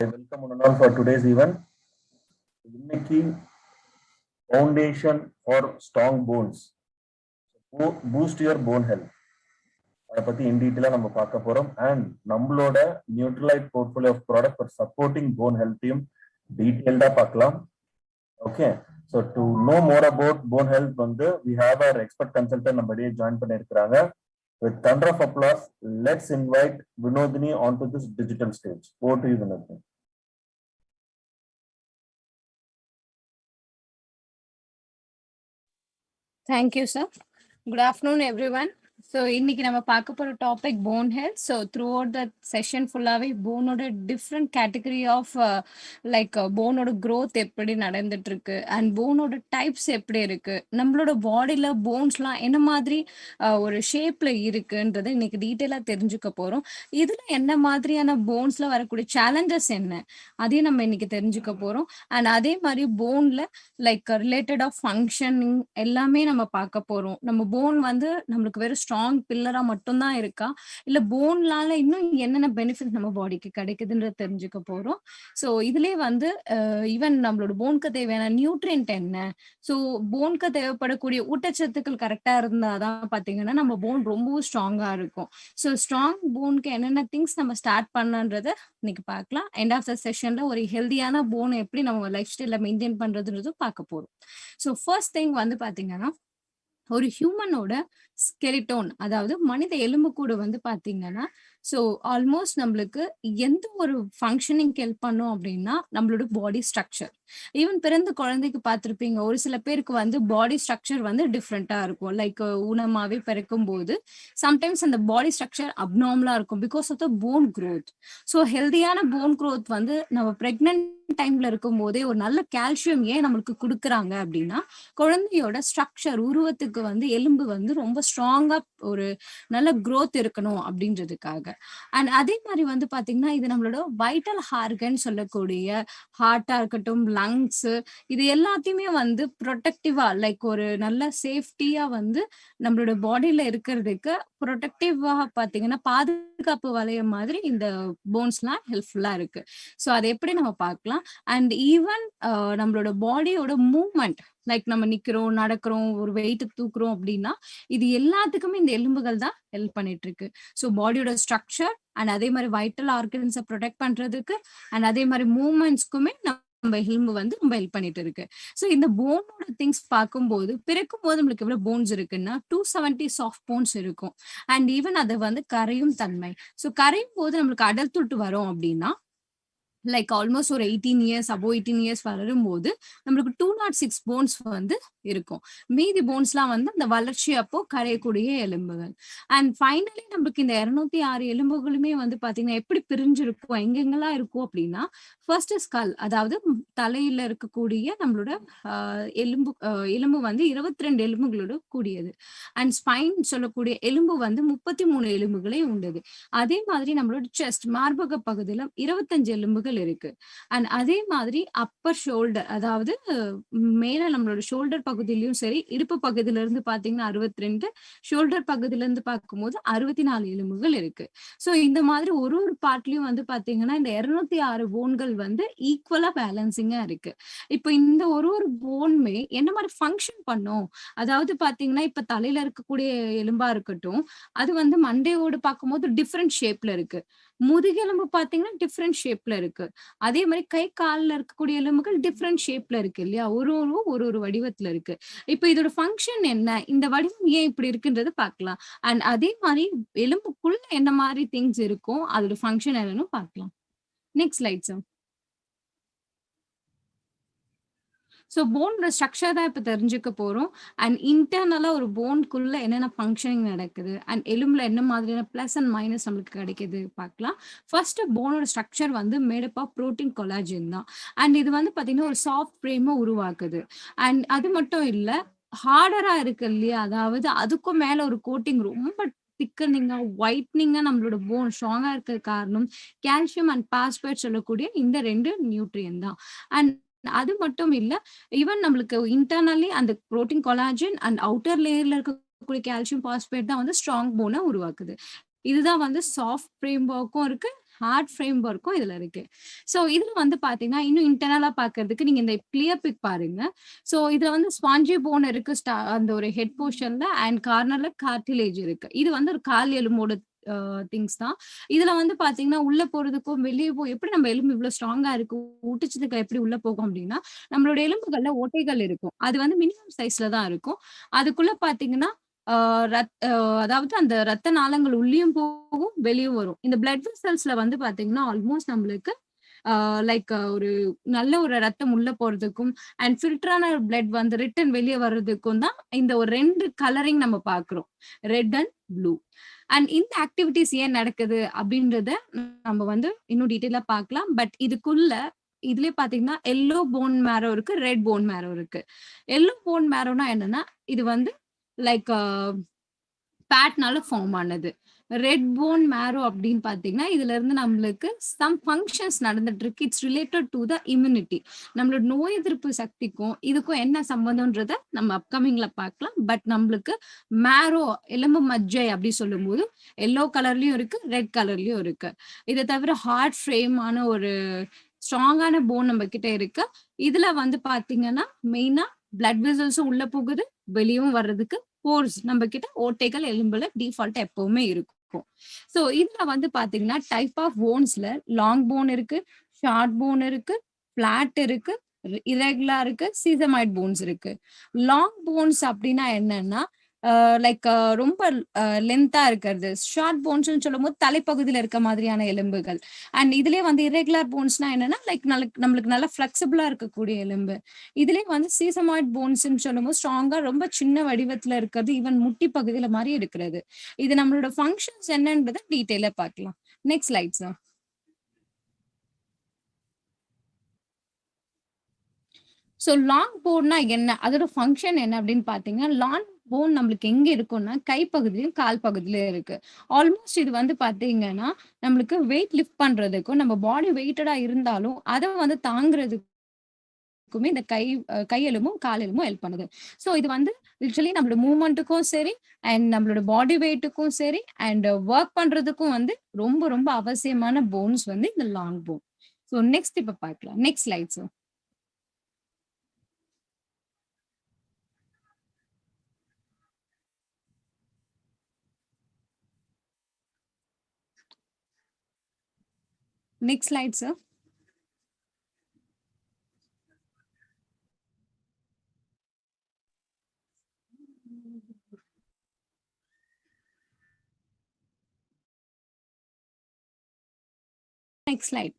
Welcome on and all for today's event. இன்னைக்கு foundation for strong bones, boost your bone health, அதை பத்தி in டீட்டெயிலா நம்ம பார்க்க போறோம். அண்ட் நம்மளோட Nutrilite portfolio of product for supporting bone ஹெல்த்தையும் டீட்டெயில்டா பார்க்கலாம். Okay, so to know more about bone health வந்து we have our expert consultant நம்மடியே ஜாயின் பண்ணியிருக்கிறாங்க. With thunder of applause, let's invite Vinodini onto this digital stage. Over to you, Vinodini. Thank you, sir. Good afternoon, everyone. So, இன்னைக்கு நம்ம பார்க்க போற topic bone health. So throughout the session ஃபுல்லாவே போனோட different category of like போனோட growth எப்படி நடந்துட்டு இருக்கு அண்ட் போனோட டைப்ஸ் எப்படி இருக்கு, நம்மளோட பாடியில போன்ஸ்லாம் என்ன மாதிரி ஒரு ஷேப்ல இருக்குன்றதை இன்னைக்கு டீட்டெயிலாக தெரிஞ்சுக்க போறோம். இதுல என்ன மாதிரியான போன்ஸ்ல வரக்கூடிய சேலஞ்சஸ் என்ன, அதையும் நம்ம இன்னைக்கு தெரிஞ்சுக்க போறோம். அண்ட் அதே மாதிரி போன்ல லைக் ரிலேட்டட் ஆஃப் ஃபங்க்ஷனிங் எல்லாமே நம்ம பார்க்க போறோம். நம்ம போன் வந்து நம்மளுக்கு வெறும் ஸ்ட்ராங் பில்லரா மட்டும்தான் இருக்கா, இல்ல போன்னால இன்னும் என்னென்ன பெனிஃபிட் நம்ம பாடிக்கு கிடைக்குதுன்றத தெரிஞ்சுக்க போறோம். ஸோ இதுலயே வந்து ஈவன் நம்மளோட போனுக்கு தேவையான நியூட்ரியன்ட் என்ன, ஸோ போனுக்கு தேவைப்படக்கூடிய ஊட்டச்சத்துக்கள் கரெக்டா இருந்தாதான் பாத்தீங்கன்னா நம்ம போன் ரொம்பவும் ஸ்ட்ராங்கா இருக்கும். ஸோ ஸ்ட்ராங் போனுக்கு என்னென்ன திங்ஸ் நம்ம ஸ்டார்ட் பண்ணன்றத இன்னைக்கு பார்க்கலாம். எண்ட் ஆஃப் த செஷன்ல ஒரு ஹெல்தியான போன் எப்படி நம்ம லைஃப் ஸ்டைல மெயின்டைன் பண்றதுன்றதும் பார்க்க போறோம். ஸோ ஃபர்ஸ்ட் திங் வந்து பாத்தீங்கன்னா ஒரு ஹியூமனோட ஸ்கெலிட்டோன், அதாவது மனித எலும்புக்கூடு வந்து பாத்தீங்கன்னா ஸோ ஆல்மோஸ்ட் நம்மளுக்கு எந்த ஒரு ஃபங்க்ஷனிங் ஹெல்ப் பண்ணும் அப்படின்னா நம்மளோட பாடி ஸ்ட்ரக்சர். ஈவன் பிறந்த குழந்தைக்கு பார்த்துருப்பீங்க, ஒரு சில பேருக்கு வந்து பாடி ஸ்ட்ரக்சர் வந்து டிஃப்ரெண்டா இருக்கும். லைக் ஊனமாவே பிறக்கும் போது சம்டைம்ஸ் அந்த பாடி ஸ்ட்ரக்சர் அப்நார்மலா இருக்கும் because of the bone growth. So ஹெல்தியான போன் க்ரோத் வந்து நம்ம பிரெக்னன்ட் டைம்ல இருக்கும் போதே ஒரு நல்ல கால்சியம் ஏன் நம்மளுக்கு கொடுக்குறாங்க அப்படின்னா குழந்தையோட ஸ்ட்ரக்சர் உருவத்துக்கு வந்து எலும்பு வந்து ரொம்ப ஸ்ட்ராங்கா ஒரு நல்ல க்ரோத் இருக்கணும் அப்படின்றதுக்காக. அண்ட் அதே மாதிரி வந்து பாத்தீங்கன்னா இது நம்மளோட வைட்டல் ஆர்கன் சொல்லக்கூடிய ஹார்ட்டா இருக்கட்டும், லங்ஸ், இது எல்லாத்தையுமே வந்து ப்ரொடெக்டிவா லைக் ஒரு நல்ல சேஃப்டியா வந்து நம்மளோட பாடியில இருக்கிறதுக்கு ப்ரொடெக்டிவா பாத்தீங்கன்னா பாதுகாப்பு வளையம் மாதிரி இந்த போன்ஸ்லாம் ஹெல்ப்ஃபுல்லா இருக்கு. ஸோ அதை எப்படி நம்ம பார்க்கலாம். அண்ட் ஈவன் நம்மளோட பாடியோட மூவ்மெண்ட், லைக் நம்ம நிக்கிறோம், நடக்கிறோம், ஒரு வெயிட் தூக்குறோம் அப்படின்னா இது எல்லாத்துக்குமே இந்த எலும்புகள் தான் ஹெல்ப் பண்ணிட்டு இருக்கு. ஸோ பாடியோட ஸ்ட்ரக்சர் அண்ட் அதே மாதிரி வைட்டல் ஆர்கன்ஸை ப்ரொடெக்ட் பண்றதுக்கு அண்ட் அதே மாதிரி மூவ்மெண்ட்ஸ்க்குமே நம்ம எலும்பு வந்து ரொம்ப ஹெல்ப் பண்ணிட்டு இருக்கு. ஸோ இந்த போனோட திங்ஸ் பார்க்கும்போது பிறக்கும் போது நம்மளுக்கு எவ்வளவு போன்ஸ் இருக்குன்னா 270 சாஃப்ட் போன்ஸ் இருக்கும். அண்ட் ஈவன் அது வந்து கரையும் தன்மை. ஸோ கரையும் போது நம்மளுக்கு அடல்ட் வரும் அப்படின்னா லைக் ஆல்மோஸ்ட் ஒரு 18 இயர்ஸ் அபோவ் 18 இயர்ஸ் வரும்போது நம்மளுக்கு 206 போன்ஸ் வந்து இருக்கும். மீதி போன்ஸ்லாம் வந்து அந்த வளர்ச்சி அப்போ கரையக்கூடிய எலும்புகள். அண்ட் ஃபைனலி நம்மளுக்கு இந்த 206 எலும்புகளுமே வந்து பாத்தீங்கன்னா எப்படி பிரிஞ்சிருக்கும், எங்கெங்கெல்லாம் இருக்கும் அப்படின்னா ஃபர்ஸ்ட் ஸ்கல், அதாவது தலையில இருக்கக்கூடிய நம்மளோட எலும்பு வந்து 22 எலும்புகளோட கூடியது. அண்ட் ஸ்பைன் சொல்லக்கூடிய எலும்பு வந்து 33 எலும்புகளே உண்டது. அதே மாதிரி நம்மளோட செஸ்ட் மார்பக பகுதியில 25 எலும்புகள் இருக்கு. அண்ட் அதே மாதிரி அப்பர் ஷோல்டர், அதாவது மேல நம்மளோட ஷோல்டர் பகுதியிலயும் சரி, இடுப்பு பகுதியில இருந்து பாத்தீங்கன்னா 62, ஷோல்டர் பகுதியில இருந்து பார்க்கும்போது 64 எலும்புகள் இருக்கு. சோ இந்த மாதிரி ஒரு ஒரு பார்ட்லயும் வந்து பாத்தீங்கன்னா இந்த 206 போன்கள் வந்து ஈக்குவலா பேலன்சிங்கா இருக்கு. இப்போ இந்த ஒரு ஒரு போனுமே என்ன மாதிரி ஃபங்க்ஷன் பண்ணும், அதாவது பாத்தீங்கன்னா இப்ப தலையில இருக்கக்கூடிய எலும்பா இருக்கட்டும், அது வந்து மண்டையோடு பார்க்கும்போது டிஃப்ரெண்ட் ஷேப்ல இருக்கு. முதுகெலும்பு பாத்தீங்கன்னா டிஃப்ரெண்ட் ஷேப்ல இருக்கு. அதே மாதிரி கை கால்ல இருக்கக்கூடிய எலும்புகள் டிஃப்ரெண்ட் ஷேப்ல இருக்கு இல்லையா, ஒரு ஒரு வடிவத்துல இருக்கு. இப்ப இதோட ஃபங்க்ஷன் என்ன, இந்த வடிவம் ஏன் இப்படி இருக்குன்றது பார்க்கலாம். அண்ட் அதே மாதிரி எலும்புக்குள்ள என்ன மாதிரி திங்ஸ் இருக்கும், அதோட ஃபங்க்ஷன் என்னன்னு பார்க்கலாம். Next slide sir. ஸோ போனோட ஸ்ட்ரக்சர் தான் இப்போ தெரிஞ்சுக்க போறோம். அண்ட் இன்டர்னலா ஒரு போனுக்குள்ள என்னென்ன ஃபங்க்ஷனிங் நடக்குது அண்ட் எலும்புல என்ன மாதிரியான பிளஸ் அண்ட் மைனஸ் நம்மளுக்கு கிடைக்குது பார்க்கலாம். ஃபர்ஸ்ட் போனோட ஸ்ட்ரக்சர் வந்து மேடப் ஆஃப் புரோட்டீன் கொலாஜன் தான். அண்ட் இது வந்து பாத்தீங்கன்னா ஒரு சாஃப்ட் ஃப்ரேமை உருவாக்குது. அண்ட் அது மட்டும் இல்ல, ஹார்டரா இருக்கு இல்லையா, அதாவது அதுக்கும் மேல ஒரு கோட்டிங் ரொம்ப திக்கனிங்கா ஒயிட்னிங்கா நம்மளோட போன் ஸ்ட்ராங்கா இருக்க காரணம் கால்சியம் அண்ட் பாஸ்பேட் சொல்லக்கூடிய இந்த 2 நியூட்ரியன் தான். அண்ட் அது மட்டும் இல்ல, ஈவன் நம்மளுக்கு இன்டர்னலி அந்த புரோட்டீன் கொலாஜன் அண்ட் அவுட்டர் லேயர்ல இருக்கக்கூடிய கால்சியம் பாஸ்பேட் தான் வந்து ஸ்ட்ராங் போனை உருவாக்குது. இதுதான் வந்து சாஃப்ட் ஃப்ரேம் ஒர்க்கும் இருக்கு ஹார்ட் ஃப்ரேம் ஒர்க்கும் இதுல இருக்கு. ஸோ இதுல வந்து பாத்தீங்கன்னா இன்னும் இன்டர்னலா பாக்குறதுக்கு நீங்க இந்த கிளியர் பிக் பாருங்க. ஸோ இதுல வந்து ஸ்பாஞ்சி போன் இருக்கு அந்த ஒரு ஹெட் போர்ஷன்ல அண்ட் கார்னர்ல கார்டிலேஜ் இருக்கு. இது வந்து ஒரு கால் எலும்போட திங்ஸ் தான். இதுல வந்து பாத்தீங்கன்னா உள்ள போறதுக்கும் வெளியே எப்படி நம்ம எலும்பு இவ்வளவு ஸ்ட்ராங்கா இருக்கு ஊட்டச்சத்துக்கள் எப்படி உள்ள போகும் அப்படின்னா நம்மளோட எலும்புகள்ல ஓட்டைகள் இருக்கும். அது வந்து மினிமம் சைஸ்ல தான் இருக்கும். அதுக்குள்ள பாத்தீங்கன்னா அதாவது அந்த ரத்த நாளங்கள் உள்ளயும் போகும் வெளியும் வரும். இந்த பிளட் வெசல்ஸ்ல வந்து பாத்தீங்கன்னா ஆல்மோஸ்ட் நம்மளுக்கு லைக் ஒரு நல்ல ஒரு ரத்தம் உள்ள போறதுக்கும் அண்ட் ஃபில்டரான பிளட் வந்து ரிட்டர்ன் வெளியே வர்றதுக்கும் தான் இந்த ஒரு 2 கலரிங் நம்ம பாக்குறோம். Red and blue. அண்ட் இந்த ஆக்டிவிட்டிஸ் ஏன் நடக்குது அப்படின்றத நம்ம வந்து இன்னும் டீட்டெயிலா பார்க்கலாம். பட் இதுலயே பாத்தீங்கன்னா எல்லோ போன் மேரோ இருக்கு, ரெட் போன் மேரோ இருக்கு. எல்லோ போன் மேரோனா என்னன்னா இது வந்து லைக் ஃபேட்னால ஃபார்ம் ஆனது. ரெட் போன் மேரோ அப்படின்னு பாத்தீங்கன்னா இதுல இருந்து நம்மளுக்கு சம் ஃபங்க்ஷன்ஸ் நடந்துட்டு இருக்கு. It's related to the immunity. நம்மளோட நோய் எதிர்ப்பு சக்திக்கும் இதுக்கும் என்ன சம்பந்தம்ன்றத நம்ம அப்கமிங்ல பார்க்கலாம். பட் நம்மளுக்கு மேரோ எலும்பு மஜ்ஜை அப்படி சொல்லும் போது எல்லோ கலர்லயும் இருக்கு, ரெட் கலர்லயும் இருக்கு. இதை தவிர ஹார்ட் ஃப்ரேமான ஒரு ஸ்ட்ராங்கான போன் நம்ம கிட்ட இருக்கு. இதுல வந்து பாத்தீங்கன்னா மெயினா பிளட் வெசல்ஸும் உள்ள போகுது, வெளியும் வர்றதுக்கு போர்ஸ் நம்ம கிட்ட ஓட்டைகள் எலும்புல டிஃபால்ட் எப்பவுமே இருக்கும். சோ இதுல வந்து பாத்தீங்கன்னா டைப் ஆஃப் போன்ஸ்ல லாங் போன் இருக்கு, ஷார்ட் போன் இருக்கு, பிளாட் இருக்கு, இரகுலர் இருக்கு, சீசமாய்ட் போன்ஸ் இருக்கு. லாங் போன்ஸ் அப்படின்னா என்னன்னா லைக் ரொம்ப லென்த்தா இருக்கிறது. ஷார்ட் போன்ஸ்னு சொல்லும் போது தலைப்பகுதியில இருக்க மாதிரியான எலும்புகள். அண்ட் இதுலயே வந்து இரகுலர் போன்ஸ்னா என்னன்னா லைக் நம்மளுக்கு நல்லா ஃபிளெக்சிபிளா இருக்கக்கூடிய எலும்பு. இதுலயே வந்து சீசமாய்ட் போன்ஸ்ன்னு சொல்லும்போது ஸ்ட்ராங்கா ரொம்ப சின்ன வடிவத்துல இருக்கிறது, ஈவன் முட்டி பகுதியில மாதிரி இருக்கிறது. இது நம்மளோட ஃபங்க்ஷன்ஸ் என்னன்றதை டீட்டெயிலா பார்க்கலாம். Next slide sir. So long போன்னா என்ன, அதோட ஃபங்க்ஷன் என்ன அப்படின்னு பாத்தீங்கன்னா லாங் போன் நம்மளுக்கு எங்க இருக்கும்னா கைப்பகுதியிலும் கால் பகுதியிலும் இருக்கு. ஆல்மோஸ்ட் இது வந்து பாத்தீங்கன்னா நம்மளுக்கு வெயிட் லிஃப்ட் பண்றதுக்கும் நம்ம பாடி வெயிட்டடா இருந்தாலும் அதை வந்து தாங்குறதுக்குமே இந்த கை எலும்பும் கால் எலும்பும் ஹெல்ப் பண்ணுது. ஸோ இது வந்து லிட்டரலி நம்மளோட மூவ்மெண்ட்டுக்கும் சரி அண்ட் நம்மளோட பாடி வெயிட்டுக்கும் சரி அண்ட் ஒர்க் பண்றதுக்கும் வந்து ரொம்ப ரொம்ப அவசியமான போன்ஸ் வந்து இந்த லாங் போன். ஸோ நெக்ஸ்ட் இப்ப பார்க்கலாம். Next slide sir. Next slide, sir. Next slide.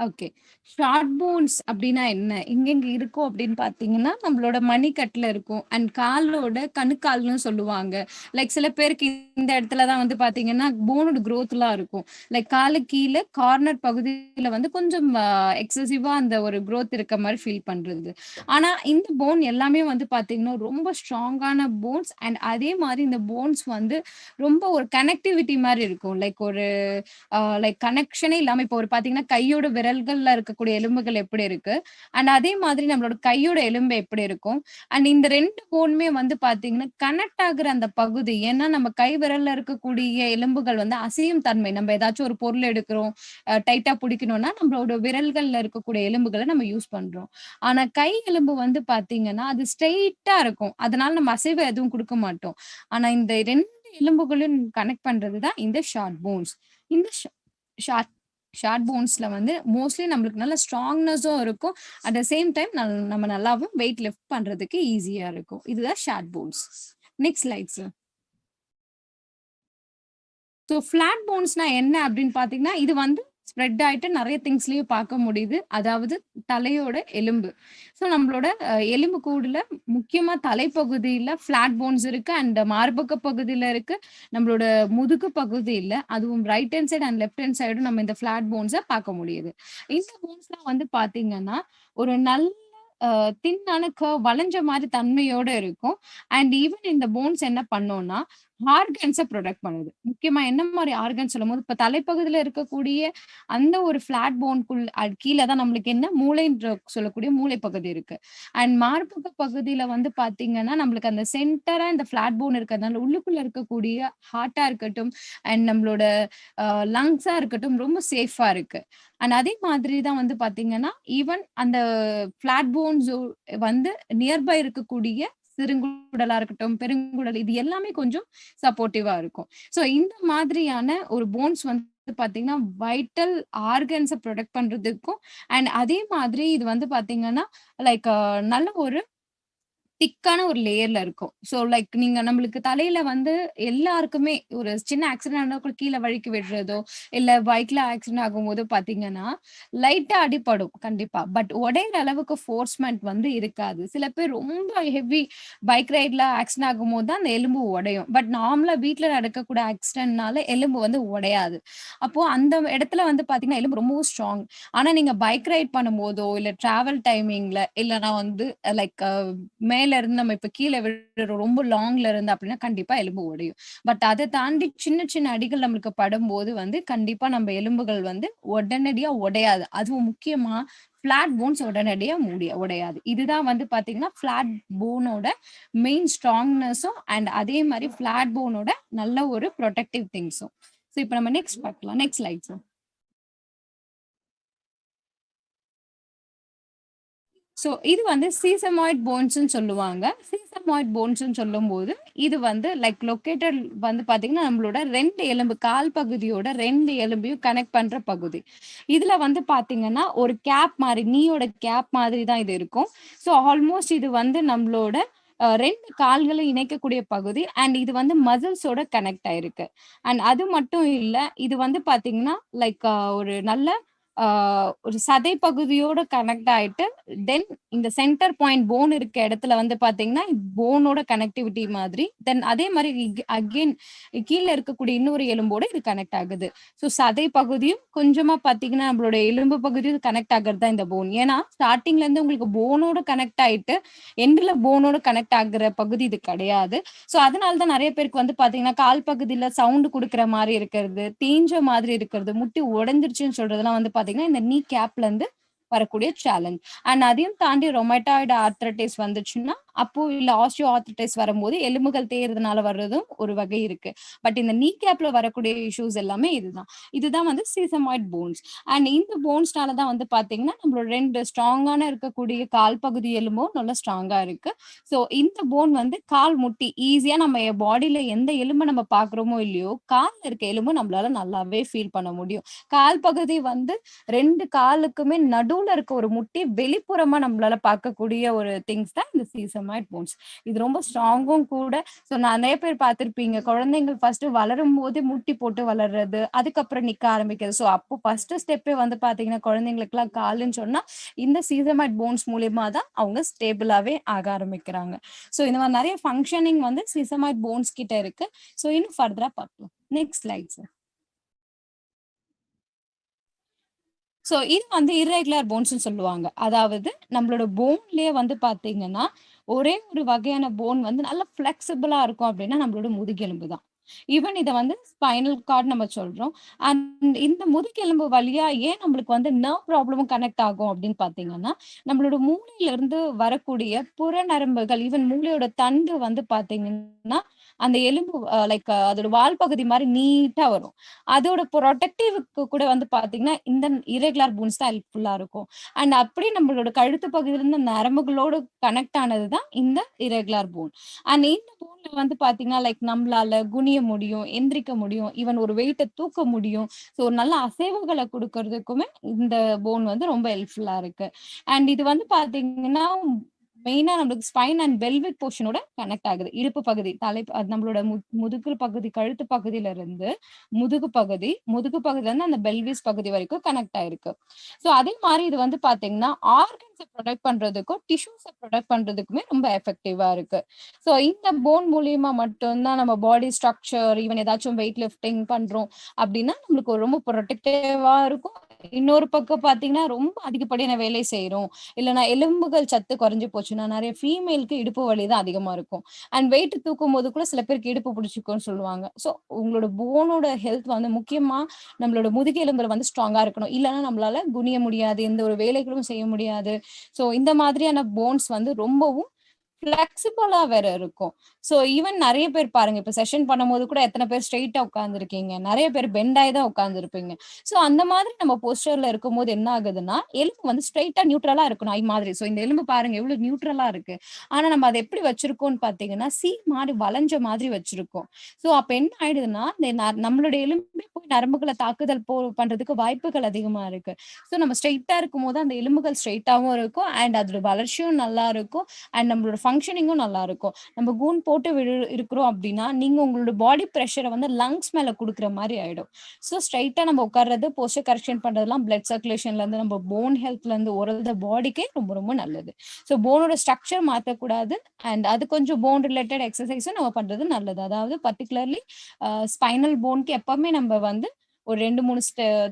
Okay. Short bones அப்படின்னா என்ன? எங்கெங்க இருக்கும் அப்படின்னு பார்த்தீங்கன்னா, நம்மளோட மணிக்கட்டுல இருக்கும். அண்ட் காலோட கணுக்கால்ன்னு சொல்லுவாங்க. லைக் சில பேருக்கு இந்த இடத்துல தான் வந்து பார்த்தீங்கன்னா, போனோட குரோத்லாம் இருக்கும். லைக் காலுக்கு கீழ கார்னர் பகுதியில வந்து கொஞ்சம் எக்ஸசிவா அந்த ஒரு குரோத் இருக்க மாரி ஃபீல் பண்றது. ஆனா இந்த போன் எல்லாமே வந்து பார்த்தீங்கன்னா, ரொம்ப ஸ்ட்ராங்கான போன்ஸ் அண்ட் அதே மாரி இந்த போன்ஸ் வந்து ரொம்ப ஒரு கனெக்டிவிட்டி மாரி இருக்கும். லைக் கனெக்ஷனே இல்லாம இப்போ ஒரு பாத்தீங்கன்னா கையோட விரல்கள்ல இருக்கக்கூடிய எலும்புகள் எப்படி இருக்கு அண்ட் அதே மாதிரி நம்மளோட கையோட எலும்பு எப்படி இருக்கும் அண்ட் இந்த 2 போனுமே வந்து பாத்தீங்கன்னா கனெக்ட் ஆகுற அந்த பகுதி. ஏன்னா நம்ம கை விரல்ல இருக்கக்கூடிய எலும்புகள் வந்து அசையும் தன்மை. நம்ம ஏதாச்சும் ஒரு பொருள் எடுக்கிறோம், டைட்டா பிடிக்கணும்னா நம்மளோட விரல்கள்ல இருக்கக்கூடிய எலும்புகளை நம்ம யூஸ் பண்றோம். ஆனா கை எலும்பு வந்து பாத்தீங்கன்னா அது ஸ்ட்ரெயிட்டா இருக்கும். அதனால நம்ம அசைவு எதுவும் கொடுக்க மாட்டோம். ஆனா இந்த 2 எலும்புகளையும் கனெக்ட் பண்றதுதான் இந்த ஷார்ட் போன்ஸ். இந்த ஷார்ட் ஷார்ட் போன்ஸ்ல வந்து மோஸ்ட்லி நம்மளுக்கு நல்ல ஸ்ட்ராங்னஸும் இருக்கும். அட் த சேம் டைம் நம்ம நல்லாவும் வெயிட் லிஃப்ட் பண்றதுக்கு ஈஸியா இருக்கும். இதுதான் short bones. Next slide sir. So flat போன்ஸ்னா என்ன அப்படின்னு பாத்தீங்கன்னா இது வந்து ஸ்ப்ரெட் ஆயிட்டு நிறைய திங்ஸ்லயும் பார்க்க முடியுது. அதாவது தலையோட எலும்பு. ஸோ நம்மளோட எலும்பு கூடுல முக்கியமா தலைப்பகுதியில ஃபிளாட் போன்ஸ் இருக்கு அண்ட் மார்பக பகுதியில இருக்கு. நம்மளோட முதுகு பகுதியில அதுவும் right hand side and left hand சைடும் நம்ம இந்த ஃபிளாட் போன்ஸை பார்க்க முடியுது. இந்த போன்ஸ்லாம் வந்து பாத்தீங்கன்னா ஒரு நல்ல தின்னான கர்வ் வளைஞ்ச மாதிரி தன்மையோட இருக்கும். அண்ட் ஈவன் இந்த போன்ஸ் என்ன பண்ணோம்னா ஆர்கன்ஸ ப்ரொடெக்ட் பண்ணுது. முக்கியமா என்ன மாரி ஆர்கன் சொல்லும்போது, இப்ப தலைப்பகுதியில இருக்கக்கூடிய அந்த ஒரு ஃப்ளாட் போன்க்குள் அது கீழ தான் நம்மளுக்கு என்ன மூளைன்ற சொல்லக்கூடிய மூளை பகுதி இருக்கு. அண்ட் மார்பக பகுதியில வந்து பார்த்தீங்கன்னா, நம்மளுக்கு அந்த சென்டரா இந்த ஃப்ளாட் போன் இருக்கிறதுனால, உள்ளுக்குள்ள இருக்கக்கூடிய ஹார்ட்டா இருக்கட்டும், அண்ட் நம்மளோட அ லங்ஸா இருக்கட்டும் ரொம்ப சேஃபா இருக்கு. அண்ட் அதே மாதிரி தான் வந்து பார்த்தீங்கன்னா, ஈவன் அந்த ஃப்ளாட் போன்ஸ் வந்து நியர்பை இருக்கக்கூடிய சிறுங்குடலா இருக்கட்டும், பெருங்குடல் இது எல்லாமே கொஞ்சம் சப்போர்ட்டிவா இருக்கும். ஸோ இந்த மாதிரியான ஒரு போன்ஸ் வந்து பார்த்தீங்கன்னா, வைட்டல் ஆர்கன்ஸ புரொடெக்ட் பண்றதுக்கும் அண்ட் அதே மாதிரி இது வந்து பார்த்தீங்கன்னா, லைக் நல்ல ஒரு திக்கான ஒரு லேயர்ல இருக்கும். ஸோ லைக் நீங்க நம்மளுக்கு தலையில வந்து எல்லாருக்குமே ஒரு சின்ன ஆக்சிடென்ட் ஆனா கூட கீழ வழுக்கி விடுறதோ, இல்ல பைக்ல ஆக்சிடென்ட் ஆகும்போதோ பார்த்தீங்கன்னா, லைட்டா அடிபடும் கண்டிப்பா. பட் உடையிற அளவுக்கு ஃபோர்ஸ்மென்ட் வந்து இருக்காது. சில பேர் ரொம்ப ஹெவி பைக் ரைட்ல ஆக்சிடென்ட் ஆகும்போது தான் அந்த எலும்பு உடையும். பட் நார்மலா வீட்ல நடக்கக்கூடிய ஆக்சிடென்ட்னால எலும்பு வந்து உடையாது. அப்போ அந்த இடத்துல வந்து பார்த்தீங்கன்னா, எலும்பு ரொம்பவும் ஸ்ட்ராங். ஆனா நீங்க பைக் ரைட் பண்ணும்போதோ, இல்ல டிராவல் டைமிங்ல இல்லன்னா வந்து லைக் மேல இருந்து நம்ம இப்ப கீழ விழுறோம். ரொம்ப லாங்ல இருந்து அப்டின்னா கண்டிப்பா எலும்பு உடையும். பட் அத தாண்டி சின்ன சின்ன அடிகள் நம்மளுக்கு படும்போது வந்து கண்டிப்பா நம்ம எலும்புகள் வந்து உடனடியா உடையாது. அதுவும் முக்கியமா ஃப்ளாட் போன்ஸ் உடனடியா உடையாது. இதுதான் வந்து பார்த்தீங்கன்னா, ஃப்ளாட் போனோட மெயின் ஸ்ட்ராங்னஸும் அண்ட் அதே மாரி ஃப்ளாட் போனோட நல்ல ஒரு புரொடெக்டிவ் திங்ஸும். சோ இப்ப நம்ம நெக்ஸ்ட் பார்க்கலாம். Next slides. ஸோ இது வந்து சீசமாய்ட் போன்ஸ்ன்னு சொல்லுவாங்க. சீசமாய்ட் போன்ஸ்ன்னு சொல்லும்போது, இது வந்து லைக் லொக்கேட்டட் வந்து பார்த்தீங்கன்னா, நம்மளோட 2 எலும்பு கால் பகுதியோட 2 எலும்பையும் கனெக்ட் பண்ற பகுதி. இதுல வந்து பார்த்தீங்கன்னா, ஒரு கேப் மாரி நீயோட கேப் மாதிரி தான் இது இருக்கும். ஸோ ஆல்மோஸ்ட் இது வந்து நம்மளோட 2 கால்களும் இணைக்கக்கூடிய பகுதி அண்ட் இது வந்து மசில்ஸோட கனெக்ட் ஆயிருக்கு. அண்ட் அது மட்டும் இல்ல, இது வந்து பார்த்தீங்கன்னா, லைக் ஒரு நல்ல ஆ ஒரு சதை பகுதியோட கனெக்ட் ஆயிட்டு, தென் இந்த சென்டர் பாயிண்ட் போன் இருக்க இடத்துல வந்து பார்த்தீங்கன்னா, போனோட கனெக்டிவிட்டி மாதிரி. தென் அதே மாரி அகைன் கீழ இருக்கக்கூடிய இன்னொரு எலும்போட இது கனெக்ட் ஆகுது. ஸோ சதை பகுதியும் கொஞ்சமா பார்த்தீங்கன்னா, நம்மளோட எலும்பு பகுதியும் கனெக்ட் ஆகுறது தான் இந்த போன். ஏன்னா, ஸ்டார்ட்டிங்ல இருந்து உங்களுக்கு போனோட கனெக்ட் ஆயிட்டு, எண்டுல போனோட கனெக்ட் ஆகுற பகுதி இது கிடையாது. ஸோ அதனால தான் நெறைய பேருக்கு வந்து பார்த்தீங்கன்னா, கால் பகுதியில சவுண்ட் குடுக்குற மாரி இருக்கிறது, தேஞ்ச மாதிரி இருக்கிறது, முட்டி உடைஞ்சிருச்சுன்னு சொல்றதெல்லாம் வந்து பார்த்தீங்கன்னா, இந்த நீ கேப்ல இருந்து வரக்கூடிய சேலஞ்ச். அண்ட் அதையும் தாண்டி ரொமட்டாய்டு ஆர்த்ரைட்டிஸ் வந்துச்சுன்னா, அப்போ இல்ல ஆஸ்டியோ ஆர்த்ரைட்டிஸ் வரும்போது எலும்புகள் தேய்றதுனால வர்றதும் ஒரு வகை இருக்கு. பட் இந்த நீ கேப்ல வரக்கூடிய இஷ்யூஸ் எல்லாமே இதுதான். இதுதான் வந்து சீசமாய்ட் போன்ஸ். அண்ட் இந்த போன்ஸ்னால தான் வந்து பார்த்தீங்கன்னா, நம்மளோட 2 ஸ்ட்ராங்கான இருக்கக்கூடிய கால் பகுதி எலும்பும் நல்லா ஸ்ட்ராங்கா இருக்கு. ஸோ இந்த போன் வந்து கால் முட்டி ஈஸியா நம்ம பாடியில எந்த எலும்ப நம்ம பார்க்குறோமோ இல்லையோ, கால்ல இருக்க எலும்பு நம்மளால நல்லாவே ஃபீல் பண்ண முடியும். கால் பகுதி வந்து 2 காலுக்குமே நடுவுல இருக்க ஒரு முட்டி வெளிப்புறமா நம்மளால பார்க்கக்கூடிய ஒரு திங்ஸ் தான் இந்த சீசமாய்ட் போன்ஸ். இது ரொம்ப ஸ்ட்ராங்கும் கூட. ஸோ நெறைய பேர் பார்த்திருப்பீங்க. குழந்தைங்கள் ஃபர்ஸ்ட்டு வளரும்போதே முட்டி போட்டு வளர்றது. அதுக்கப்புறம் நிக்க ஆரம்பிக்கிறது. ஸோ அப்போ ஃபர்ஸ்ட்டு ஸ்டெப்பே வந்து பார்த்தீங்கன்னா, குழந்தைங்களுக்குலாம் காலுன்னு சொன்னா, இந்த சீசமாய்ட் போன்ஸ் மூலியமா தான் அவங்க ஸ்டேபிளாவே ஆக ஆரம்பிக்கிறாங்க. ஸோ இந்த மாரி நெறைய ஃபங்ஷனிங் வந்து சீசமாய்ட் போன்ஸ் கிட்ட இருக்கு. ஸோ இன்னும் ஃபர்தரா பார்க்கலாம். Next slides. ஸோ இது வந்து இர்ரெகுலர் போன்ஸ்ன்னு சொல்லுவாங்க. அதாவது நம்மளோட போன்லயே வந்து பார்த்தீங்கன்னா, ஒரே ஒரு வகையான போன் வந்து நல்லா ஃப்ளெக்சிபிளா இருக்கும் அப்டின்னா, நம்மளோட முதுகெலும்பு தான். ஈவன் இத வந்து ஸ்பைனல் கார்ட் நம்ம சொல்றோம். அண்ட் இந்த முதுகெலும்பு வழியா ஏன் நம்மளுக்கு வந்து நர்வ் ப்ராப்ளமும் கனெக்ட் ஆகும் அப்டின்னு பார்த்தீங்கன்னா, நம்மளோட மூளையிலிருந்து வரக்கூடிய புற நரம்புகள், ஈவன் மூளையோட தண்டு வந்து பார்த்தீங்கன்னா, அந்த எலும்பு லைக் அதோட வால் பகுதி மாரி நீட்டா வரும். அதோட புரொடெக்டிவ்க்கு கூட வந்து பார்த்தீங்கன்னா, இந்த இர்ரெகுலர் போன்ஸ் தான் ஹெல்ப்ஃபுல்லா இருக்கும். அண்ட் அப்படியே நம்மளோட கழுத்து பகுதியிலருந்து நரம்புகளோடு கனெக்ட் ஆனது தான் இந்த இர்ரெகுலர் போன். அண்ட் இந்த போன்ல வந்து பார்த்தீங்கன்னா, லைக் நம்மளால குனிய முடியும், எந்திரிக்க முடியும், ஈவன் ஒரு வெயிட்ட தூக்க முடியும். ஸோ நல்ல அசைவுகள குடுக்கறதுக்குமே இந்த போன் வந்து ரொம்ப ஹெல்ப்ஃபுல்லா இருக்கு. அண்ட் இது வந்து பார்த்தீங்கன்னா, மெயினா நம்மளுக்கு ஸ்பைன் அண்ட் பெல்விக் போர்ஷனோட கனெக்ட் ஆகுது. இடுப்பு பகுதி, அது நம்மளோட முதுகு பகுதி, கழுத்து பகுதியில இருந்து முதுகு பகுதிலருந்து அந்த பெல்விஸ் பகுதி வரைக்கும் கனெக்ட் ஆயிருக்கு. ஸோ அதே மாரி இது வந்து பார்த்தீங்கன்னா, ஆர்கன்ஸ புரொடெக்ட் பண்றதுக்கும், டிஷ்யூஸ புரொடெக்ட் பண்றதுக்குமே ரொம்ப எஃபெக்டிவா இருக்கு. ஸோ இந்த போன் மூலியமா மட்டும் தான் நம்ம பாடி ஸ்ட்ரக்சர், ஈவன் ஏதாச்சும் வெயிட் லிஃப்டிங் பண்றோம் அப்டின்னா, நம்மளுக்கு ரொம்ப புரொடெக்டிவா இருக்கும். இன்னொரு பக்கம் பார்த்தீங்கன்னா, ரொம்ப அதிகப்படியான வேலை செய்றோம். இல்லன்னா எலும்புகள் சத்து குறைஞ்சு போச்சுன்னா, நெறைய ஃபீமேலுக்கு இடுப்பு வலி தான் அதிகமா இருக்கும். அண்ட் வெயிட் தூக்கும்போது கூட சில பேருக்கு இடுப்பு புடிச்சுக்கும்னு சொல்லுவாங்க. ஸோ உங்களோட போனோட ஹெல்த் வந்து முக்கியமா நம்மளோட முதுகெலும்புல வந்து ஸ்ட்ராங்கா இருக்கணும். இல்லன்னா நம்மளால குனிய முடியாது. எந்த ஒரு வேலைகளும் செய்ய முடியாது. ஸோ இந்த மாதிரியான போன்ஸ் வந்து ரொம்பவும் ஃப்ளெக்சிபிளா வேற இருக்கும். ஸோ ஈவன் நெறைய பேர் பாருங்க, இப்ப செஷன் பண்ணும்போது கூட எத்தன பேர் ஸ்ட்ரெய்ட்டா உட்கார்ந்திருக்கீங்க. நெறைய பேர் பெண்ட் ஆயி தான் உட்கார்ந்திருப்பீங்க. ஸோ அந்த மாதிரி நம்ம போஸ்டர்ல இருக்கும்போது என்ன ஆகுதுன்னா, எலும்பு வந்து ஸ்ட்ரெய்ட்டா நியூட்ரலா இருக்கணும் ஐ மாதிரி. ஸோ இந்த எலும்பு பாருங்க எவ்வளவு நியூட்ரலா இருக்கு. ஆனா நம்ம அத எப்படி வச்சிருக்கோம்னு பார்த்தீங்கன்னா, மாரி வளைஞ்ச மாதிரி வச்சிருக்கோம். ஸோ அப்ப என்ன ஆயிடுதுன்னா, இந்த நம்மளுடைய எலும்பே போய் நரம்புகள தாக்குதல் பண்றதுக்கு வாய்ப்புகள் அதிகமா இருக்கு. ஸோ நம்ம ஸ்ட்ரெய்ட்டா இருக்கும்போது அந்த எலும்புகள் ஸ்ட்ரெய்ட்டாவும் இருக்கும். அண்ட் அதோட வளர்ச்சியும் நல்லா இருக்கும். அண்ட் நம்மளோட ஃபங்ஷனிங்கும் நல்லா இருக்கும். நம்ம கூன் போட்டு இருக்கிறோம் அப்படின்னா, நீங்க உங்களோட பாடி பிரஷர வந்து லங்ஸ் மேல குடுக்குற மாரி ஆயிடும். ஸோ ஸ்ட்ரெய்ட்டா நம்ம உட்கார்றது, போஸ்டர் கரெக்ஷன் பண்றதெல்லாம் பிளட் சர்க்குலேஷன்ல இருந்து நம்ம போன் ஹெல்த்ல இருந்து ஓவரால் பாடிக்கே ரொம்ப ரொம்ப நல்லது. ஸோ போனோட ஸ்ட்ரக்சர் மாத்தக்கூடாது. அண்ட் அது கொஞ்சம் போன் ரிலேட்டட் எக்ஸர்சைஸும் நம்ம பண்றது நல்லது. அதாவது பர்ட்டிகுலர்லி ஸ்பைனல் போன்க்கு எப்பவுமே நம்ம வந்து ஒரு 2, 3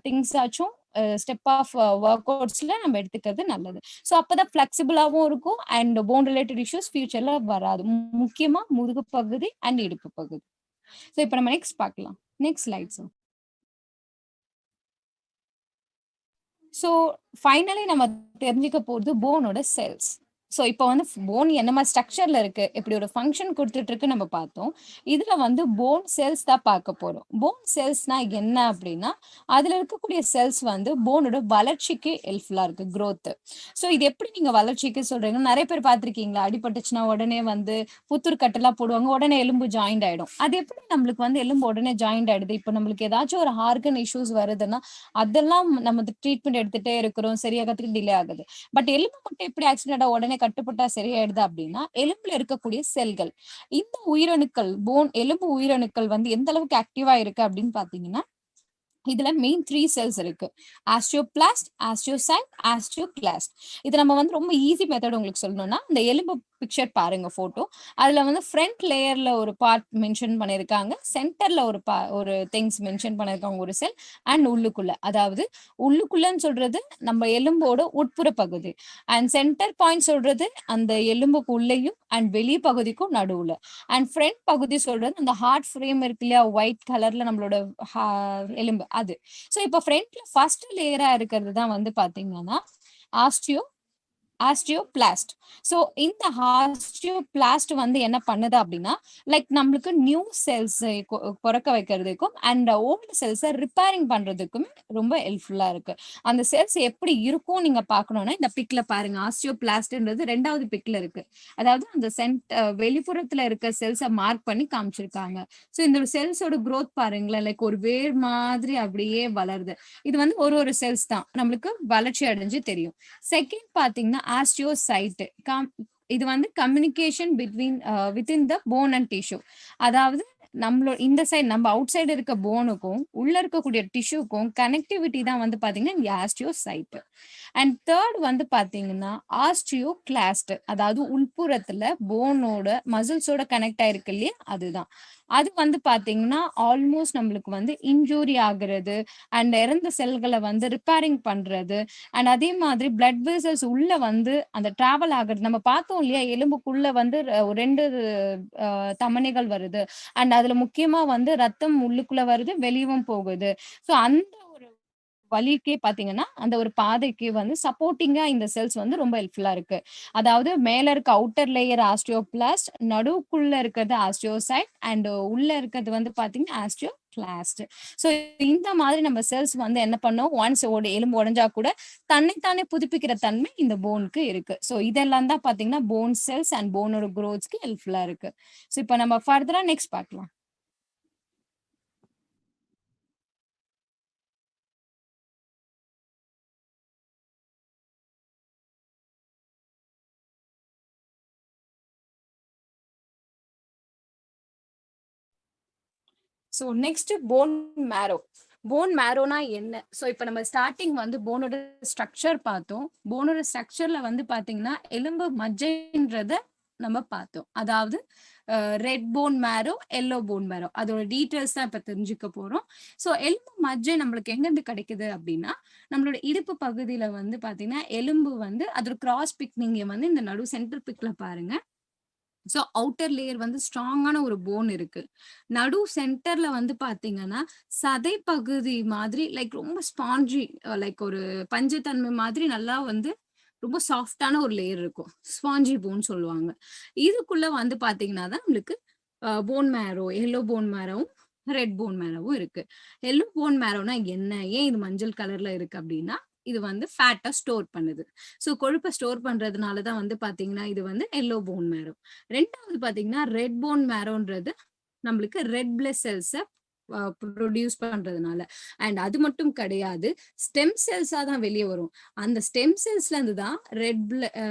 திங்ஸ் ஆச்சும் ஸ்டெப் ஆஃப் வொர்க் அவுட்ஸ்ல நம்ம எடுத்துக்கிறது நல்லது. ஸோ அப்பதான் ஃப்ளெக்சிபிளாவும் இருக்கும். அண்ட் போன் ரிலேட்டட் இஷ்யூஸ் ஃபியூச்சர்ல வராது. முக்கியமா முதுகு பகுதி அண்ட் இடுப்பு பகுதி. ஸோ இப்ப நம்ம நெக்ஸ்ட் பார்க்கலாம். Next slides. ஸோ ஃபைனலி நம்ம தெரிஞ்சுக்க போறது போனோட செல்ஸ். ஸோ இப்போ வந்து போன் என்ன மாரி ஸ்ட்ரக்சர்ல இருக்கு, இப்படி ஒரு ஃபங்ஷன் குடுத்துட்டு இருக்கு நம்ம பார்த்தோம். இதுல வந்து போன் செல்ஸ் தான் பார்க்க போறோம். போன் செல்ஸ்னா என்ன அப்படின்னா, அதுல இருக்கக்கூடிய செல்ஸ் வந்து போனோட வளர்ச்சிக்கு ஹெல்ப்ஃபுல்லா இருக்கு, குரோத். ஸோ இது எப்படி நீங்க வளர்ச்சிக்கு சொல்றீங்கன்னா, நெறைய பேர் பார்த்திருக்கீங்களா? அடிபட்டுச்சுன்னா உடனே வந்து புத்தூர் கட்டெல்லாம் போடுவாங்க. உடனே எலும்பு ஜாயிண்ட் ஆயிடும். அது எப்படி நம்மளுக்கு வந்து எலும்பு உடனே ஜாயிண்ட் ஆயிடுது? இப்போ நம்மளுக்கு ஏதாச்சும் ஒரு ஆர்கன் இஷ்யூஸ் வருதுன்னா, அதெல்லாம் நம்ம ட்ரீட்மெண்ட் எடுத்துட்டே இருக்கிறோம். சரியாகறதுக்கு டிலே ஆகுது. பட் எலும்பு மட்டும் எப்படி ஆக்சிடென்ட்டா உடனே கட்டுப்பட்டா சரியாயிடுது அப்படின்னா, எலும்புல இருக்கக்கூடிய செல்கள். இந்த உயிரணுக்கள் எலும்பு உயிரணுக்கள் வந்து எந்த அளவுக்கு ஆக்டிவா இருக்கு அப்படின்னு பார்த்தீங்கன்னா, இதுல மெயின் 3 செல்ஸ் இருக்கு. ஆஸ்டியோபிளாஸ்ட், ஆஸ்டியோசைட், ஆஸ்டியோகிளாஸ்ட். இது நம்ம வந்து ரொம்ப ஈஸி மெத்தட் உங்களுக்கு சொல்லணும்னா, இந்த எலும்பு பிக்சர் பாருங்க ஃபோட்டோ. அதுல வந்து ஃப்ரண்ட் லேயர்ல ஒரு பார்ட் மென்ஷன் பண்ணியிருக்காங்க. சென்டர்ல ஒரு திங்ஸ் மென்ஷன் பண்ணியிருக்காங்க ஒரு செல். அண்ட் உள்ளுக்குள்ள. அதாவது உள்ளுக்குள்ளன்னு சொல்றது நம்ம எலும்போட உட்புற பகுதி. அண்ட் சென்டர் பாயிண்ட் சொல்றது அந்த எலும்புக்கு உள்ளேயும் அண்ட் வெளி பகுதிக்கும் நடுவுல. அண்ட் ஃப்ரண்ட் பகுதி சொல்றது அந்த ஹார்ட் ஃப்ரேம் இருக்கு இல்லையா? ஒயிட் கலர்ல நம்மளோட எலும்பு அது. ஸோ இப்போ ஃப்ரண்ட்ல ஃபர்ஸ்ட் லேயரா இருக்கிறது தான் வந்து பார்த்தீங்கன்னா, ஆஸ்டியோ ஆஸ்டியோபிளாஸ்ட். ஸோ இந்த ஆஸ்டியோபிளாஸ்ட் வந்து என்ன பண்ணுது அப்படின்னா, லைக் நம்மளுக்கு நியூ செல்ஸ் பொறக்க வைக்கிறதுக்கும் அண்ட் ஓல்ட் செல்ஸ ரிப்பேரிங் பண்றதுக்குமே ரொம்ப ஹெல்ப்ஃபுல்லா இருக்கு. அந்த செல்ஸ் எப்படி இருக்கும் நீங்க பார்க்கணும்னா, இந்த பிக்ல பாருங்க. ஆஸ்டியோபிளாஸ்ட்ன்றது 2வது பிக்ல இருக்கு. அதாவது அந்த வெளிப்புறத்துல இருக்க செல்ஸ மார்க் பண்ணி காமிச்சிருக்காங்க. ஸோ இந்த செல்ஸோட குரோத் பாருங்களேன். லைக் ஒரு வேர் மாதிரி அப்படியே வளருது. இது வந்து ஒரு செல்ஸ் தான். நம்மளுக்கு வளர்ச்சி அடைஞ்சு தெரியும். செகண்ட் பார்த்தீங்கன்னா, ஆஸ்டியோசைட். இது வந்து communication within the phone and tissue. அதாவது இந்த சைடு நம்ம அவுட் சைடு இருக்க போனுக்கும், உள்ள இருக்கக்கூடிய டிஷ்யூக்கும் கனெக்டிவிட்டி தான் வந்து பார்த்தீங்கன்னா, இங்க ஆஸ்டியோசைட். அண்ட் தேர்ட் வந்து பார்த்தீங்கன்னா, ஆஸ்டியோகிளாஸ்ட். அதாவது உள்புறத்துல போனோட மசில்ஸோட கனெக்ட் ஆயிருக்கு இல்லையா? அதுதான். அது வந்து பார்த்தீங்கன்னா, ஆல்மோஸ்ட் நம்மளுக்கு வந்து இன்ஜூரி ஆகுறது அண்ட் இறந்த செல்கள வந்து ரிப்பேரிங் பண்றது. அண்ட் அதே மாதிரி பிளட் வெசல்ஸ் உள்ள வந்து அந்த டிராவல் ஆகுறது. நம்ம பார்த்தோம் இல்லையா? எலும்புக்குள்ள வந்து 2 தமனிகள் வருது. அண்ட் அதுல முக்கியமா வந்து ரத்தம் உள்ளுக்குள்ள வருது, வெளியவும் போகுது. ஸோ அந்த ஒரு வழிக்கே பார்த்தீங்கன்னா, அந்த ஒரு பாதைக்கு வந்து சப்போர்ட்டிங்கா இந்த செல்ஸ் வந்து ரொம்ப ஹெல்ப்ஃபுல்லா இருக்கு. அதாவது மேல இருக்க அவுட்டர் லேயர் ஆஸ்டியோபிளாஸ்ட், நடுவுக்குள்ள இருக்கிறது ஆஸ்டியோசைட் அண்ட் உள்ள இருக்கிறது வந்து பார்த்தீங்கன்னா, ஆஸ்டியோகிளாஸ்ட். ஸோ இந்த மாதிரி நம்ம செல்ஸ் வந்து என்ன பண்ணும், ஒன்ஸ் எலும்பு உடைஞ்சா கூட தன்னை தானே புதுப்பிக்கிற தன்மை இந்த போனுக்கு இருக்கு. ஸோ இதெல்லாம் தான் பார்த்தீங்கன்னா, போன் செல்ஸ் அண்ட் போனோட குரோத்ஸ்க்கு ஹெல்ப்ஃபுல்லா இருக்கு. ஸோ இப்ப நம்ம ஃபர்தரா நெக்ஸ்ட் பார்க்கலாம். So next bone marrow. Bone மேரோனா என்ன? ஸோ இப்ப நம்ம ஸ்டார்ட்டிங் வந்து போனோட ஸ்ட்ரக்சர் பார்த்தோம். போனோட ஸ்ட்ரக்சர்ல வந்து பாத்தீங்கன்னா, எலும்பு மஜ்ஜைன்றத நம்ம பார்த்தோம். அதாவது red phone marrow, yellow phone மேரோ. அதோட டீட்டெயில்ஸ் தான் இப்ப தெரிஞ்சுக்க போறோம். ஸோ எலும்பு மஜ்ஜை நம்மளுக்கு எங்கிருந்து கிடைக்குது அப்படின்னா, நம்மளோட இடுப்பு பகுதியில வந்து பாத்தீங்கன்னா, எலும்பு வந்து அதோட கிராஸ் பிக் நீங்க வந்து இந்த நடு சென்டர் பிக்ல பாருங்க. ஸோ அவுட்டர் லேயர் வந்து ஸ்ட்ராங்கான ஒரு போன் இருக்கு. நடு சென்டர்ல வந்து பார்த்தீங்கன்னா, சதை பகுதி மாதிரி லைக் ரொம்ப ஸ்பாஞ்சி லைக் ஒரு பஞ்சத்தன்மை மாதிரி நல்லா வந்து ரொம்ப சாஃப்ட்டான ஒரு லேயர் இருக்கும். ஸ்பாஞ்சி போன் சொல்லுவாங்க. இதுக்குள்ள வந்து பார்த்தீங்கன்னா தான் நம்மளுக்கு போன் மேரோ, எல்லோ போன் மேரோவும், ரெட் போன் மேரோவும் இருக்கு. எல்லோ போன் மேரோனா என்ன? ஏன் இது மஞ்சள் கலர்ல இருக்கு அப்டின்னா, இது வந்து ஃபேட்ட ஸ்டோர் பண்ணுது. ஸோ கொழுப்ப ஸ்டோர் பண்றதுனால தான் வந்து பார்த்தீங்கன்னா, இது வந்து எல்லோ போன் மேரோ. 2வது பார்த்தீங்கன்னா, ரெட் போன் மேரோன்றது நம்மளுக்கு ரெட் பிளட் செல்ஸ ப்ரொடியூஸ் பண்றதுனால. அண்ட் அது மட்டும் கிடையாது. ஸ்டெம் செல்ஸா தான் வெளிய வரும். அந்த ஸ்டெம் செல்ஸ்ல இருந்து தான்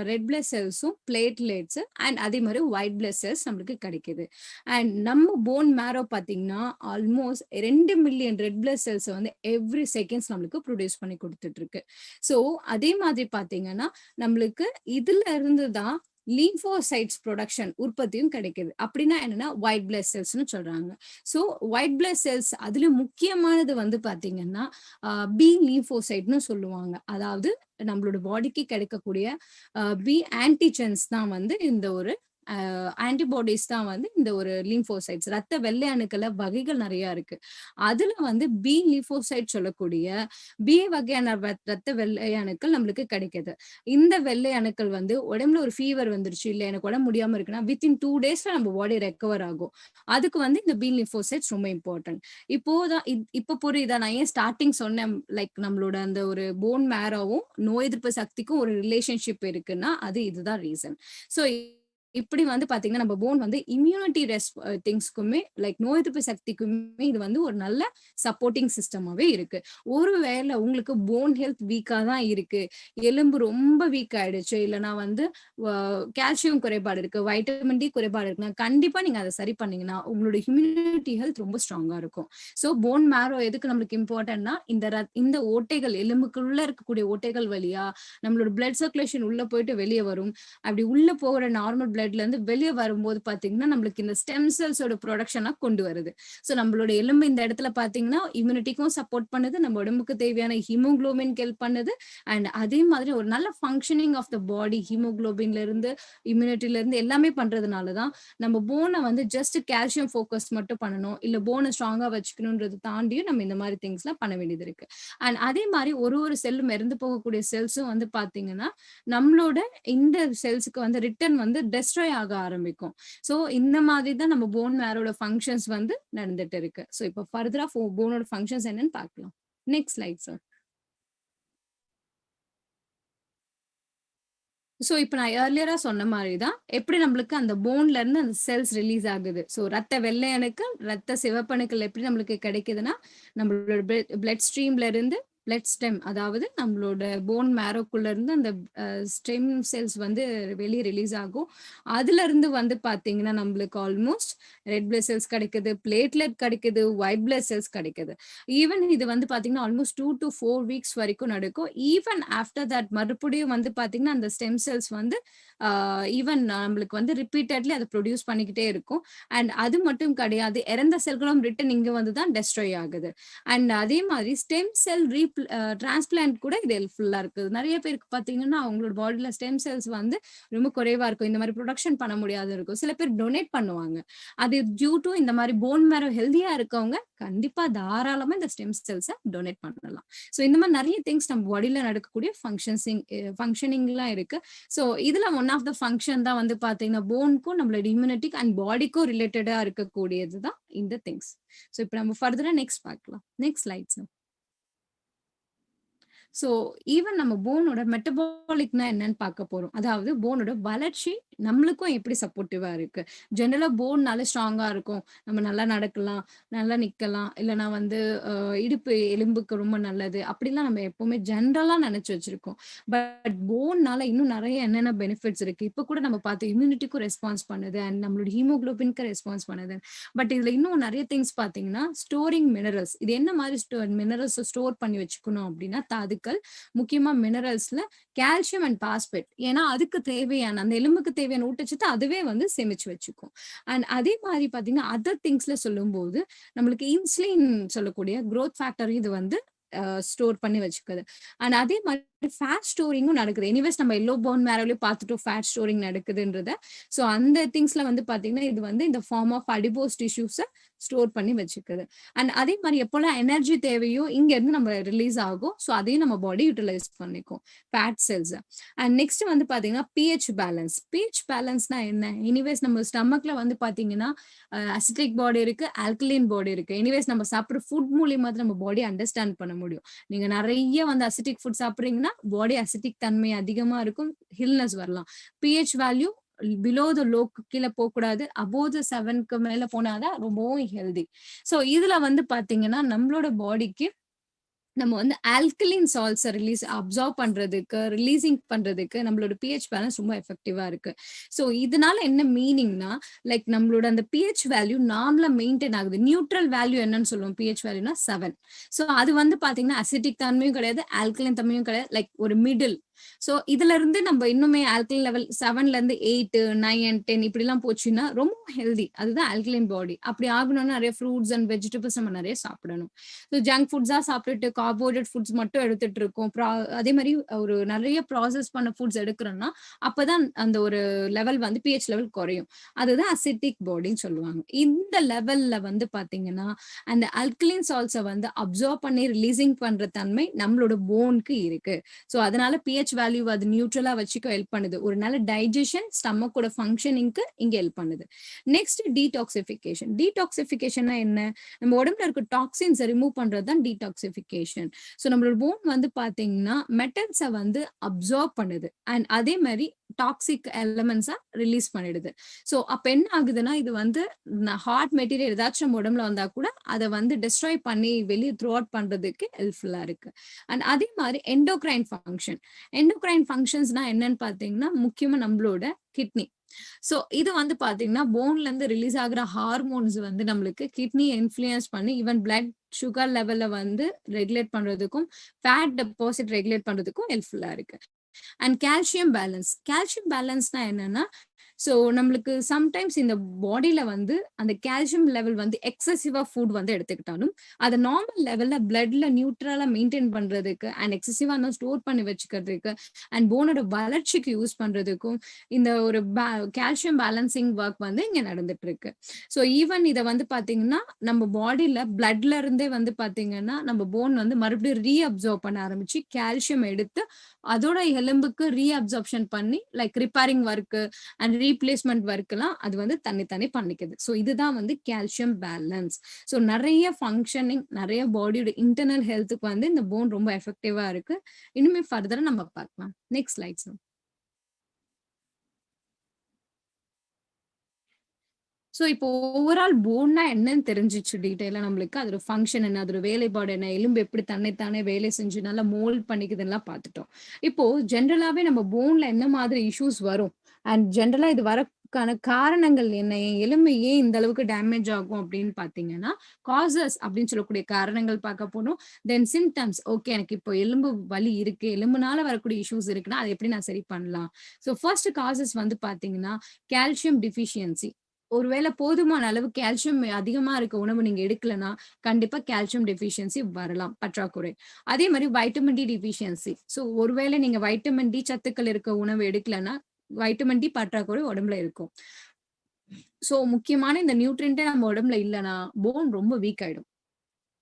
ரெட் பிளட் செல்ஸும், பிளேட்லெட்ஸ் அண்ட் அதே மாரி ஒயிட் பிளட் செல்ஸ் நம்மளுக்கு கிடைக்குது. அண்ட் நம்ம போன் மேரோ பார்த்தீங்கன்னா, ஆல்மோஸ்ட் 2 மில்லியன் ரெட் பிளட் செல்ஸ வந்து எவ்ரி செகண்ட்ஸ் நம்மளுக்கு ப்ரொடியூஸ் பண்ணி குடுத்துட்டு இருக்கு. ஸோ அதே மாதிரி பார்த்தீங்கன்னா, நம்மளுக்கு இதுல இருந்து தான் லிம்போசைட்ஸ் புரொடக்ஷன் உற்பத்தியும் கிடைக்குது. அப்படின்னா என்னன்னா, ஒயிட் பிளட் செல்ஸ்ன்னு சொல்றாங்க. ஸோ ஒயிட் பிளட் செல்ஸ் அதுலயும் முக்கியமானது வந்து பார்த்தீங்கன்னா, பி லிம்போசைட்ன்னு சொல்லுவாங்க. அதாவது நம்மளோட பாடிக்கு கிடைக்கக்கூடிய பி ஆன்டிஜென்ஸ் தான் வந்து இந்த ஒரு ஆன்டிபாடிஸ் தான் வந்து இந்த ஒரு லிம்போசைட்ஸ். ரத்த வெள்ளை அணுக்கள வகைகள் நெறைய இருக்கு. அதுல வந்து பி லிம்போசைட் சொல்லக்கூடிய பி வகையான ரத்த வெள்ளை அணுக்கள் நம்மளுக்கு கிடைக்குது. இந்த வெள்ளை அணுக்கள் வந்து உடம்புல ஒரு ஃபீவர் வந்துருச்சு, இல்ல எனக்கு உடம்பு முடியாம இருக்குன்னா, வித்தின் 2 டேஸ்ல நம்ம பாடி ரெக்கவர் ஆகும். அதுக்கு வந்து இந்த பி லிம்போசைட்ஸ் ரொம்ப இம்பார்ட்டன்ட். இப்ப புரியுதா? நான் ஏன் ஸ்டார்ட்டிங் சொன்னேன், லைக் நம்மளோட அந்த ஒரு போன் மேரோவும், நோய் எதிர்ப்பு சக்திக்கும் ஒரு ரிலேஷன்ஷிப் இருக்குன்னா, அது இதுதான் ரீசன். ஸோ இப்படி வந்து பாத்தீங்கன்னா, நம்ம போன் வந்து இம்யூனிட்டி திங்ஸ்க்குமே லைக் நோய் எதிர்ப்பு சக்திக்குமே இது வந்து ஒரு நல்ல சப்போர்ட்டிங் சிஸ்டமாவே இருக்கு. ஒருவேளை உங்களுக்கு போன் ஹெல்த் வீக்கா தான் இருக்கு, எலும்பு ரொம்ப வீக் ஆயிடுச்சு, இல்லன்னா வந்து கால்சியம் குறைபாடு இருக்கு, வைட்டமின் டி குறைபாடு இருக்குன்னா, கண்டிப்பா நீங்க அத சரி பண்ணீங்கன்னா, உங்களோட இம்யூனிட்டி ஹெல்த் ரொம்ப ஸ்ட்ராங்கா இருக்கும். ஸோ போன் மேரோ எதுக்கு நம்மளுக்கு இம்பார்ட்டன்ட்னா, இந்த ஓட்டைகள் எலும்புக்குள்ள இருக்கக்கூடிய ஓட்டைகள் வழியா நம்மளோட பிளட் சர்க்குலேஷன் உள்ள போயிட்டு வெளிய வரும். அப்படி உள்ள போகிற நார்மல் பிளட்ல இருந்து வெளிய வரும்போது பாத்தீங்கன்னா, நம்மளுக்கு இந்த ஸ்டெம் செல்ஸோட புரொடக்ஷனா கொண்டு வருது. ஸோ நம்மளோட எலும்பு இந்த இடத்துல பாத்தீங்கன்னா, இம்யூனிட்டிக்கும் சப்போர்ட் பண்ணுது, நம்ம உடம்புக்கு தேவையான ஹீமோகுளோபின்க்கு ஹெல்ப் பண்ணுது. அண்ட் அதே மாதிரி ஒரு நல்ல ஃபங்ஷனிங் ஆஃப் த பாடி ஹீமோகுளோபின்ல இருந்து, இம்யூனிட்டில இருந்து எல்லாமே பண்றதுனால தான் நம்ம போன வந்து ஜஸ்ட் கால்சியம் ஃபோக்கஸ் மட்டும் பண்ணணும், இல்ல போன ஸ்ட்ராங்கா வச்சுக்கணும்ன்றத தாண்டியும் நம்ம இந்த மாதிரி திங்ஸ்லாம் பண்ண வேண்டியது இருக்கு. அண்ட் அதே மாரி ஒரு செல்லும் இறந்து போகக்கூடிய செல்ஸும் வந்து பாத்தீங்கன்னா, நம்மளோட இந்த செல்ஸ்க்கு வந்து ரிட்டர்ன் வந்து டெஸ்ட்ராய் ஆக ஆரம்பிக்கும். ஸோ இந்த மாதிரி தான் நம்ம போன் மேரோட ஃபங்ஷன்ஸ் வந்து நடந்துட்டு இருக்கு. ஸோ இப்போ ஃபர்தரா போனோட ஃபங்ஷன்ஸ் என்னன்னு பார்க்கலாம். Next slide sir. ஸோ இப்ப நான் ஏர்லியரா சொன்ன மாரி தான், எப்படி நம்மளுக்கு அந்த போன்ல இருந்து அந்த செல்ஸ் ரிலீஸ் ஆகுது. ஸோ ரத்த வெள்ளை அணுக்கள், ரத்த சிவப்பணுக்கள் எப்படி நம்மளுக்கு கிடைக்குதுன்னா, நம்மளோட பிளட் ஸ்ட்ரீம்ல இருந்து பிளட் ஸ்டெம் அதாவது நம்மளோட போன் மேரோக்குள்ள இருந்து அந்த ஸ்டெம் செல்ஸ் வந்து வெளிய ரிலீஸ் ஆகும். அதுலருந்து வந்து பார்த்தீங்கன்னா, நம்மளுக்கு ஆல்மோஸ்ட் ரெட் பிளட் செல்ஸ் கிடைக்குது, பிளேட்லெட் கிடைக்குது, ஒயிட் பிளட் செல்ஸ் கிடைக்குது. ஈவன் இது வந்து பார்த்தீங்கன்னா, ஆல்மோஸ்ட் 2 to 4 வீக்ஸ் வரைக்கும் நடக்கும். ஈவன் ஆஃப்டர் தட் மறுபடியும் வந்து பார்த்தீங்கன்னா, அந்த ஸ்டெம் செல்ஸ் வந்து ஈவன் நம்மளுக்கு வந்து ரிப்பீட்டட்லி அத ப்ரொடியூஸ் பண்ணிக்கிட்டே இருக்கும். அண்ட் அது மட்டும் கிடையாது, இறந்த செல்களும் ரிட்டர்ன் இங்க வந்து தான் டெஸ்ட்ராய் ஆகுது. அண்ட் அதே மாதிரி ஸ்டெம் செல் டிரான்ஸ்பிளான்ட் கூட இது ஹெல்ப்ஃபுல்லா இருக்கு. நெறைய பேருக்கு பார்த்தீங்கன்னா, அவங்களோட பாடில ஸ்டெம் செல்ஸ் வந்து ரொம்ப குறைவா இருக்கும். இந்த மாரி புரொடக்ஷன் பண்ண முடியாத இருக்கும். சில பேர் டொனேட் பண்ணுவாங்க. அது டியூ டூ இந்த மாரி போன் மேரோ ஹெல்தியா இருக்கவங்க கண்டிப்பா தாராளமா இந்த ஸ்டெம் செல்ஸ டொனேட் பண்ணலாம். ஸோ இந்த மாரி நெறைய திங்ஸ் நம்ம பாடில நடக்கக்கூடிய ஃபங்ஷனிங்லாம் இருக்கு. ஸோ இதுல ஒன் ஆஃப் த ஃபங்ஷன் தான் வந்து பார்த்தீங்கன்னா, போனுக்கும் நம்மளோட இம்யூனிட்டிக்கு அண்ட் பாடிக்கும் ரிலேட்டடா இருக்கக்கூடியது தான் இந்த திங்ஸ். ஸோ இப்ப நம்ம ஃபர்தரா நெக்ஸ்ட் பார்க்கலாம். Next slides. ஸோ ஈவன் நம்ம போனோட மெட்டபாலிக்னா என்னன்னு பார்க்க போறோம். அதாவது போனோட வளர்ச்சி நம்மளுக்கும் எப்படி சப்போர்ட்டிவா இருக்கு. ஜெனரலா போன் நல்ல ஸ்ட்ராங்கா இருக்கும். நம்ம நல்லா நடக்கலாம், நல்லா நிக்கலாம். இல்லன்னா வந்து இடுப்பு எலும்புக்கு ரொம்ப நல்லது. அப்படிலாம் நம்ம எப்பவுமே ஜெனரலா நினைச்சு வச்சிருக்கோம். பட் போன்னால இன்னும் நிறைய என்னென்ன பெனிஃபிட்ஸ் இருக்கு. இப்ப கூட நம்ம பார்த்து இம்யூனிட்டிக்கும் ரெஸ்பான்ஸ் பண்ணுது அண்ட் நம்மளோட ஹீமோகுளோபின்க்கு ரெஸ்பான்ஸ் பண்ணுது. பட் இதுல இன்னும் நிறைய திங்ஸ் பார்த்தீங்கன்னா, ஸ்டோரிங் மினரல்ஸ். இது என்ன மாதிரி மினரல்ஸ் ஸ்டோர் பண்ணி வச்சுக்கணும் அப்படின்னா, தாதுக்கள் சத்துக்கள், முக்கியமா மினரல்ஸ்ல கால்சியம் அண்ட் பாஸ்பேட். ஏன்னா அதுக்கு தேவையான அந்த எலும்புக்கு தேவையான ஊட்டச்சத்து அதுவே வந்து சேமிச்சு வச்சுக்கும். அண்ட் அதே மாதிரி பாத்தீங்கன்னா அதர் திங்ஸ்ல சொல்லும்போது நம்மளுக்கு இன்சுலின் சொல்லக்கூடிய growth ஃபேக்டர் இது வந்து ஸ்டோர் பண்ணி வச்சுக்குது. அண்ட் அதே மாதிரி ஃபேட் ஸ்டோரிங்கும் நடக்குது. எனிவேஸ் நம்ம எல்லோ போன் மேரோலயும் பார்த்துட்டோம் ஃபேட் ஸ்டோரிங் நடக்குதுன்றத. ஸோ அந்த திங்ஸ்ல வந்து பாத்தீங்கன்னா இது வந்து இந்த ஃபார்ம் ஆஃப் அடிபோஸ் டிஷ்யூஸை ஸ்டோர் பண்ணி வச்சுக்குது. அண்ட் அதே மாதிரி எப்போல்லாம் எனர்ஜி தேவையோ இங்க இருந்து நம்ம ரிலீஸ் ஆகும். ஸோ அதையும் நம்ம பாடி யூட்டிலைஸ் பண்ணிக்கும் ஃபேட் செல்ஸ். அண்ட் நெக்ஸ்ட் வந்து பாத்தீங்கன்னா பிஹெச் பேலன்ஸ். பிஹெச் பேலன்ஸ்னா என்ன? எனிவேஸ் நம்ம ஸ்டமக்ல வந்து பாத்தீங்கன்னா அசிட்டிக் பாடி இருக்கு, ஆல்கலைன் பாடி இருக்கு. எனிவேஸ் நம்ம சாப்பிட்ற ஃபுட் மூலியமா தான் நம்ம பாடி அண்டர்ஸ்டாண்ட் பண்ண முடியும். நீங்க நிறைய வந்து அசிட்டிக் ஃபுட் சாப்பிட்றீங்கன்னா பாடி அசிட்டிக் தன்மை அதிகமா இருக்கும், ஹில்னஸ் வரலாம். பிஹெச் வேல்யூ பிலோ த லோக்கு கீழே போகக்கூடாது, அபோவ் த 7க்கு மேல போனாதான் ரொம்பவும் ஹெல்தி. ஸோ இதுல வந்து பாத்தீங்கன்னா நம்மளோட பாடிக்கு நம்ம வந்து ஆல்கலின் சால்ட்ஸை அப்சர்வ் பண்றதுக்கு, ரிலீசிங் பண்றதுக்கு நம்மளோட பிஹெச் பேலன்ஸ் ரொம்ப எஃபெக்டிவா இருக்கு. ஸோ இதனால என்ன மீனிங்னா லைக் நம்மளோட அந்த பிஹெச் வேல்யூ நார்மலா மெயின்டைன் ஆகுது. நியூட்ரல் வேல்யூ என்னன்னு சொல்லுவோம் பிஹெச் வேல்யூனா 7. ஸோ அது வந்து பாத்தீங்கன்னா அசிட்டிக் தன்மையும் கிடையாது, ஆல்கலின் தன்மையும் கிடையாது, லைக் ஒரு மிடில். ஸோ இதுல இருந்து நம்ம இன்னுமே ஆல்கலின் லெவல் 7ல இருந்து 8, 9, 10 இப்படி எல்லாம் போச்சுன்னா ரொம்ப ஹெல்தி. அதுதான் ஆல்கலின் பாடி. அப்படி ஆகணும்னா நிறைய ஃப்ரூட்ஸ் அண்ட் வெஜிடபிள்ஸ் நம்ம நிறைய சாப்பிடணும். ஸோ ஜங்க் ஃபுட்ஸா சாப்பிட்டுட்டு கார்போஹைட்ரேட் ஃபுட்ஸ் மட்டும் எடுத்துட்டு இருக்கோம். அதே மாதிரி ஒரு நிறைய ப்ராசஸ் பண்ண ஃபுட்ஸ் எடுக்கிறோம்னா அப்பதான் அந்த ஒரு லெவல் வந்து பிஹெச் லெவல் குறையும். அதுதான் அசிட்டிக் பாடின்னு சொல்லுவாங்க. இந்த லெவல்ல வந்து பாத்தீங்கன்னா அந்த அல்கலின் சால்ட்ஸை வந்து அப்சர்வ் பண்ணி ரிலீசிங் பண்ற தன்மை நம்மளோட போனுக்கு இருக்கு. ஸோ அதனால பிஹெச் வேல்யூ அது நியூட்ரலா வச்சுக்க ஹெல்ப் பண்ணுது. ஒரு நல்ல டைஜஷன், ஸ்டமக்கோட ஃபங்க்ஷனிங்க்கு இங்க ஹெல்ப் பண்ணுது. Next detoxification. டீடாக்சிஃபிகேஷன்னா என்ன? நம்ம உடம்புல இருக்க டாக்ஸின்ஸை ரிமூவ் பண்றது தான் டீடாக்சிஃபிகேஷன். ஸோ நம்மளோட போன் வந்து பாத்தீங்கன்னா மெட்டல்ஸை வந்து அப்சர்வ் பண்ணுது அண்ட் அதே மாதிரி டாக்ஸிக் எலமெண்ட்ஸா ரிலீஸ் பண்ணிடுது. ஸோ அப்ப என்ன ஆகுதுன்னா இது வந்து ஹார்ட் மெட்டீரியல் ஏதாச்சும் நம்ம உடம்புல வந்தா கூட அதை வந்து டிஸ்ட்ராய் பண்ணி வெளியே த்ரூ அவுட் பண்றதுக்கு ஹெல்ப்ஃபுல்லா இருக்கு. அண்ட் அதே மாதிரி எண்டோக்ரைன் ஃபங்க்ஷன். எண்டோக்ரைன் ஃபங்க்ஷன்ஸ்னா என்னன்னு பாத்தீங்கன்னா முக்கியமா நம்மளோட கிட்னி. சோ இது வந்து பாத்தீங்கன்னா போன்ல இருந்து ரிலீஸ் ஆகுற ஹார்மோன்ஸ் வந்து நம்மளுக்கு கிட்னி இன்ஃப்ளூயன்ஸ் பண்ணி ஈவன் பிளட் சுகர் லெவல்ல வந்து ரெகுலேட் பண்றதுக்கும் ஃபேட் டெபாசிட் ரெகுலேட் பண்றதுக்கும் ஹெல்ப்ஃபுல்லா இருக்கு. And calcium balance. கால்சியம் பேலன்ஸ்னா என்னன்னா ஸோ நம்மளுக்கு சம்டைம்ஸ் இந்த பாடியில வந்து அந்த கால்சியம் லெவல் வந்து எக்ஸசிவா ஃபுட் வந்து எடுத்துக்கிட்டாலும் அதை நார்மல் லெவல்ல பிளட்ல நியூட்ரலா மெயின்டைன் பண்றதுக்கு அண்ட் எக்ஸசிவா ஸ்டோர் பண்ணி வச்சுக்கிறதுக்கு அண்ட் போனோட வளர்ச்சிக்கு யூஸ் பண்றதுக்கும் இந்த ஒரு கால்சியம் பேலன்சிங் ஒர்க் வந்து இங்க நடந்துட்டு இருக்கு. ஸோ ஈவன் இதை வந்து பாத்தீங்கன்னா நம்ம பாடியில பிளட்ல இருந்தே வந்து பாத்தீங்கன்னா நம்ம போன் வந்து மறுபடியும் ரீஅப்சர்வ் பண்ண ஆரம்பிச்சு கால்சியம் எடுத்து அதோட எலும்புக்கு ரீஅப்சர்ப்ஷன் பண்ணி like repairing work and replacement work எல்லாம் அது வந்து தனித்தனி பண்ணிக்குது. ஸோ இதுதான் வந்து கால்சியம் பேலன்ஸ். ஸோ நிறைய ஃபங்க்ஷனிங், நிறைய பாடியோட இன்டர்னல் ஹெல்த்துக்கு வந்து இந்த போன் ரொம்ப எஃபெக்டிவா இருக்கு. இனிமே ஃபர்தரா நம்ம பார்க்கலாம். Next slides. ஸோ இப்போ ஓவரால் போன்னா என்னன்னு தெரிஞ்சிச்சு டீட்டெயிலா நம்மளுக்கு. அதோட ஃபங்க்ஷன் என்ன, அதோட வேலைப்பாடு என்ன, எலும்பு எப்படி தன்னைத்தானே வேலை செஞ்சு நல்லா மோல்ட் பண்ணிக்குதுலாம் பார்த்துட்டோம். இப்போ ஜென்ரலாவே நம்ம போன்ல என்ன மாதிரி இஷ்யூஸ் வரும் அண்ட் ஜென்ரலா இது வரக்கான காரணங்கள் என்ன, எலும்பு ஏன் இந்த அளவுக்கு டேமேஜ் ஆகும் அப்படின்னு பாத்தீங்கன்னா காசஸ் அப்படின்னு சொல்லக்கூடிய காரணங்கள் பார்க்க போனோம். தென் சிம்டம்ஸ். ஓகே எனக்கு இப்போ எலும்பு வலி இருக்கு, எலும்புனால வரக்கூடிய இஷ்யூஸ் இருக்குன்னா அதை எப்படி நான் சரி பண்ணலாம். ஸோ ஃபர்ஸ்ட் காசஸ் வந்து பாத்தீங்கன்னா கால்சியம் டிஃபிஷியன்சி. ஒருவேளை போதுமான அளவு கால்சியம் அதிகமா இருக்க உணவு நீங்க எடுக்கலன்னா கண்டிப்பா கால்சியம் டெஃபிஷியன்சி வரலாம், பற்றாக்குறை. அதே மாதிரி வைட்டமின் டி டிஃபிஷியன்சி. ஸோ ஒருவேளை நீங்க வைட்டமின் டி சத்துக்கள் இருக்க உணவு எடுக்கலன்னா வைட்டமின் டி பற்றாக்குறை உடம்புல இருக்கும். ஸோ முக்கியமான இந்த நியூட்ரியன்ட்டே நம்ம உடம்புல இல்லைன்னா போன் ரொம்ப வீக் ஆயிடும்.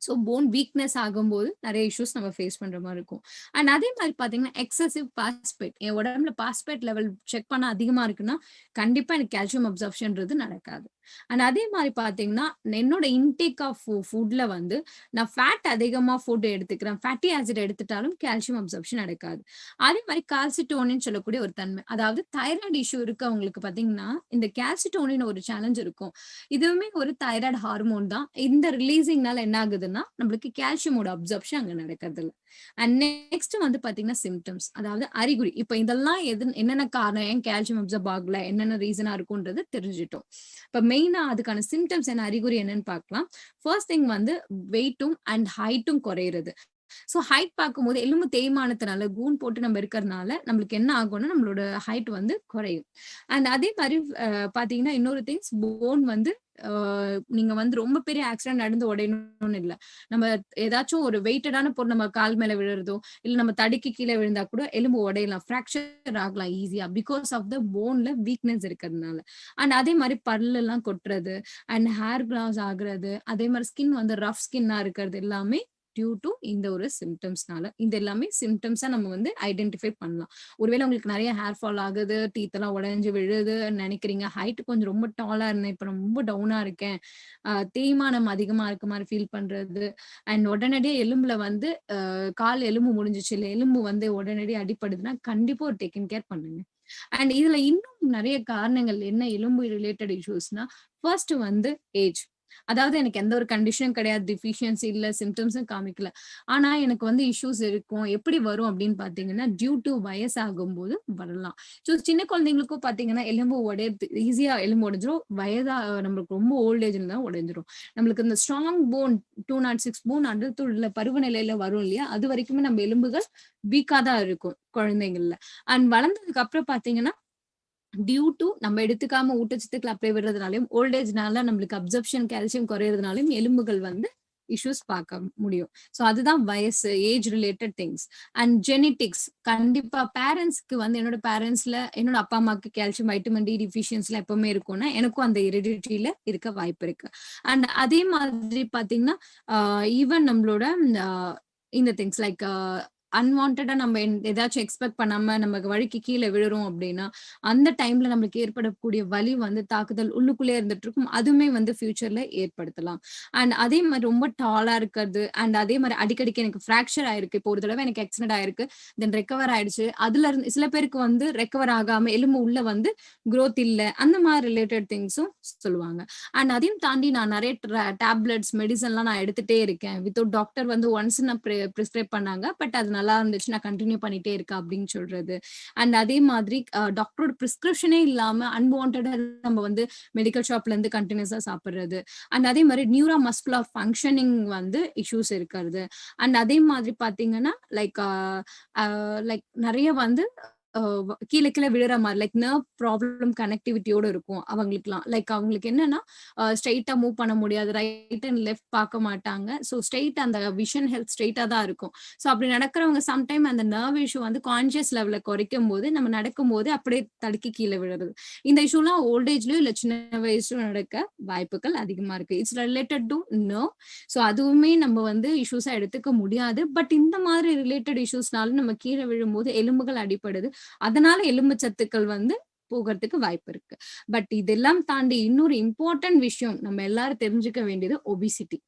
ஸோ போன் வீக்னஸ் ஆகும்போது நிறைய இஷ்யூஸ் நம்ம ஃபேஸ் பண்ற மாதிரி இருக்கும். அண்ட் அதே மாதிரி பாத்தீங்கன்னா எக்ஸசிவ் பாஸ்பேட். என் உடம்புல பாஸ்பேட் லெவல் செக் பண்ண அதிகமா இருக்குன்னா கண்டிப்பா எனக்கு கால்சியம் அப்சர்ப்ஷன்றது நடக்காது. அண்ட் அதே மாதிரி பாத்தீங்கன்னா என்னோட இன்டேக் ஆஃப் ஃபுட்ல வந்து நான் ஃபேட் அதிகமா ஃபுட் எடுத்துக்கிறேன், ஃபேட்டி ஆசிட் எடுத்துட்டாலும் கால்சியம் அப்சர்ப்ஷன் நடக்காது. அதே மாதிரி கால்சிட்டோனின் சொல்லக்கூடிய ஒரு தன்மை, அதாவது தைராய்டு இஷ்யூ இருக்கவங்களுக்கு பாத்தீங்கன்னா இந்த கால்சிட்டோனின் ஒரு சேலஞ்ச் இருக்கும். இதுவுமே ஒரு தைராய்டு ஹார்மோன் தான். இந்த ரிலீசிங்னால என்ன ஆகுதுன்னா நம்மளுக்கு கால்சியமோட அப்சர்ப்ஷன் அங்க நடக்கிறது இல்ல. அண்ட் நெக்ஸ்ட் வந்து பாத்தீங்கன்னா சிம்டம்ஸ், அதாவது அறிகுறி. இப்ப இதெல்லாம் என்னென்ன காரணம், ஏன் கால்சியம் அப்சர்ப் ஆகல, என்னென்ன ரீசனா இருக்கும்ன்றது தெரிஞ்சுட்டோம். இப்ப மெயினா அதுக்கான சிம்டம்ஸ் என்ன, அறிகுறி என்னன்னு பார்க்கலாம். ஃபர்ஸ்ட் திங் வந்து வெயிட்டும் அண்ட் ஹைட்டும் குறையிறது. ஸோ ஹைட் பார்க்கும்போது எலும்பு தேய்மானத்தினால கூன் போட்டு நம்ம இருக்கிறதுனால நம்மளுக்கு என்ன ஆகும்னா நம்மளோட ஹைட் வந்து குறையும். அண்ட் அதே மாதிரி பாத்தீங்கன்னா இன்னொரு திங்ஸ் போன் வந்து நீங்க வந்து ரொம்ப பெரிய ஆக்சிடென்ட் நடந்து உடையணும்னு இல்ல. நம்ம ஏதாச்சும் ஒரு வெயிட்டடான பொருள் நம்ம கால் மேல விழுறதோ, இல்ல நம்ம தடுக்கி கீழே விழுந்தா கூட எலும்பு உடையலாம். ஃப்ராக்சர் ஆகலாம் ஈஸியா. பிகாஸ் ஆஃப் த போன்ல வீக்னஸ் இருக்கிறதுனால. அண்ட் அதே மாதிரி பல்லு எல்லாம் கொட்டுறது அண்ட் ஹேர் கிராஸ் ஆகுறது, அதே மாதிரி ஸ்கின் வந்து ரஃப் ஸ்கின்னா இருக்கிறது எல்லாமே டியூ டு இந்த ஒரு சிம்டம்ஸ்னால. இது எல்லாமே சிம்டம்ஸா நம்ம வந்து ஐடென்டிஃபை பண்ணலாம். ஒருவேளை உங்களுக்கு நிறைய ஹேர் ஃபால் ஆகுது, டீத் எல்லாம் உடைஞ்சு விழுதுன்னு நினைக்கிறீங்க. ஹைட் கொஞ்சம் ரொம்ப டாலா இருந்தேன், இப்ப ரொம்ப டவுனா இருக்கேன், தேய்மானம் அதிகமா இருக்க மாதிரி ஃபீல் பண்றது, அண்ட் உடனடியே எலும்புல வந்து கால் எலும்பு முடிஞ்சிச்சு, இல்ல எலும்பு வந்து உடனடியே அடிப்படுதுன்னா கண்டிப்பா ஒரு டேக்கன் கேர் பண்ணுங்க. அண்ட் இதுல இன்னும் நிறைய காரணங்கள் என்ன எலும்பு ரிலேட்டட் இஷ்யூஸ்னா, ஃபர்ஸ்ட் வந்து ஏஜ். அதாவது எனக்கு எந்த ஒரு கண்டிஷனும் கிடையாது, டிஃபிஷியன்சி இல்ல, சிம்டம்ஸும் காமிக்கல. ஆனா எனக்கு வந்து இஷ்யூஸ் இருக்கும். எப்படி வரும் அப்படின்னு பாத்தீங்கன்னா, டியூ டு வயசாகும்போது வரலாம். ஸோ சின்ன குழந்தைங்களுக்கும் பாத்தீங்கன்னா எலும்பு உடையறது ஈஸியா எலும்பு உடைஞ்சிரும். நம்மளுக்கு ரொம்ப ஓல்ட் ஏஜ்ல தான் உடைஞ்சிரும். நம்மளுக்கு இந்த ஸ்ட்ராங் போன் 206 போன் அடல்ட்ஹுட்ல பருவநிலையில வரும் இல்லையா, அது வரைக்குமே நம்ம எலும்புகள் வீக்கா தான் இருக்கும் குழந்தைங்கள்ல. அண்ட் வளர்ந்ததுக்கு அப்புறம் பாத்தீங்கன்னா டியூ டு நம்ம எடுத்துக்காம ஊட்டச்சத்துக்கள் அப்படியே விடுறதுனாலயும், ஓல்டேஜ்னால நம்மளுக்கு அப்சர்ப்ஷன் கால்சியம் குறையறதுனாலயும் எலும்புகள் வந்து இஷ்யூஸ் பார்க்க முடியும். சோ அதுதான் வயசு, age related things. And genetics கண்டிப்பா பேரண்ட்ஸ்க்கு வந்து என்னோட பேரண்ட்ஸ்ல என்னோட அப்பா அம்மாக்கு கால்சியம் வைட்டமின் டி டிஃபிஷியன்சில எப்பவுமே இருக்கும்னா எனக்கும் அந்த ஹெரிடிட்டில இருக்க வாய்ப்பு இருக்கு. அண்ட் அதே மாதிரி பாத்தீங்கன்னா ஈவன் நம்மளோட இந்த திங்ஸ் லைக் அன்வான்டா நம்ம ஏதாச்சும் எக்ஸ்பெக்ட் பண்ணாம நமக்கு வழிக்கு கீழே விழுறோம் அப்படின்னா அந்த டைம்ல நம்மளுக்கு ஏற்படக்கூடிய வலி வந்து தாக்குதல் உள்ளுக்குள்ளே இருந்துட்டு இருக்கும். அதுவுமே வந்து ஃபியூச்சர்ல ஏற்படுத்தலாம். அண்ட் அதே மாதிரி ரொம்ப டாலா இருக்கிறது அண்ட் அதே மாதிரி அடிக்கடிக்கு எனக்கு ஃப்ராக்சர் ஆயிருக்கு. இப்போ ஒரு தடவை எனக்கு ஆக்சிடென்ட் ஆயிருக்கு, தென் ரெக்கவர் ஆயிடுச்சு. அதுல இருந்து சில பேருக்கு வந்து ரெக்கவர் ஆகாம எலும்பு உள்ள வந்து growth இல்ல, அந்த மாதிரி ரிலேட்டட் திங்ஸும் சொல்லுவாங்க. அண்ட் அதையும் தாண்டி நான் நிறைய டேப்லெட்ஸ் மெடிசன்லாம் நான் எடுத்துட்டே இருக்கேன். வித்தவுட் டாக்டர் வந்து ஒன்ஸ் நான் பிரிஸ்கிரைப் பண்ணாங்க, பட் அது நல்லா இருந்துச்சு, நான் கண்டினியூ பண்ணிட்டே இருக்கேன் அப்படின்னு சொல்றது. அண்ட் அதே மாதிரி டாக்டரோட பிரிஸ்கிரிப்ஷனே இல்லாம அன்வான்டா நம்ம வந்து மெடிக்கல் ஷாப்ல இருந்து கண்டினியூஸா சாப்பிடுறது. அண்ட் அதே மாதிரி நியூரோ மஸ்குலர் ஃபங்க்ஷனிங் வந்து இஷ்யூஸ் இருக்கிறது. அண்ட் அதே மாதிரி பாத்தீங்கன்னா லைக் நிறைய வந்து கீழே கீழே விழுற மாதிரி லைக் நர்வ் ப்ராப்ளம் கனெக்டிவிட்டியோட இருக்கும் அவங்களுக்குலாம். லைக் அவங்களுக்கு என்னன்னா ஸ்ட்ரெயிட்டா மூவ் பண்ண முடியாது, ரைட் அண்ட் லெஃப்ட் பார்க்க மாட்டாங்க. ஸோ ஸ்ட்ரெயிட் அந்த விஷன் ஹெல்த் ஸ்ட்ரெயிட்டா தான் இருக்கும். ஸோ அப்படி நடக்கிறவங்க சம்டைம் அந்த நர்வ் இஷ்யூ வந்து கான்சியஸ் லெவல குறைக்கும் போது நம்ம நடக்கும்போது அப்படியே தடுக்கி கீழே விழுறது. இந்த இஷ்யூலாம் ஓல்டேஜ்லயும் இல்ல சின்ன வயசுலயும் நடக்க வாய்ப்புகள் அதிகமா இருக்கு. It's related to nerve. So அதுவுமே நம்ம வந்து இஷ்யூஸா எடுத்துக்க முடியாது. பட் இந்த மாதிரி ரிலேட்டட் இஷ்யூஸ்னால நம்ம கீழே விழும்போது எலும்புகள் அடிப்படுது, அதனால எலும்பு சத்துக்கள் வந்து போகிறதுக்கு வாய்ப்பு இருக்கு. பட் இதெல்லாம் தாண்டி இன்னொரு இம்பார்ட்டன்ட் விஷயம் நம்ம எல்லாரும் தெரிஞ்சுக்க வேண்டியது ஒபிசிட்டி.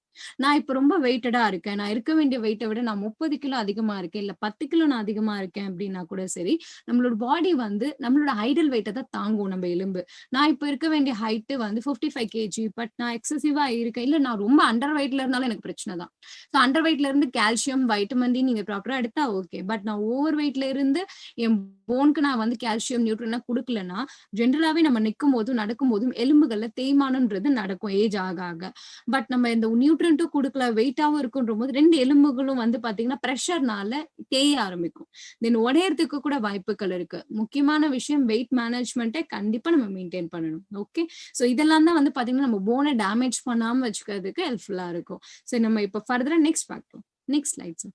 நான் இப்ப ரொம்ப வெயிட்டடா இருக்கேன், நான் இருக்க வேண்டிய வெயிட்டை விட நான் 30 கிலோ அதிகமா இருக்கேன், இல்ல 10 கிலோ நான் அதிகமா இருக்கேன் அப்படின்னா கூட சரி, நம்மளோட பாடி வந்து நம்மளோட ஐடல் வெயிட்டை தான் தாங்கும் நம்ம எலும்பு. நான் இப்ப இருக்க வேண்டிய ஹைட் வந்து 55 கேஜி, பட் நான் எக்ஸசிவா இருக்கேன், இல்ல நான் ரொம்ப அண்டர் வெயிட்ல இருந்தாலும் எனக்கு பிரச்சனை தான். ஸோ அண்டர் வெயிட்ல இருந்து கால்சியம் வைட்டமின் டி நீங்க ப்ராப்பரா எடுத்தா ஓகே, பட் நான் ஓவர் வெயிட்ல இருந்து என் போனுக்கு நான் வந்து கால்சியம் நியூட்ரன் கொடுக்கலன்னா ஜென்ரலாவே நம்ம நிற்கும் போதும் நடக்கும் போதும் எலும்புகள்ல தேய்மானம்ன்றது நடக்கும் ஏஜ் ஆக ஆக. பட் நம்ம இந்த நியூட்ரன்ட்டும் கொடுக்கல, வெயிட்டாவும் இருக்குன்ற போது 2 எலும்புகளும் வந்து பாத்தீங்கன்னா பிரஷர்னால தேய ஆரம்பிக்கும். தென் உடையறதுக்கு கூட வாய்ப்புகள் இருக்கு. முக்கியமான விஷயம் வெயிட் மேனேஜ்மெண்ட்டை கண்டிப்பா நம்ம மெயின்டைன் பண்ணணும். ஓகே, சோ இதெல்லாம் தான் வந்து பாத்தீங்கன்னா நம்ம போனை டேமேஜ் பண்ணாம வச்சுக்கிறதுக்கு ஹெல்ப்ஃபுல்லா இருக்கும். சோ நம்ம இப்ப ஃபர்தரா நெக்ஸ்ட் பார்க்கலாம். Next slides.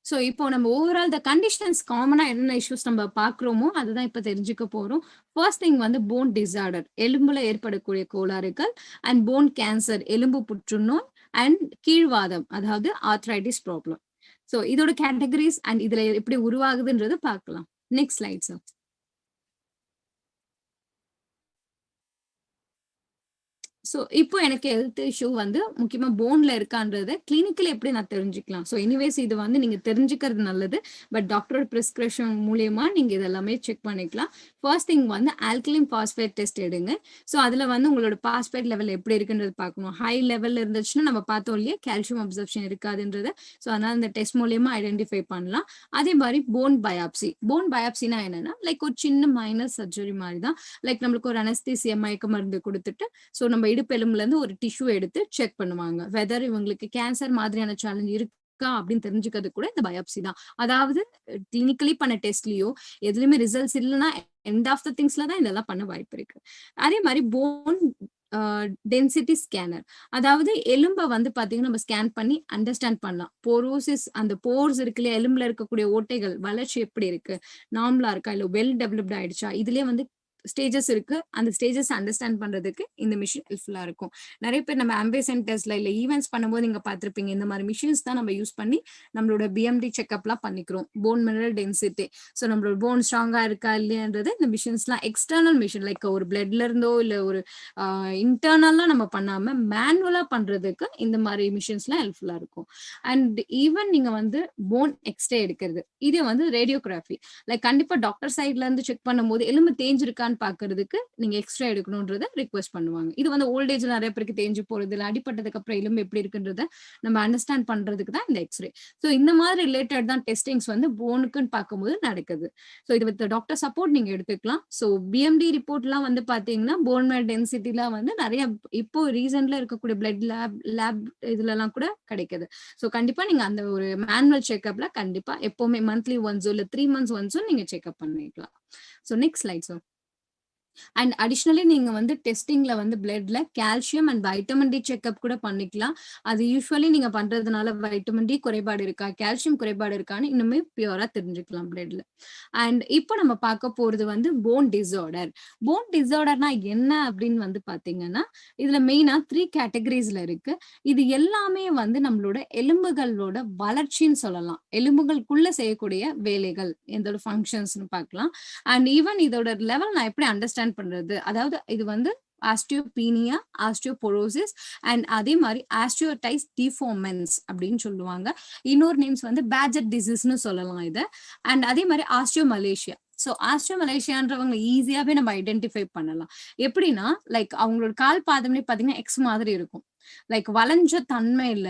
ஸோ இப்போ நம்ம ஓவரால் த கண்டிஷன்ஸ் காமனா என்னென்ன இஷ்யூஸ் நம்ம பார்க்குறோமோ அதுதான் இப்போ தெரிஞ்சுக்க போறோம். ஃபர்ஸ்ட் திங் வந்து போன் டிசார்டர், எலும்புல ஏற்படக்கூடிய கோளாறுகள், அண்ட் போன் கேன்சர், எலும்பு புற்றுநோய், அண்ட் கீழ்வாதம் அதாவது ஆர்த்ரைட்டிஸ் ப்ராப்ளம். ஸோ இதோட கேட்டகரிஸ் அண்ட் இதுல எப்படி உருவாகுதுன்றது பார்க்கலாம். Next slides. ஸோ இப்போ எனக்கு ஹெல்த் இஷ்யூ வந்து முக்கியமா போன்ல இருக்கான்றத கிளினிக்கல் எப்படி நான் தெரிஞ்சுக்கலாம்? ஸோ எனிவேஸ் இது வந்து நீங்க தெரிஞ்சுக்கிறது நல்லது. பட் டாக்டரோட பிரிஸ்கிரிப்ஷன் மூலியமா நீங்க இதெல்லாமே செக் பண்ணிக்கலாம். ஃபர்ஸ்ட் திங் வந்து ஆல்கலின் பாஸ்பேட் டெஸ்ட் எடுங்க. ஸோ அதுல வந்து உங்களோட பாஸ்பேட் லெவல் எப்படி இருக்குன்றது பார்க்கணும். ஹை லெவல்ல இருந்துச்சுன்னா நம்ம பார்த்தோம் இல்லையா கால்சியம் அப்சர்ப்ஷன் இருக்காதுன்றத. ஸோ அதனால இந்த டெஸ்ட் மூலியமா ஐடென்டிஃபை பண்ணலாம். அதே மாதிரி போன் பயாப்சி. போன் பயாப்சினா என்னன்னா லைக் ஒரு சின்ன மைனர் சர்ஜரி மாதிரி தான். லைக் நம்மளுக்கு ஒரு அனஸ்தீசியா மயக்க மருந்து கொடுத்துட்டு ஸோ நம்ம இடுப்பு எலும்புல இருந்து ஒரு டிஷ்யூ எடுத்து செக் பண்ணுவாங்க வெதர் இவங்களுக்கு கேன்சர் மாதிரியான சேலஞ்ச் இருக்கா அப்படின்னு தெரிஞ்சுக்கிறது கூட இந்த பயாப்சி தான். அதாவது கிளினிக்கலி பண்ண டெஸ்ட்லயோ எதுலயுமே ரிசல்ட்ஸ் இல்லைன்னா எண்ட் ஆஃப் த திங்ஸ்ல தான் இதெல்லாம் பண்ண வாய்ப்பு இருக்கு. அதே மாதிரி போன் டென்சிட்டி ஸ்கேனர், அதாவது எலும்பை வந்து பாத்தீங்கன்னா நம்ம ஸ்கேன் பண்ணி அண்டர்ஸ்டாண்ட் பண்ணலாம். போரோசிஸ், அந்த போர்ஸ் இருக்கு இல்லையா, எலும்புல இருக்கக்கூடிய ஓட்டைகள் வளர்ச்சி எப்படி இருக்கு, நார்மலா இருக்கா இல்ல வெல் டெவலப்ட் ஆயிடுச்சா, இதுலயே வந்து ஸ்டேஜஸ் இருக்கு. அந்த ஸ்டேஜஸ் அண்டர்ஸ்டாண்ட் பண்றதுக்கு இந்த மிஷின் ஹெல்ப்ஃபுல்லா இருக்கும். நிறைய பேர் நம்ம ஆம்பே சென்டர்ஸ்ல இல்ல ஈவென்ட்ஸ் பண்ணும்போது நீங்க பார்த்திருப்பீங்க, இந்த மாதிரி மிஷின்ஸ் தான் நம்ம யூஸ் பண்ணி நம்மளோட பிஎம்டி செக்அப்லாம் பண்ணிக்கிறோம். போன் மினரல் டென்சிட்டி, ஸோ நம்மளோட போன் ஸ்ட்ராங்கா இருக்கா இல்லையான்றது இந்த மிஷின்ஸ்லாம் எக்ஸ்டர்னல் மிஷின் லைக் ஒரு பிளட்ல இருந்தோ இல்ல ஒரு இன்டர்னலா நம்ம பண்ணாம மேனுவலா பண்றதுக்கு இந்த மாதிரி மிஷின்ஸ்லாம் ஹெல்ப்ஃபுல்லா இருக்கும். அண்ட் ஈவன் நீங்க வந்து போன் எக்ஸ்ரே எடுக்கிறது, இது வந்து ரேடியோகிராஃபி, லைக் கண்டிப்பா டாக்டர் சைட்ல இருந்து செக் பண்ணும்போது எலும்பு தேஞ்சிருக்கான்னு பாக்குறதுக்கு நீங்க எக்ஸ்ரே எடுக்கணும்ன்றத ரிக்வெஸ்ட் பண்ணுவாங்க. இது வந்து ஓல்டேஜ்ல நிறைய பேருக்கு தேஞ்சு போறது இல்ல அடிப்பட்டதுக்கு அப்புறம் எலும்பு எப்படி இருக்குன்றத நம்ம அண்டர்ஸ்டாண்ட் பண்றதுக்கு தான் இந்த எக்ஸ்ரே. ஸோ இந்த மாதிரி ரிலேட்டட் தான் டெஸ்டிங்ஸ் வந்து போனுக்குன்னு பார்க்கும்போது நடக்குது. ஸோ இது வித் டாக்டர் சப்போர்ட் நீங்க எடுத்துக்கலாம். ஸோ பிஎம்டி ரிப்போர்ட்லாம் வந்து பாத்தீங்கன்னா போன் மேர் டென்சிட்டிலாம் வந்து நிறைய இப்போ ரீசன்ட்ல இருக்கக்கூடிய பிளட் லேப் இதுல எல்லாம் கூட கிடைக்குது. ஸோ கண்டிப்பா நீங்க அந்த ஒரு மேனுவல் செக்அப்ல கண்டிப்பா எப்பவுமே மந்த்லி ஒன்ஸோ இல்ல 3 months ஒன்ஸோ நீங்க செக்அப் பண்ணிக்கலாம். So next slide sir. And additionally நீங்க வந்து டெஸ்டிங்ல வந்து பிளட்ல calcium and vitamin D checkup கூட பண்ணிக்கலாம். அது யூஸ்வலி நீங்க பண்றதுனால வைட்டமின் டி குறைபாடு இருக்கா, கால்சியம் குறைபாடு இருக்கான்னு இன்னுமே பியூரா தெரிஞ்சுக்கலாம் பிளட்ல. அண்ட் இப்போ நம்ம பார்க்க போறது வந்து போன் டிஸார்டர். போன் டிஸார்டர்னா என்ன அப்படின்னு வந்து பாத்தீங்கன்னா, இதுல மெயினா 3 கேட்டகரிஸ்ல இருக்கு. இது எல்லாமே வந்து நம்மளோட எலும்புகளோட வளர்ச்சின்னு சொல்லலாம். எலும்புகளுக்குள்ள செய்யக்கூடிய வேலைகள், எந்தோட ஃபங்க்ஷன்ஸ்னு பார்க்கலாம். அண்ட் ஈவன் இதோட லெவல் நான் எப்படி அண்டர்ஸ்டாண்ட் பண்றது, அதாவது இது வந்து ஆஸ்டியோபீனியா, ஆஸ்டியோபோரோசிஸ் அண்ட் அதே மாதிரி ஆஸ்டியோடைஸ் டிஃபார்மன்ஸ் அப்படின்னு சொல்லுவாங்க. இன்னொரு நேம்ஸ் வந்து பேஜெட் டிசீஸ்னு சொல்லலாம் இதை. அண்ட் அதே மாதிரி ஆஸ்டியோமலேசியா. ஸோ ஆஸ்டியோமலேசியான்றவங்க ஈஸியாவே நம்ம ஐடென்டிஃபை பண்ணலாம். எப்படின்னா லைக் அவங்களோட கால் பாதம்னே பாத்தீங்கன்னா எக்ஸ் மாதிரி இருக்கும். லைக் வளைஞ்ச தன்மையில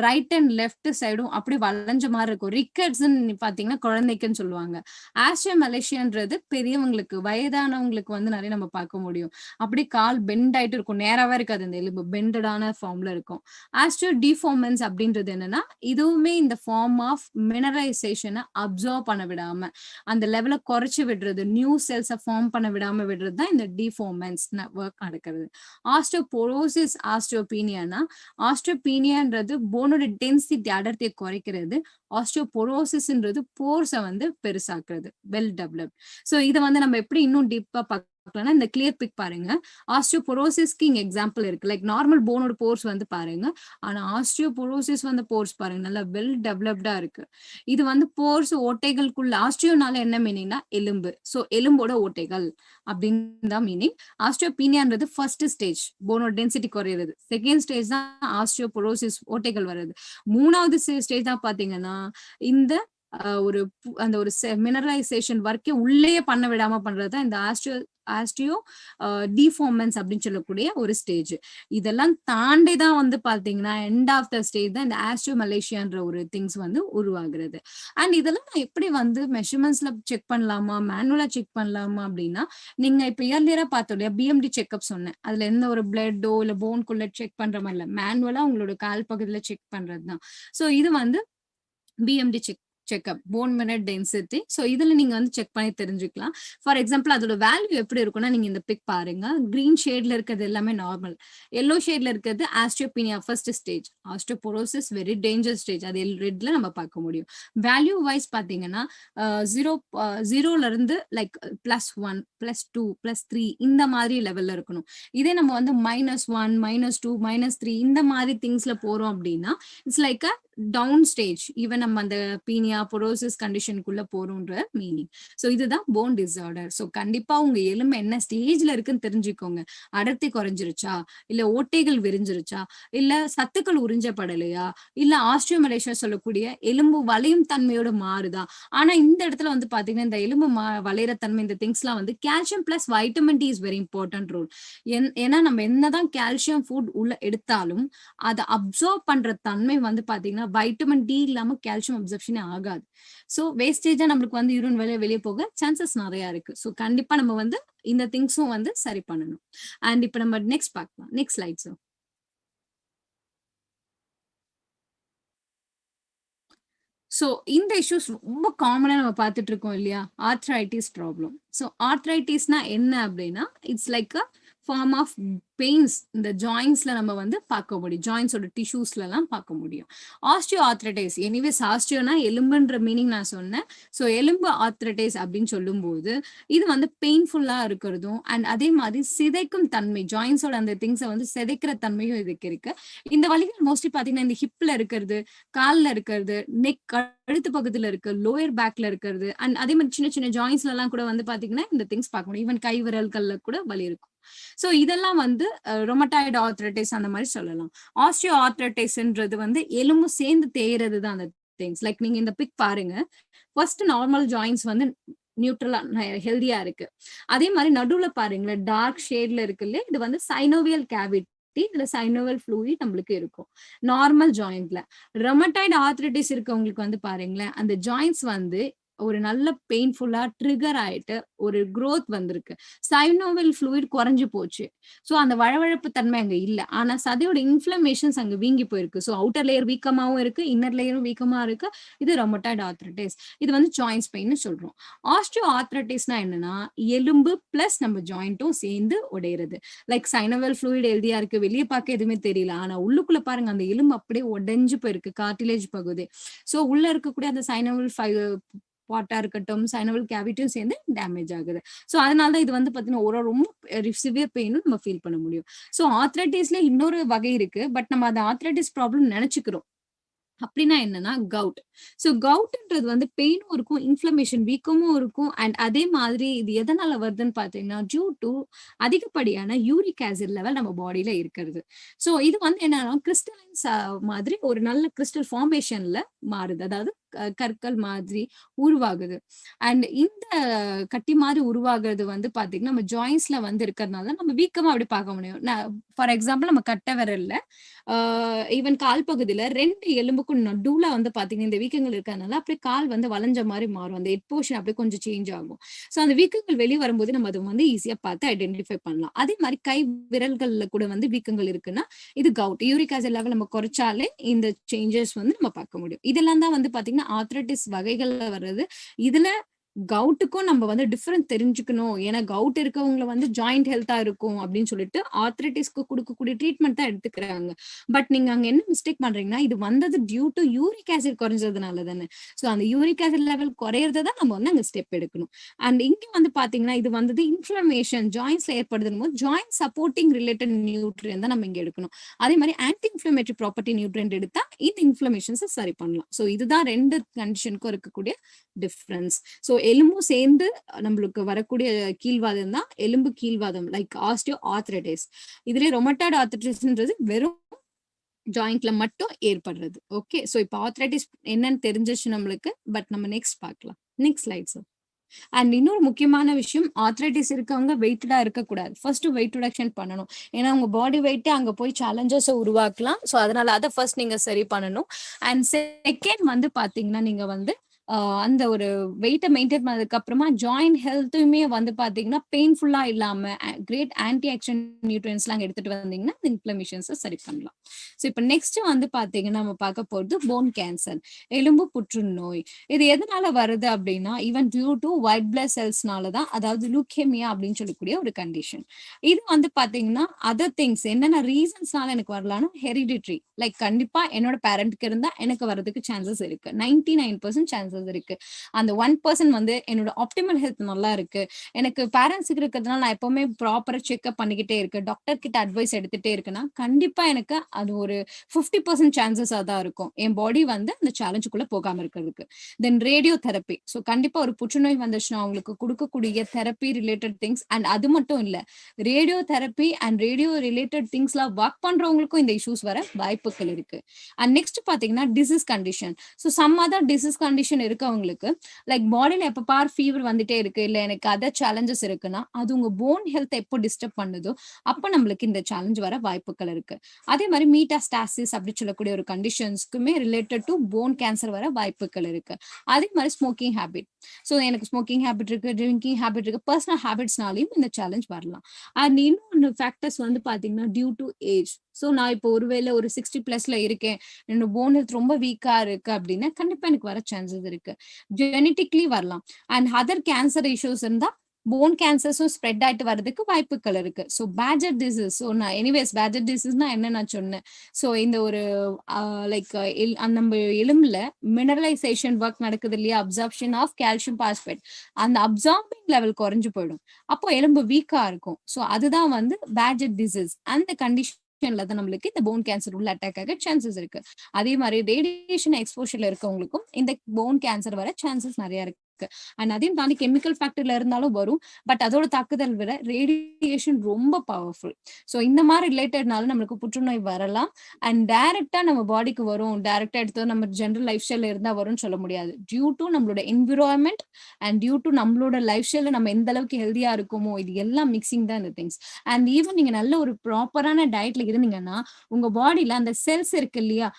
ரைட் அண்ட் லெஃப்ட் சைடும் அப்படி வளைஞ்ச மாதிரி இருக்கும். ரிக்கெட்ஸ் பாத்தீங்கன்னா குழந்தைக்குன்னு சொல்லுவாங்க. ஆஸ்டியோமலேசியான்றது பெரியவங்களுக்கு, வயதானவங்களுக்கு வந்து நிறைய நம்ம பார்க்க முடியும். அப்படி கால் பெண்ட் ஆயிட்டு இருக்கும், நேராவே இருக்காது, அந்த எலும்பு பெண்டடான ஃபார்ம்ல இருக்கும். ஆஸ்டியோ டிஃபார்மன்ஸ் அப்படின்றது என்னன்னா, இதுவுமே இந்த ஃபார்ம் ஆஃப் மினரலைசேஷனை அப்சர்வ் பண்ண விடாம அந்த லெவலை குறைச்சு விடுறது, நியூ செல்ஸை ஃபார்ம் பண்ண விடாம விடுறது தான் இந்த டிஃபார்மன்ஸ் ஒர்க் நடக்கிறது. ஆஸ்டியோபோரோசிஸ், ஆஸ்டியோபீனியானா, ஆஸ்டியோபீனியான்றது போனோட டென்சிட்டி அடர்த்தியை குறைக்கிறது, ஆஸ்டியோபோரோசிஸ்ன்றது போர்ஸை வந்து பெருசாக்குறது, வெல் டெவலப்ட். ஸோ இதை வந்து நம்ம எப்படி இன்னும் டீப்பா பார்க்கலாம்னா, இந்த கிளியர் பிக் பாருங்க. ஆஸ்டியோபோரோசிஸ்க்கு இங்க எக்ஸாம்பிள் இருக்கு. லைக் நார்மல் போனோட போர்ஸ் வந்து பாருங்க, ஆனா ஆஸ்டியோபோரோசிஸ் வந்து போர்ஸ் பாருங்க நல்லா வெல் டெவலப்டா இருக்கு. இது வந்து போர்ஸ் ஓட்டைகளுக்குள்ள, ஆஸ்டியோனால என்ன மீனிங்னா எலும்பு, ஸோ எலும்போட ஓட்டைகள் அப்படின்னு தான் மீனிங். ஆஸ்டியோபீனியான்றது ஃபர்ஸ்ட் ஸ்டேஜ், போனோட டென்சிட்டி குறையிறது. செகண்ட் ஸ்டேஜ் தான் ஆஸ்டியோபோரோசிஸ், ஓட்டைகள் வர்றது. மூணாவது ஸ்டேஜ் தான் பாத்தீங்கன்னா இந்த ஒரு அந்த ஒரு மினரலைசேஷன் ஒர்க்கே உள்ளேயே பண்ண விடாம பண்றதுதான் இந்த ஆஸ்டியோ டிஃபார்மன்ஸ் அப்படின்னு சொல்லக்கூடிய ஒரு ஸ்டேஜ். இதெல்லாம் தாண்டி தான் வந்து பாத்தீங்கன்னா எண்ட் ஆஃப் த ஸ்டேஜ் தான் இந்த ஆஸ்டியோமலேசியான்ற ஒரு திங்ஸ் வந்து உருவாகிறது. அண்ட் இதெல்லாம் நான் எப்படி வந்து மெஷர்மெண்ட்ஸ்ல செக் பண்ணலாமா, மேனுவலா செக் பண்ணலாமா அப்படின்னா, நீங்க இப்ப இயர்லியரா பார்த்தோம் இல்லையா பிஎம்டி செக்அப் சொன்னேன், அதுல எந்த ஒரு பிளட்டோ இல்ல போன்குள்ள செக் பண்ற மாதிரி இல்ல, மேனுவலா உங்களோட கால் பகுதியில செக் பண்றதுதான். சோ இது வந்து BMT checkup, phone mineral density. So இதுல நீங்க வந்து செக் பண்ணி தெரிஞ்சுக்கலாம். ஃபார் எக்ஸாம்பிள் அதோட வேல்யூ எப்படி இருக்கும்னா, நீங்க இந்த பிக் பாருங்க, கிரீன் ஷேட்ல இருக்கிறது எல்லாமே நார்மல், எல்லோ ஷேட்ல இருக்கிறது osteopenia first stage, osteoporosis very danger stage, அது ரெட்ல நம்ம பார்க்க முடியும். வேல்யூ வைஸ் பாத்தீங்கன்னா 0ல இருந்து லைக் +1, +2, +3 இந்த மாதிரி லெவல்ல இருக்கணும். இதே நம்ம வந்து -1, -2, -3 இந்த மாதிரி திங்ஸ்ல போறோம் அப்படின்னா it's like a down stage, even நம்ம அந்த பீனியா பொரோசிஸ் கண்டிஷனுக்குள்ள போறோம்ன்ற மீனிங். சோ இதுதான் போன் டிஸார்டர். சோ கண்டிப்பா உங்க எலும்பு என்ன ஸ்டேஜ்ல இருக்குன்னு தெரிஞ்சுக்கோங்க. அடர்த்தி குறைஞ்சிருச்சா, இல்ல ஓட்டைகள் விரிஞ்சிருச்சா, இல்ல சத்துக்கள் உறிஞ்சப்படலையா, இல்ல ஆஸ்டியோமலேசியா சொல்லக்கூடிய எலும்பு வளையும் தன்மையோட மாறுதா. ஆனா இந்த இடத்துல வந்து பாத்தீங்கன்னா இந்த எலும்பு வளையற தன்மை, இந்த திங்ஸ் எல்லாம் வந்து calcium plus vitamin D is very important role. ஏன்னா நம்ம என்னதான் கால்சியம் ஃபுட் உள்ள எடுத்தாலும் அதை அப்சர்வ் பண்ற தன்மை வந்து பாத்தீங்கன்னா வைட்டமின் டி இல்லாம கால்சியம் அப்சர்ப்ஷனே ஆகாது. போகாது. ஸோ வேஸ்டேஜா நம்மளுக்கு வந்து யூரின் வெளியே போக சான்சஸ் நிறைய இருக்கு. ஸோ கண்டிப்பா நம்ம வந்து இந்த திங்ஸும் வந்து சரி பண்ணணும். அண்ட் இப்ப நம்ம நெக்ஸ்ட் பார்க்கலாம். Next slide sir. ஸோ இந்த இஷ்யூஸ் ரொம்ப காமனா நம்ம பார்த்துட்டு இருக்கோம் இல்லையா? Arthritis problem. ஸோ ஆர்த்ரைட்டிஸ்னா என்ன அப்படின்னா, it's like a form of pains இந்த ஜாயின்ஸ்ல நம்ம வந்து பார்க்க முடியும். ஜாயின்ஸோட டிஷ்யூஸ்ல எல்லாம் பார்க்க முடியும். ஆஸ்டியோ ஆர்த்ரைட்டிஸ் எனிவேஸ் ஆஸ்டியோனா எலும்புன்ற மீனிங் நான் சொன்னேன். ஸோ எலும்பு ஆர்த்ரைட்டிஸ் அப்படின்னு சொல்லும்போது இது வந்து பெயின்ஃபுல்லா இருக்கிறதும் அண்ட் அதே மாதிரி சிதைக்கும் தன்மை ஜாயின்ஸோட அந்த திங்ஸை வந்து சிதைக்கிற தன்மையும் இதுக்கு இருக்கு. இந்த வலிகள் மோஸ்ட்லி பாத்தீங்கன்னா இந்த ஹிப்ல இருக்கிறது, கால்ல இருக்கிறது, நெக் கழுத்து பக்கத்துல இருக்கு, லோயர் பேக்ல இருக்கிறது அண்ட் அதே மாதிரி சின்ன சின்ன ஜாயின்ஸ்ல எல்லாம் கூட வந்து பாத்தீங்கன்னா இந்த திங்ஸ் பார்க்க முடியும். ஈவன் கை விரல்கள்ல கூட வலி இருக்கும். சோ இதெல்லாம் வந்து ரொமட்டாய்டு ஆர்த்ரைட்டிஸ் அந்த மாதிரி சொல்லலாம். ஆஸ்டியோ ஆர்த்ரைட்டிஸ்ன்றது வந்து எலும்பு சேர்ந்து தேயறது தான் அந்த திங்ஸ். லைக் நீங்க இந்த பிக் பாருங்க. ஃபர்ஸ்ட் நார்மல் ஜாயின்ஸ் வந்து நியூட்ரலா ஹெல்தியா இருக்கு. அதே மாதிரி நடுவுல பாருங்களேன் டார்க் ஷேட்ல இருக்குல்ல, இது வந்து சைனோவியல் கேவிட்டி, இதுல சைனோவியல் ஃப்ளூயிட் நம்மளுக்கு இருக்கும் நார்மல் ஜாயிண்ட்ல. ரொமட்டாய்டு ஆர்த்ரைட்டிஸ் இருக்கவங்களுக்கு வந்து பாருங்களேன் அந்த ஜாயின்ஸ் வந்து ஒரு நல்ல பெயின்ஃபுல்லா ட்ரிகர் ஆயிட்டு ஒரு growth வந்திருக்கு. சைனோவியல் ஃப்ளூயிட் குறைஞ்சு போச்சு. சோ அந்த வழவழப்பு தன்மை அங்க இல்ல. ஆனா சதையோட இன்ஃப்ளமேஷன்ஸ் அங்க வீங்கி போயிருக்கு. சோ அவுட்டர் லேயர் வீக்கமாவும் இருக்கு, இன்னர் லேயரும் வீக்கமா இருக்கு. இது ரொமட்டாய்டு ஆர்த்ரைட்டிஸ். இது வந்து ஜாயின்ஸ் பெயின் சொல்றோம். ஆஸ்டியோ ஆர்த்ரைட்டிஸ்னா என்னன்னா எலும்பு பிளஸ் நம்ம ஜாயிண்ட்டும் சேர்ந்து உடையிறது. லைக் சைனோவியல் ஃப்ளூயிட் ஹெல்தியா இருக்கு, வெளியே பார்க்க எதுவுமே தெரியல. ஆனா உள்ளுக்குள்ள பாருங்க அந்த எலும்பு அப்படியே உடைஞ்சு போயிருக்கு, கார்டிலேஜ் பகுதி. சோ உள்ள இருக்கக்கூடிய அந்த சைனோவியல் பாட்டா இருக்கட்டும், சைனோவியல் கேவிட்டியும் சேர்ந்து டேமேஜ் ஆகுது. சோ அதனாலதான் இது வந்து பாத்தீங்கன்னா ஒரு ரொம்ப சிவியர் பெயினும் நம்ம ஃபீல் பண்ண முடியும். சோ ஆர்த்ரைட்டிஸ்ல இன்னொரு வகை இருக்கு. பட் நம்ம அந்த ஆர்த்ரைட்டிஸ் ப்ராப்ளம் நினைச்சுக்கிறோம். அப்படின்னா என்னன்னா கவுட். சோ கவுட்ன்றது வந்து பெயினும் இருக்கும், இன்ஃப்ளமேஷன் வீக்கமும் இருக்கும் அண்ட் அதே மாதிரி இது எதனால வருதுன்னு பாத்தீங்கன்னா டியூ டு அதிகப்படியான யூரிக் ஆசிட் லெவல் நம்ம பாடியில இருக்கிறது. சோ இது வந்து என்னன்னா கிறிஸ்டலைன்ஸ் மாதிரி ஒரு நல்ல கிறிஸ்டல் ஃபார்மேஷன்ல மாறுது. அதாவது கற்கள் மாதிரி உருவாகுது. அண்ட் இந்த கட்டி மாதிரி உருவாகுறது வந்து பாத்தீங்கன்னா நம்ம ஜாயின்ஸ்ல வந்து இருக்கிறதுனால நம்ம வீக்கமா அப்படி பார்க்க முடியும். ஃபார் எக்ஸாம்பிள் நம்ம கட்டை விரல்ல ஈவன் கால் பகுதியில 2 எலும்புக்கும் நடுவுல வந்து பாத்தீங்கன்னா இந்த வீக்கங்கள் இருக்கிறதுனால அப்படியே கால் வந்து வளைஞ்ச மாதிரி மாறும். அந்த ஹெட் போர்ஷன் அப்படியே கொஞ்சம் சேஞ்ச் ஆகும். சோ அந்த வீக்கங்கள் வெளியே வரும்போது நம்ம அதை வந்து ஈஸியா பார்த்து ஐடென்டிஃபை பண்ணலாம். அதே மாதிரி கை விரல்கள்ல கூட வந்து வீக்கங்கள் இருக்குன்னா இது கவுட். யூரிக் ஆசிட் லெவல் நம்ம குறைச்சாலே இந்த சேஞ்சஸ் வந்து நம்ம பார்க்க முடியும். இதெல்லாம் தான் வந்து பாத்தீங்கன்னா ஆர்த்ரைட்டிஸ் வகைகள்ல வர்றது. இதுல கவுட்டுக்கும் நம்ம வந்து டிஃபரன்ஸ் தெரிஞ்சுக்கணும். ஏன்னா கவுட் இருக்கவங்களை வந்து ஜாயிண்ட் ஹெல்த்தா இருக்கும் அப்படின்னு சொல்லிட்டு ஆர்த்ரைட்டிஸ்க்கு கொடுக்கக்கூடிய ட்ரீட்மெண்ட் தான் எடுத்துக்கிறாங்க. பட் நீங்க அங்க என்ன மிஸ்டேக் பண்றீங்கன்னா இது வந்தது டியூ டு யூரிக் ஆசிட் குறைஞ்சதுனால தானே. சோ அந்த யூரிக் ஆசிட் லெவல் குறையறத தான் நம்ம வந்து அங்க ஸ்டெப் எடுக்கணும். அண்ட் இங்க வந்து பாத்தீங்கன்னா இது வந்தது இன்ஃப்ளமேஷன் ஜாயின்ஸ்ல ஏற்படுதுன்னு போது ஜாயிண்ட் சப்போர்ட்டிங் ரிலேட்டட் நியூட்ரியன் தான் நம்ம இங்க எடுக்கணும். அதே மாதிரி ஆன்டி இன்ஃப்ளமேட்டரி ப்ராப்பர்ட்டி நியூட்ரியன்ட் எடுத்தா இந்த இன்ஃப்ளமேஷன்ஸ் சரி பண்ணலாம். சோ இதுதான் 2 கண்டிஷனுக்கும் இருக்கக்கூடிய டிஃபரன்ஸ். சோ எலும்பும் சேர்ந்து நம்மளுக்கு வரக்கூடிய கீழ்வாதம் தான் எலும்பு கீழ்வாதம் லைக் ஆஸ்டியோ ஆர்த்ரைட்டிஸ். இதுல ரொமட்டாய்டு ஆர்த்ரைட்டிஸ்ன்றது வெறும் ஜாயிண்ட்ல மட்டும் ஏற்படுறது. ஓகே, சோ இப்போ ஆர்த்ரைட்டிஸ் என்னன்னு தெரிஞ்சிச்சு நம்மளுக்கு. பட் நம்ம நெக்ஸ்ட் பார்க்கலாம். Next slide sir. அண்ட் இன்னொரு முக்கியமான விஷயம் ஆர்த்ரைட்டிஸ் இருக்கவங்க வெயிட்டடா இருக்கக்கூடாது. ஃபர்ஸ்ட் வெயிட் ரிடக்ஷன் பண்ணணும். ஏன்னா உங்க பாடி வெயிட்டே அங்க போய் சேலஞ்சஸ் உருவாக்கலாம். சோ அதனால அதை ஃபர்ஸ்ட் நீங்க சரி பண்ணணும். அண்ட் செகண்ட் வந்து பாத்தீங்கன்னா நீங்க வந்து அந்த ஒரு வெயிட்டை மெயின்டைன் பண்ணதுக்கு அப்புறமா ஜாயிண்ட் ஹெல்த்துமே வந்து பாத்தீங்கன்னா பெயின்ஃபுல்லா இல்லாம கிரேட் ஆன்டி ஆக்ஷன் நியூட்ரியன்ஸ் எல்லாம் எடுத்துட்டு வந்தீங்கன்னா இந்த இன்ஃப்ளமேஷன்ஸை சரி பண்ணலாம். ஸோ இப்போ நெக்ஸ்ட் வந்து பாத்தீங்கன்னா நம்ம பார்க்க போறது போன் கேன்சர், எலும்பு புற்றுநோய். இது எதனால வருது அப்படின்னா even due to white blood செல்ஸ்னால தான், அதாவது லூக்கேமியா அப்படின்னு சொல்லக்கூடிய ஒரு கண்டிஷன். இது வந்து பாத்தீங்கன்னா அதர் திங்ஸ் என்னென்ன ரீசன்ஸ்னால எனக்கு வரலாம்னா ஹெரிடிட்ரி. லைக் கண்டிப்பா என்னோட பேரண்ட்க்கு இருந்தா எனக்கு வரதுக்கு சான்சஸ் இருக்கு. 99% சான்சஸ் இருக்கு. அந்த 1% வந்து என்னோட ஆப்டிமல் ஹெல்த் நல்லா இருக்கு, எனக்கு பேரண்ட்ஸுக்கு இருக்கிறதுனால நான் எப்பவுமே ப்ராப்பரா செக்அப் பண்ணிக்கிட்டே இருக்கேன், டாக்டர் கிட்ட அட்வைஸ் எடுத்துட்டே இருக்குன்னா கண்டிப்பா எனக்கு அது ஒரு 50% சான்சஸா தான் இருக்கும் என் பாடி வந்து அந்த சேலஞ்சுக்குள்ள போகாம இருக்கிறதுக்கு. தென் ரேடியோ தெரப்பி. ஸோ கண்டிப்பா ஒரு புற்றுநோய் வந்துச்சுன்னா அவங்களுக்கு கொடுக்கக்கூடிய தெரப்பி ரிலேட்டட் திங்ஸ். அண்ட் அது மட்டும் இல்ல, radio therapy and radio related திங்ஸ்லாம் ஒர்க் பண்றவங்களுக்கும் இந்த இஷ்யூஸ் வர வாய்ப்புகள் இருக்கு. அண்ட் நெக்ஸ்ட் பாத்தீங்கன்னா disease condition. So some other disease condition இருக்கவங்களுக்கு லைக் பாடியில எப்ப பார் ஃபீவர் வந்துட்டே இருக்கு, இல்ல எனக்கு அதர் சேலஞ்சஸ் இருக்குன்னா, அது உங்க போன் ஹெல்த் எப்போ டிஸ்டர்ப் பண்ணுதோ, அப்ப நம்மளுக்கு இந்த சேலஞ்ச் வர வாய்ப்புகள் இருக்கு. அதே மாதிரி மீட்டாஸ்டாசிஸ் அப்படி சொல்லக்கூடிய ஒரு கண்டிஷன்ஸ்க்குமே ரிலேட்டட் டு போன் கேன்சர் வர வாய்ப்புகள் இருக்கு. அதே மாதிரி ஸ்மோக்கிங் ஹேபிட். ஸோ எனக்கு ஸ்மோக்கிங் ஹேபிட் இருக்கு, ட்ரிங்கிங் ஹேபிட் இருக்கு, பர்சனல் ஹேபிட்ஸ்னாலையும் இந்த சேலஞ்ச் வரலாம். அண்ட் இன்னொன்று ஃபேக்டர்ஸ் வந்து பாத்தீங்கன்னா டியூ டு ஏஜ். ஸோ நான் இப்போ ஒருவேளை ஒரு 60 பிளஸ்ல இருக்கேன், என்னோட போன் ஹெல்த் ரொம்ப வீக்கா இருக்கு அப்படின்னா கண்டிப்பா எனக்கு வர சான்சஸ் இருக்கு. ஜெனட்டிக்லி வரலாம். அண்ட் அதர் கேன்சர் இஷ்யூஸ் இருந்தா போன் கேன்சர்ஸும் ஸ்ப்ரெட் ஆயிட்டு வர்றதுக்கு வாய்ப்புகள் இருக்கு. ஸோ பேஜர் டிசீஸ். ஸோ நான் எனிவேஸ் பேஜர் டிசீஸ்னா என்ன நான் சொன்னேன். ஸோ இந்த ஒரு லைக் நம்ம எலும்புல மினரலைசேஷன் ஒர்க் நடக்குது இல்லையா, அப்சார்ப்ஷன் ஆஃப் கால்சியம் பாஸ்பேட், அந்த அப்சார்பிங் லெவல் குறைஞ்சு போயிடும். அப்போ எலும்பு வீக்கா இருக்கும். ஸோ அதுதான் வந்து பேஜர் டிசீஸ். அந்த கண்டிஷன்ல தான் நம்மளுக்கு இந்த போன் கேன்சர் உள்ள அட்டாக் ஆக சான்சஸ் இருக்கு. அதே மாதிரி ரேடியேஷன் எக்ஸ்போஷர்ல இருக்கவங்களுக்கும் இந்த போன் கேன்சர் வர சான்சஸ் நிறைய இருக்கு. அண்ட் அதையும் தாண்டி கெமிக்கல் ஃபேக்டர்ல இருந்தாலும் வரும். பட் அதோட தாக்குதல் விட ரேடியேஷன் ரொம்ப பவர்ஃபுல். ஸோ இந்த மாதிரி ரிலேட்டட்னால நம்மளுக்கு புற்றுநோய் வரலாம். அண்ட் டைரக்டா நம்ம பாடிக்கு வரும், டைரக்டா எடுத்து நம்ம ஜென்ரல் லைஃப் ஸ்டைல இருந்தா வரும்னு சொல்ல முடியாது. டியூ டு நம்மளோட என்விரான்மெண்ட் அண்ட் டியூ டு நம்மளோட லைஃப் ஸ்டைல நம்ம எந்த அளவுக்கு ஹெல்தியா இருக்குமோ, இது எல்லாம் மிக்சிங் தான் இந்த திங்ஸ். அண்ட் ஈவன் நீங்க நல்ல ஒரு ப்ராப்பரான டயட்ல இருந்தீங்கன்னா உங்க பாடியில அந்த செல்ஸ் இருக்கு இல்லையா,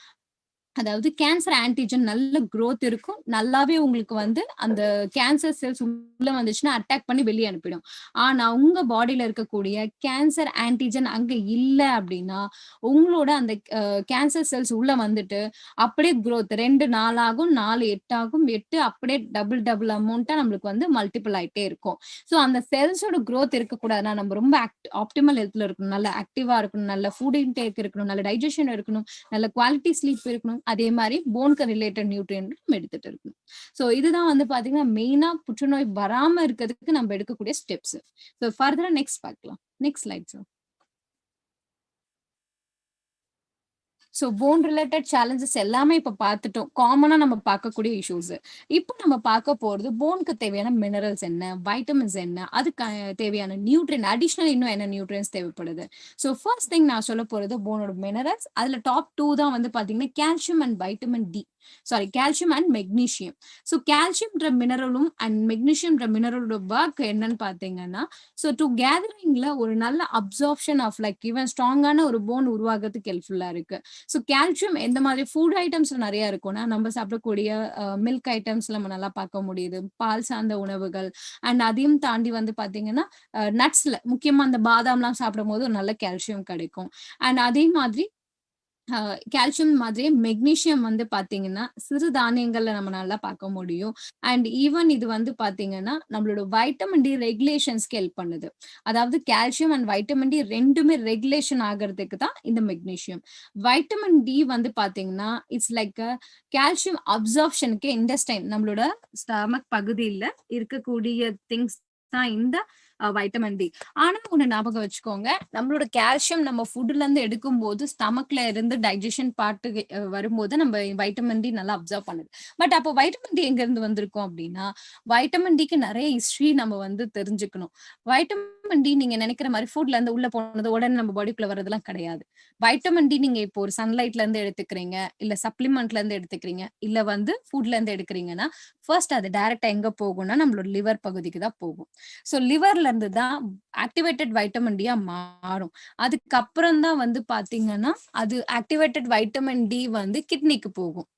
அதாவது கேன்சர் ஆன்டிஜன் நல்ல growth இருக்கும். நல்லாவே உங்களுக்கு வந்து அந்த கேன்சர் செல்ஸ் உள்ள வந்துச்சுன்னா அட்டாக் பண்ணி வெளியே அனுப்பிடும். ஆனா உங்க பாடியில இருக்கக்கூடிய கேன்சர் ஆன்டிஜன் அங்க இல்ல அப்படின்னா உங்களோட அந்த கேன்சர் செல்ஸ் உள்ள வந்துட்டு அப்படியே growth 2 4 ஆகும், 4 8 ஆகும், 8 அப்படியே டபுள் அமௌண்டா நம்மளுக்கு வந்து மல்டிபிள் ஆயிட்டே இருக்கும். ஸோ அந்த செல்ஸோட growth இருக்கக்கூடாதுன்னா நம்ம ரொம்ப ஆப்டிமல் ஹெல்த்ல இருக்கணும், நல்ல ஆக்டிவா இருக்கணும், நல்ல ஃபுட் இன்டேக் இருக்கணும், நல்ல டைஜஷன் இருக்கணும், நல்ல குவாலிட்டி ஸ்லீப் இருக்கணும். அதே மாதிரி போனுக்கு ரிலேட்டட் நியூட்ரியன்ட் நம்ம எடுத்துட்டு இருக்கணும். ஸோ இதுதான் வந்து பாத்தீங்கன்னா மெயினா புற்றுநோய் வராம இருக்கிறதுக்கு நம்ம எடுக்கக்கூடிய ஸ்டெப்ஸ். ஸோ ஃபர்தரா நெக்ஸ்ட் பார்க்கலாம். Next slide sir. So bone related challenges எல்லாமே இப்ப பார்த்துட்டோம். காமனா நம்ம பார்க்கக்கூடிய இஷ்யூஸ். இப்போ நம்ம பார்க்க போறது போனுக்கு தேவையான மினரல்ஸ் என்ன, வைட்டமின்ஸ் என்ன, அதுக்கு தேவையான நியூட்ரியன் அடிஷனல் இன்னும் என்ன நியூட்ரியன்ஸ் தேவைப்படுது. ஸோ ஃபர்ஸ்ட் திங் நான் சொல்ல போறது போனோட மினரல்ஸ். அதுல டாப் 2 தான் வந்து பாத்தீங்கன்னா calcium and vitamin D. Sorry, calcium and magnesium. So கால்சியம்ன்ற மினரலும் அண்ட் மெக்னீசியம்ன்ற மினரலோட ஒர்க் என்னன்னு பாத்தீங்கன்னா, ஸோ டு கேதரிங்ல ஒரு நல்ல அப்சார்ப்ஷன் ஆஃப் லைக் ஈவன் ஸ்ட்ராங்கான ஒரு போன் உருவாகிறதுக்கு ஹெல்ப்ஃபுல்லா இருக்கு. ஸோ கால்சியம் எந்த மாதிரி ஃபுட் ஐட்டம்ஸ்ல நிறைய இருக்கும்னா நம்ம சாப்பிடக்கூடிய மில்க் ஐட்டம்ஸ் நம்ம நல்லா பார்க்க முடியுது, பால் சார்ந்த உணவுகள். அண்ட் அதையும் தாண்டி வந்து பாத்தீங்கன்னா நட்ஸ்ல முக்கியமா அந்த பாதாம்லாம் சாப்பிடும் போது ஒரு நல்ல கால்சியம் கிடைக்கும். அண்ட் அதே மாதிரி கால்சியம் மாதிரியே மெக்னீசியம் வந்து பாத்தீங்கன்னா சிறு தானியங்கள்ல நம்ம நல்லா பார்க்க முடியும். அண்ட் ஈவன் இது வந்து பாத்தீங்கன்னா நம்மளோட வைட்டமின் டி ரெகுலேஷன்ஸ்க்கு ஹெல்ப் பண்ணுது. அதாவது கால்சியம் அண்ட் வைட்டமின் டி ரெண்டுமே ரெகுலேஷன் ஆகிறதுக்கு தான் இந்த மெக்னீசியம். வைட்டமின் டி வந்து பாத்தீங்கன்னா இட்ஸ் லைக் கால்சியம் அப்சார்ப்ஷனுக்கு இன்டெஸ்டைன் நம்மளோட ஸ்டமக் பகுதியில இருக்கக்கூடிய திங்ஸ் தான் இந்த வைட்டமின் டி. ஆனா ஒண்ணு ஞாபகம் வச்சுக்கோங்க, நம்மளோட கால்சியம் நம்ம ஃபுட்ல இருந்து எடுக்கும் போது ஸ்டமக்ல இருந்து டைஜஷன் பார்ட்டு வரும்போது நம்ம வைட்டமின் டி நல்லா அப்சர்வ் பண்ணுது. பட் அப்போ வைட்டமின் டி எங்க இருந்து வந்திருக்கும் அப்படின்னா வைட்டமின் டிக்கு நிறைய ஹிஸ்டரி நம்ம வந்து தெரிஞ்சுக்கணும். வைட்டமின் டி நீங்க நினைக்கிற மாதிரி ஃபுட்ல இருந்து உள்ள போனது உடனே நம்ம பாடிக்குள்ள வரதெல்லாம் கிடையாது. வைட்டமின் டி நீங்க இப்போ ஒரு சன்லைட்ல இருந்து எடுத்துக்கிறீங்க, இல்ல சப்ளிமெண்ட்ல இருந்து எடுத்துக்கிறீங்க, இல்ல வந்து ஃபுட்ல இருந்து எடுக்கிறீங்கன்னா ஃபர்ஸ்ட் அது டைரக்டா எங்க போகும்னா நம்மளோட லிவர் பகுதிக்கு தான் போகும். ஸோ லிவர்ல இருந்து தான் ஆக்டிவேட்டட் வைட்டமின் டியா மாறும். அதுக்கப்புறம் தான் வந்து பாத்தீங்கன்னா அது ஆக்டிவேட்டட் வைட்டமின் டி வந்து கிட்னிக்கு போகும்.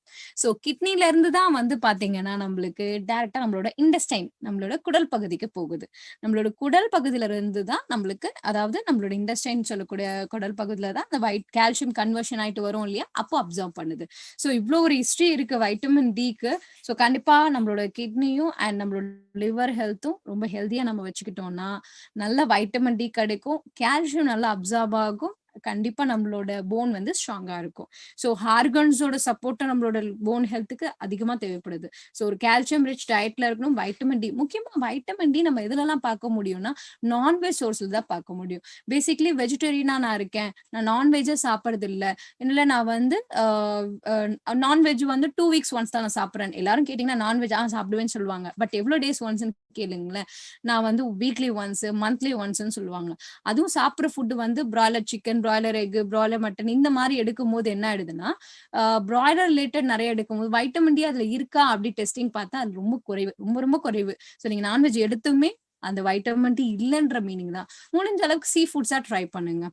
சோ கிட்னில இருந்து தான் வந்து பாத்தீங்கன்னா நம்மளுக்கு டைரக்டா நம்மளோட இன்டெஸ்டைன் நம்மளோட குடல் பகுதிக்கு போகுது. நம்மளோட குடல் பகுதியில இருந்து தான் நம்மளுக்கு அதாவது நம்மளோட இன்டெஸ்டைன் சொல்லக்கூடிய குடல் பகுதியில தான் அந்த கால்சியம் கன்வர்ஷன் ஆயிட்டு வரும் இல்லையா, அப்போ அப்சர்வ் பண்ணுது. சோ இவ்வளவு ஒரு ஹிஸ்டரி இருக்கு வைட்டமின் டிக்கு. சோ கண்டிப்பா நம்மளோட கிட்னியும் அண்ட் நம்மளோட லிவர் ஹெல்த்தும் ரொம்ப ஹெல்தியா நம்ம வச்சுக்கிட்டோம்னா நல்ல வைட்டமின் டி கிடைக்கும், கால்சியம் நல்லா அப்சர்வ் ஆகும், கண்டிப்பா நம்மளோட போன் வந்து ஸ்ட்ராங்கா இருக்கும். ஸோ ஹார்கன்ஸோட சப்போர்ட் நம்மளோட போன் ஹெல்த்துக்கு அதிகமா தேவைப்படுது. ஸோ ஒரு கால்சியம் ரிச் டயட்ல இருக்கணும். வைட்டமின் டி முக்கியமா வைட்டமின் டி நம்ம எதுலலாம் பார்க்க முடியும்னா நான்வெஜ் சோர்ஸ்ல தான் பார்க்க முடியும். பேசிக்லி வெஜிடேரியனா நான் இருக்கேன், நான் நான்வெஜ்ஜை சாப்பிட்றது இல்லை நான் வந்து நான்வெஜ் வந்து 2 வீக்ஸ் ஒன்ஸ் தான் நான் சாப்பிட்றேன். எல்லாரும் கேட்டீங்கன்னா நான்வெஜ் சாப்பிடுவேன்னு சொல்லுவாங்க. பட் எவ்வளவு டேஸ் ஒன்ஸ் கேளுங்களேன். நான் வந்து வீக்லி ஒன்ஸ், மந்த்லி ஒன்ஸ்ன்னு சொல்லுவாங்க. அதுவும் சாப்பிடுற ஃபுட் வந்து broiler chicken, broiler egg, broiler mutton இந்த மாரி எடுக்கும்போது என்ன ஆயிடுதுன்னா, பிராய்லர் ரிலேட்டட் நெறைய எடுக்கும்போது வைட்டமின் டி அதுல இருக்கா அப்படி டெஸ்டிங் பார்த்தா அது ரொம்ப குறைவு. ரொம்ப ரொம்ப குறைவு. ஸோ நீங்க நான்வெஜ் எடுத்துமே அந்த வைட்டமின் டி இல்லன்ற மீனிங் தான். முடிஞ்ச அளவுக்கு சீ ஃபுட்ஸா ட்ரை பண்ணுங்க.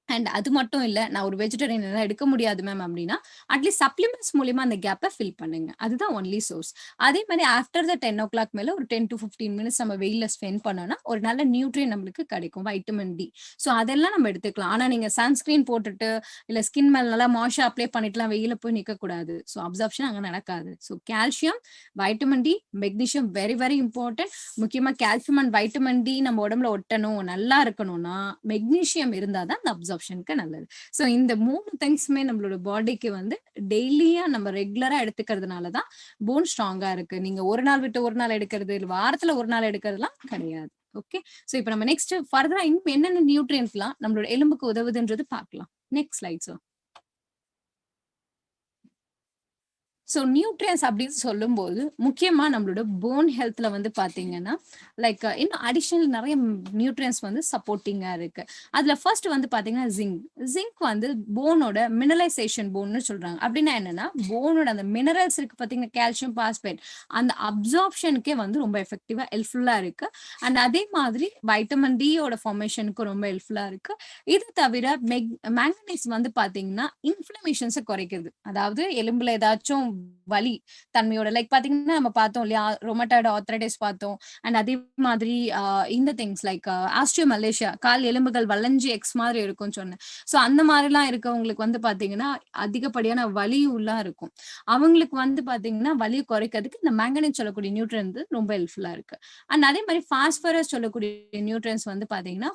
அண்ட் அது மட்டும் இல்ல, நான் ஒரு வெஜிடேரியன் என்னால எடுக்க முடியாது மேம் அப்டின்னா, அட்லீஸ்ட் சப்ளிமெண்ட்ஸ் மூலியமா அந்த கேப்ப ஃபில் பண்ணுங்க. அதுதான் ஒன்லி சோர்ஸ். அதே மாரி ஆஃப்டர் த 10:00 மேல ஒரு 10 டூ 15 மினிட்ஸ் நம்ம வெயில்ல ஸ்பெண்ட் பண்ணோம்னா, ஒரு நல்ல நியூட்ரியன் நம்மளுக்கு கிடைக்கும். Vitamin D. ஸோ அதெல்லாம் நம்ம எடுத்துக்கலாம். ஆனா நீங்க சன்ஸ்கிரீன் போட்டுட்டு, இல்ல ஸ்கின் மேல நல்லா மாய்ஸ்சர் அப்ளை பண்ணிட்டுலாம் வெயில்ல போய் நிக்கக்கூடாது. ஸோ அப்சார்ப்ஷன் அங்க நடக்காது. So calcium, vitamin D, magnesium very very important. முக்கியமா கால்சியம் அண்ட் வைட்டமின் டி நம்ம உடம்புல ஒட்டணும், நல்லா இருக்கணும்னா, மெக்னீசியம் இருந்தா தான் அந்த அப்சார்ப்ஷனுக்கு நல்லது. ஸோ இந்த 3 திங்ஸுமே நம்மளோட பாடிக்கு வந்து டெய்லியா நம்ம ரெகுலரா எடுத்துக்கிறதுனால தான் போன் ஸ்ட்ராங்கா இருக்கு. நீங்க ஒரு நாள் விட்டு ஒரு நாள் எடுக்கிறது, இல்ல வாரத்துல ஒரு நாள் எடுக்கிறதுலாம் கிடையாது. ஓகே. ஸோ இப்ப நம்ம நெக்ஸ்ட் ஃபர்தரா இன்னும் என்னென்ன நியூட்ரியன்ட்ஸ்லாம் நம்மளோட எலும்புக்கு உதவுதுன்றது பார்க்கலாம். Next slide sir. So nutrients அப்படின்னு சொல்லும்போது, முக்கியமா நம்மளோட போன் ஹெல்த்ல வந்து பார்த்தீங்கன்னா, லைக் இன்னும் அடிஷனல் நெறைய நியூட்ரியன்ஸ் வந்து சப்போர்ட்டிங்கா இருக்கு. அதுல ஃபர்ஸ்ட் வந்து பார்த்தீங்கன்னா, ஜிங்க். ஜிங்க் வந்து போனோட மினரலைசேஷன் போன்னு சொல்றாங்க. அப்படின்னா என்னன்னா, போனோட அந்த மினரல்ஸ் இருக்கு பார்த்தீங்கன்னா, கால்சியம், பாஸ்பேட் அந்த அப்சார்ப்ஷனுக்கே வந்து ரொம்ப எஃபெக்டிவா ஹெல்ப்ஃபுல்லா இருக்கு. அண்ட் அதே மாதிரி வைட்டமின் டி யோட ஃபார்மேஷனுக்கு ரொம்ப ஹெல்ப்ஃபுல்லா இருக்கு. இது தவிர மேங்கனீஸ் வந்து பார்த்தீங்கன்னா, இன்ஃப்ளமேஷன்ஸ குறைக்குது. அதாவது எலும்புல ஏதாச்சும் வலி தன்மையோட லைக் பாத்தீங்கன்னா நம்ம பார்த்தோம் இல்லையா ரொமட்டாய்டு ஆர்த்ரைட்டிஸ் பார்த்தோம் அண்ட் அதே மாதிரி இந்த திங்ஸ் லைக் ஆஸ்டியோ மலேசியா கால் எலும்புகள் வளைஞ்சு எக்ஸ் மாதிரி இருக்கும்னு சொன்னேன். ஸோ அந்த மாதிரிலாம் இருக்கவங்களுக்கு வந்து பாத்தீங்கன்னா அதிகப்படியான வலி உள்ளா இருக்கும். அவங்களுக்கு வந்து பாத்தீங்கன்னா வலி குறைக்கிறதுக்கு இந்த மேங்கனீஸ் சொல்லக்கூடிய நியூட்ரியன் வந்து ரொம்ப ஹெல்ப்ஃபுல்லா இருக்கு. அண்ட் அதே மாதிரி பாஸ்பரஸ் சொல்லக்கூடிய நியூட்ரியன்ஸ் வந்து பாத்தீங்கன்னா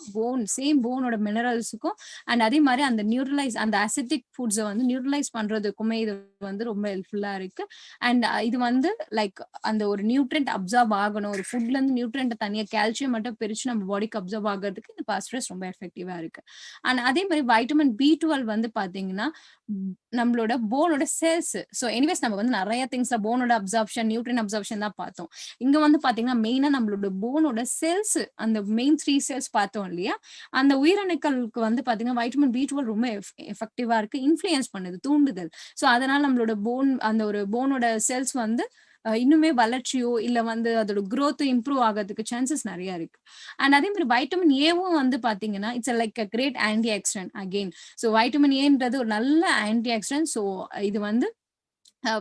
சேம் போனோட மினரல்ஸுக்கும் அண்ட் அதே மாதிரி அந்த நியூட்ரலைஸ் அந்த அசிட்டிக் ஃபுட்ஸை வந்து நியூட்ரலைஸ் பண்றதுக்குமே இது வந்து ரொம்ப ஹெல்ப்ஃபுல்லா இருக்கு. அண்ட் இது வந்து லைக் அந்த ஒரு நியூட்ரியன்ட் அப்சர்வ் ஆகணும். ஒரு ஃபுட்ல இருந்து நியூட்ரியன்ட் தனியா கால்சியம் மட்டும் பிரிச்சு நம்ம பாடிக்கு அப்சர்வ் ஆகிறதுக்கு இந்த பாஸ்பரஸ் ரொம்ப எஃபெக்டிவா இருக்கு. அண்ட் அதே மாதிரி வைட்டமின் B12 வந்து பாத்தீங்கன்னா நம்மளோட போனோட செல்ஸ். ஸோ எனிவேஸ் நம்ம வந்து நிறைய திங்ஸ்ல போனோட அப்சார்ப்ஷன் நியூட்ரியன் அப்சார்ப்ஷன் தான் பார்த்தோம். இங்க வந்து பாத்தீங்கன்னா மெயினா நம்மளோட போனோட செல்ஸ் அந்த மெயின் 3 செல்ஸ் பார்த்தோம் இல்லையா, அந்த உயிரணுக்களுக்கு வந்து பாத்தீங்கன்னா வைட்டமின் B12 ரொம்ப எஃபெக்டிவா இருக்கு. இன்ஃப்ளூயன்ஸ் பண்ணுது, தூண்டுதல். ஸோ அதனால நம்மளோட போன் அந்த ஒரு போனோட செல்ஸ் வந்து இன்னுமே வளர்ச்சியோ இல்ல வந்து அதோட growth இம்ப்ரூவ் ஆகிறதுக்கு சான்சஸ் நிறைய இருக்கு. அண்ட் அதே மாதிரி வைட்டமின் ஏவும் வந்து பாத்தீங்கன்னா it's like a great antioxidant again. So vitamin ஏன்றது ஒரு நல்ல ஆன்டி ஆக்சிடென்ட். ஸோ இது வந்து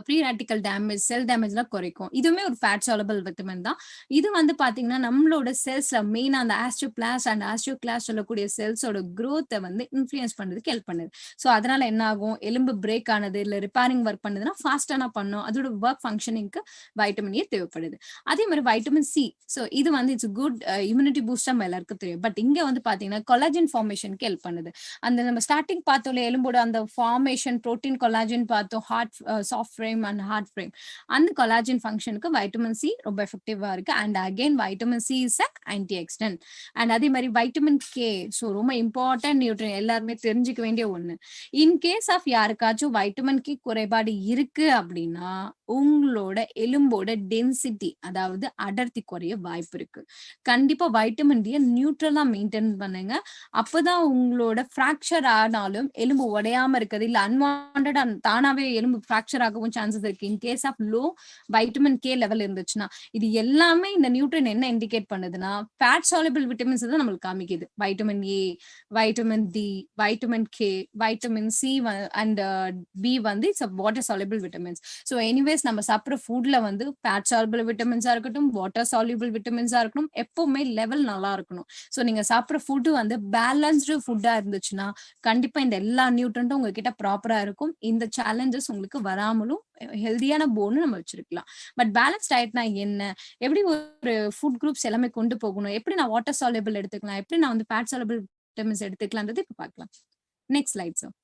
ப்ரீ ராடிக்கல் டேமேஜ் செல் டேமேஜ்லாம் குறைக்கும். இதுவுமே ஒரு ஃபேட் சாலபிள் விட்டமின் தான். இது வந்து பாத்தீங்கன்னா நம்மளோட செல்ஸ்ல மெயினா அந்த ஆஸ்ட்ரோபிளாஸ்ட் அண்ட் ஆஸ்ட்ரோகிளாஸ்ட் சொல்லக்கூடிய செல்ஸோட growth-அ வந்து இன்ஃப்ளூயன்ஸ் பண்றதுக்கு ஹெல்ப் பண்ணுது. ஸோ அதனால என்ன ஆகும், எலும்பு பிரேக் ஆனது இல்ல ரிப்பேரிங் ஒர்க் பண்ணுதுன்னா ஃபாஸ்டா பண்ணும். அதோட ஒர்க் ஃபங்க்ஷனிங்க்கு வைட்டமின் ஏ தேவைப்படுது. அதே மாதிரி வைட்டமின் சி. ஸோ இது வந்து இட்ஸ் குட் இம்யூனிட்டி பூஸ்டர் நம்ம எல்லாருக்கும் தெரியும். பட் இங்க வந்து பாத்தீங்கன்னா கொலாஜன் ஃபார்மேஷனுக்கு ஹெல்ப் பண்ணுது. அந்த நம்ம ஸ்டார்டிங் பார்த்தோம் எலும்போட அந்த ஃபார்மேஷன் புரோட்டீன் கொலாஜன் பார்த்தோம், hard soft frame and hard frame. அந்த கொலாஜன் ஃபங்க்ஷனுக்கு வைட்டமின் சி ரொம்ப எஃபெக்டிவா இருக்கு. And again vitamin C is a antioxidant. And அதே மாதிரி வைட்டமின் கே. ஸோ ரொம்ப இம்பார்ட்டன்ட் நியூட்ரியன் எல்லாருமே தெரிஞ்சுக்க வேண்டிய ஒண்ணு. இன் கேஸ் ஆஃப் யாருக்காச்சும் வைட்டமின் கே குறைபாடு இருக்கு அப்படின்னா உங்களோட எலும்போட டென்சிட்டி அதாவது அடர்த்தி குறைய வாய்ப்பு இருக்கு. கண்டிப்பா வைட்டமின் டி நியூட்ரலா மெயின்டைன் பண்ணுங்க. அப்பதான் உங்களோட ஃபிராக்சர் ஆனாலும் எலும்பு உடையாம இருக்குது இல்ல அன்வான்டா தானாவே எலும்பு ஃபிராக்சர் ஆகவும் சான்சஸ் இருக்கு. In case of low vitamin K level இருந்துச்சுன்னா இது எல்லாமே இந்த நியூட்ரியன் என்ன இண்டிகேட் பண்ணுதுன்னா ஃபேட் சாலபிள் விட்டமின்ஸ் தான் நம்மளுக்கு காமிக்குது. Vitamin A, vitamin D, vitamin K, vitamin C and B வந்து it's water soluble vitamins. So anyways நம்ம சாப்பிட்ற ஃபுட்ல வந்து ஃபேட் சாலபிள் விட்டமின்ஸா இருக்கட்டும், வாட்டர் சால்யூபிள் விட்டமின்ஸா இருக்கட்டும், எப்பவுமே லெவல் நல்லா இருக்கணும். ஸோ நீங்க சாப்பிட்ற ஃபுட்டு வந்து பேலன்ஸ்டு ஃபுட்டா இருந்துச்சுன்னா கண்டிப்பா இந்த எல்லா நியூட்ரண்ட்டும் உங்ககிட்ட ப்ராப்பரா இருக்கும். இந்த சேலஞ்சஸ் உங்களுக்கு வராமலும் ஹெல்தியான போன் நம்ம வச்சிருக்கலாம். பட் பேலன்ஸ் டயட்னா என்ன, எப்படி ஒரு ஃபுட் குரூப்ஸ் எல்லாமே கொண்டு போகணும், எப்படி நான் வாட்டர் சால்யூபிள் எடுத்துக்கலாம், எப்படி நான் வந்து ஃபேட் சாலபிள் விட்டமின்ஸ் எடுத்துக்கலாம்ன்றது இப்ப பார்க்கலாம். Next slide sir.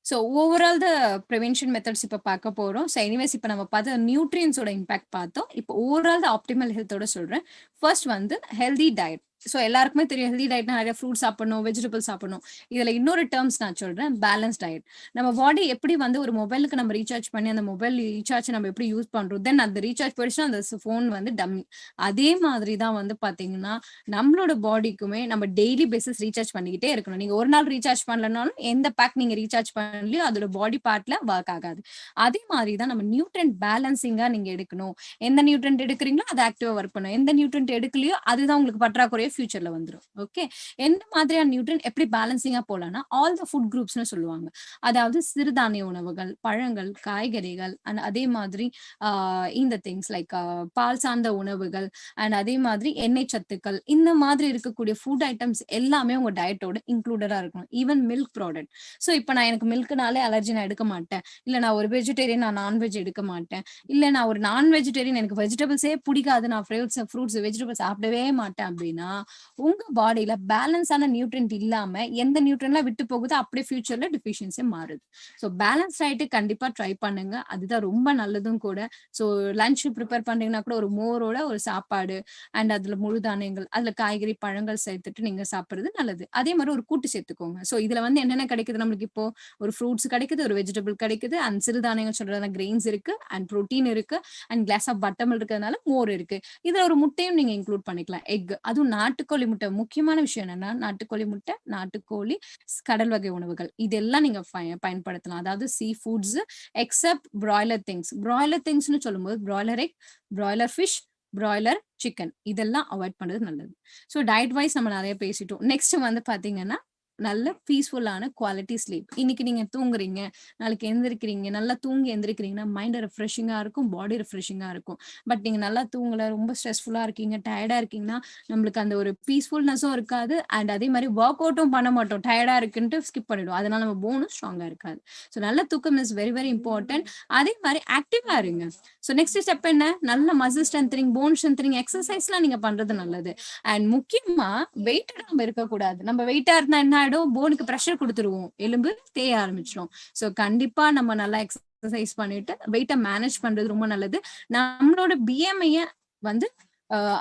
So overall the prevention methods இப்ப பார்க்க போறோம். ஸோ எனிவேஸ் இப்ப நம்ம பார்த்த நியூட்ரியன்ஸோட இம்பாக்ட் பார்த்தோம். இப்போ ஓவரால் த ஆப்டிமல் ஹெல்த்தோட சொல்றேன். ஃபர்ஸ்ட் வந்து ஹெல்தி டயட். ஸோ எல்லாருக்குமே தெரியும் ஹெல்தி டயட்னா நிறைய ஃப்ரூட் சாப்பிடணும், வெஜிடபிள் சாப்பிடணும். இதுல இன்னொரு டேர்ம்ஸ் நான் சொல்றேன், பேலன்ஸ் டயட். நம்ம பாடி எப்படி வந்து ஒரு மொபைலுக்கு நம்ம ரீசார்ஜ் பண்ணி அந்த மொபைல் ரீசார்ஜ் நம்ம எப்படி யூஸ் பண்றோம், தென் அந்த ரீசார்ஜ் போயிடுச்சுன்னா அந்த ஃபோன் வந்து டம்மி. அதே மாதிரி தான் வந்து பாத்தீங்கன்னா நம்மளோட பாடிக்குமே நம்ம டெய்லி பேசிஸ் ரீசார்ஜ் பண்ணிக்கிட்டே இருக்கணும். நீங்க ஒரு நாள் ரீசார்ஜ் பண்ணலனாலும் எந்த பேக் நீங்க ரீசார்ஜ் பண்ணலையோ அதோட பாடி பார்ட்ல ஒர்க் ஆகாது. அதே மாதிரி தான் நம்ம நியூட்ரன்ட் பேலன்சிங்கா நீங்க எடுக்கணும். எந்த நியூட்ரன்ட் எடுக்கிறீங்களோ அது ஆக்டிவா ஒர்க் பண்ணும். எந்த நியூட்ரன்ட் எடுக்கலையோ அதுதான் உங்களுக்கு பற்றாக்குறையா ஃபியூச்சர்ல வந்துரும். ஓகே. எந்த மாதிரியான நியூட்ரன்ட் எப்படி பேலன்சிங்கா போலாம்னா ஆல் த ஃபுட் குரூப்ஸ்னு சொல்லுவாங்க. அதாவது சிறுதானிய உணவுகள், பழங்கள், காய்கறிகள் அண்ட் அதே மாதிரி இந்த திங்ஸ் லைக் பால் சார்ந்த உணவுகள் அண்ட் அதே மாதிரி எண்ணெய் சத்துக்கள் இந்த மாதிரி இருக்கக்கூடிய ஃபுட் ஐட்டம்ஸ் எல்லாமே உங்க டயட்டோட இன்க்ளூடடா இருக்கணும். Even milk product. ஸோ இப்போ நான் எனக்கு மில்க்னாலே அலர்ஜி நான் எடுக்க மாட்டேன். இல்ல நான் ஒரு வெஜிடேரியன் நான் நான்வெஜ் எடுக்க மாட்டேன். இல்ல நான் ஒரு நான் வெஜிடேரியன் எனக்கு வெஜிடபிள்ஸே பிடிக்காது நான் ஃப்ரூட்ஸ் வெஜிடபிள்ஸ் சாப்பிடவே மாட்டேன் அப்படின்னா உங்க பாடியில பேலன்ஸான நியூட்ரியன்ட் இல்லாம எந்த நியூட்ரியன்ட்லாம் விட்டு போகுதோ அப்படியே ஃபியூச்சர்ல டிஃபிஷியன்சி மாறுது. ஸோ பேலன்ஸ் ஆயிட்டு கண்டிப்பா ட்ரை பண்ணுங்க. அதுதான் ரொம்ப நல்லதும் கூட. ஸோ லஞ்ச் ப்ரிப்பேர் பண்றீங்கன்னா கூட ஒரு மோரோட ஒரு சாப்பாடு அண்ட் அதுல முழு தானியங்கள், அதுல காய்கறி, பழங்கள் சேர்த்துட்டு நீங்க சாப்பிடுறது நல்லது. அதே மாதிரி ஒரு கூட்டு சேர்த்துக்கோங்க. சோ இதுல வந்து என்னென்ன கிடைக்குது நம்மளுக்கு இப்போ ஒரு ஃப்ரூட்ஸ் கிடைக்குது, ஒரு வெஜிடபிள் கிடைக்குது அண்ட் சிறுதானியங்கள் சொல்றதுனா கிரெயின்ஸ் இருக்கு அண்ட் புரோட்டீன் இருக்கு and glass of butter milk இருக்கிறதுனால மோர் இருக்கு. இதுல ஒரு முட்டையும் நீங்க இன்க்ளூட் பண்ணிக்கலாம். எக், அதுவும் நாட்டுக்கோழி முட்டை. முக்கியமான விஷயம் என்னன்னா நாட்டுக்கோழி முட்டை, நாட்டுக்கோழி, கடல் வகை உணவுகள் இதெல்லாம் நீங்க பயன்படுத்தலாம். அதாவது sea foods except broiler things. Broiler திங்ஸ்னு சொல்லும்போது broiler egg, broiler fish, broiler chicken இதெல்லாம் அவாய்ட் பண்றது நல்லது. ஸோ டயட் வைஸ் நம்ம நிறைய பேசிட்டோம். நெக்ஸ்ட் வந்து பாத்தீங்கன்னா நல்ல பீஸ்ஃபுல்லான குவாலிட்டி ஸ்லீப். இன்னைக்கு நீங்க தூங்குறீங்க, நாளைக்கு எந்திரிக்கிறீங்க, நல்லா தூங்கி எந்திரிக்கிறீங்கன்னா மைண்ட் ரெஃப்ரெஷிங்கா இருக்கும், பாடி ரெஃப்ரெஷிங்கா இருக்கும். பட் நீங்க நல்லா தூங்கல, ரொம்ப ஸ்ட்ரெஸ்ஃபுல்லா இருக்கீங்க, டயர்டா இருக்கீங்கன்னா நம்மளுக்கு அந்த ஒரு பீஸ்ஃபுல்னஸும் இருக்காது அண்ட் அதே மாதிரி ஒர்க் அவுட்டும் பண்ண மாட்டோம். டயர்டா இருக்குன்ட்டு ஸ்கிப் பண்ணிடுவோம். அதனால நம்ம போனும் ஸ்ட்ராங்கா இருக்காது. ஸோ நல்ல தூக்கம் இஸ் வெரி வெரி இம்பார்ட்டன்ட். அதே மாதிரி ஆக்டிவா இருங்க. ஸோ நெக்ஸ்ட் ஸ்டெப் என்ன, நல்ல மசில் ஸ்ட்ரென்த்னிங், போன் ஸ்ட்ரென்த்னிங் எக்ஸசைஸ்லாம் நீங்க பண்றது நல்லது. அண்ட் முக்கியமா வெயிட்டா நம்ம இருக்கக்கூடாது. நம்ம வெயிட்டா இருந்தா என்ன ஆயிடும், போனுக்கு ப்ரெஷர் கொடுத்துருவோம், எலும்பு தேய ஆரம்பிச்சிடும். ஸோ கண்டிப்பா நம்ம நல்லா எக்ஸசைஸ் பண்ணிட்டு வெயிட்டை மேனேஜ் பண்றது ரொம்ப நல்லது. நம்மளோட பிஎம்ஐ வந்து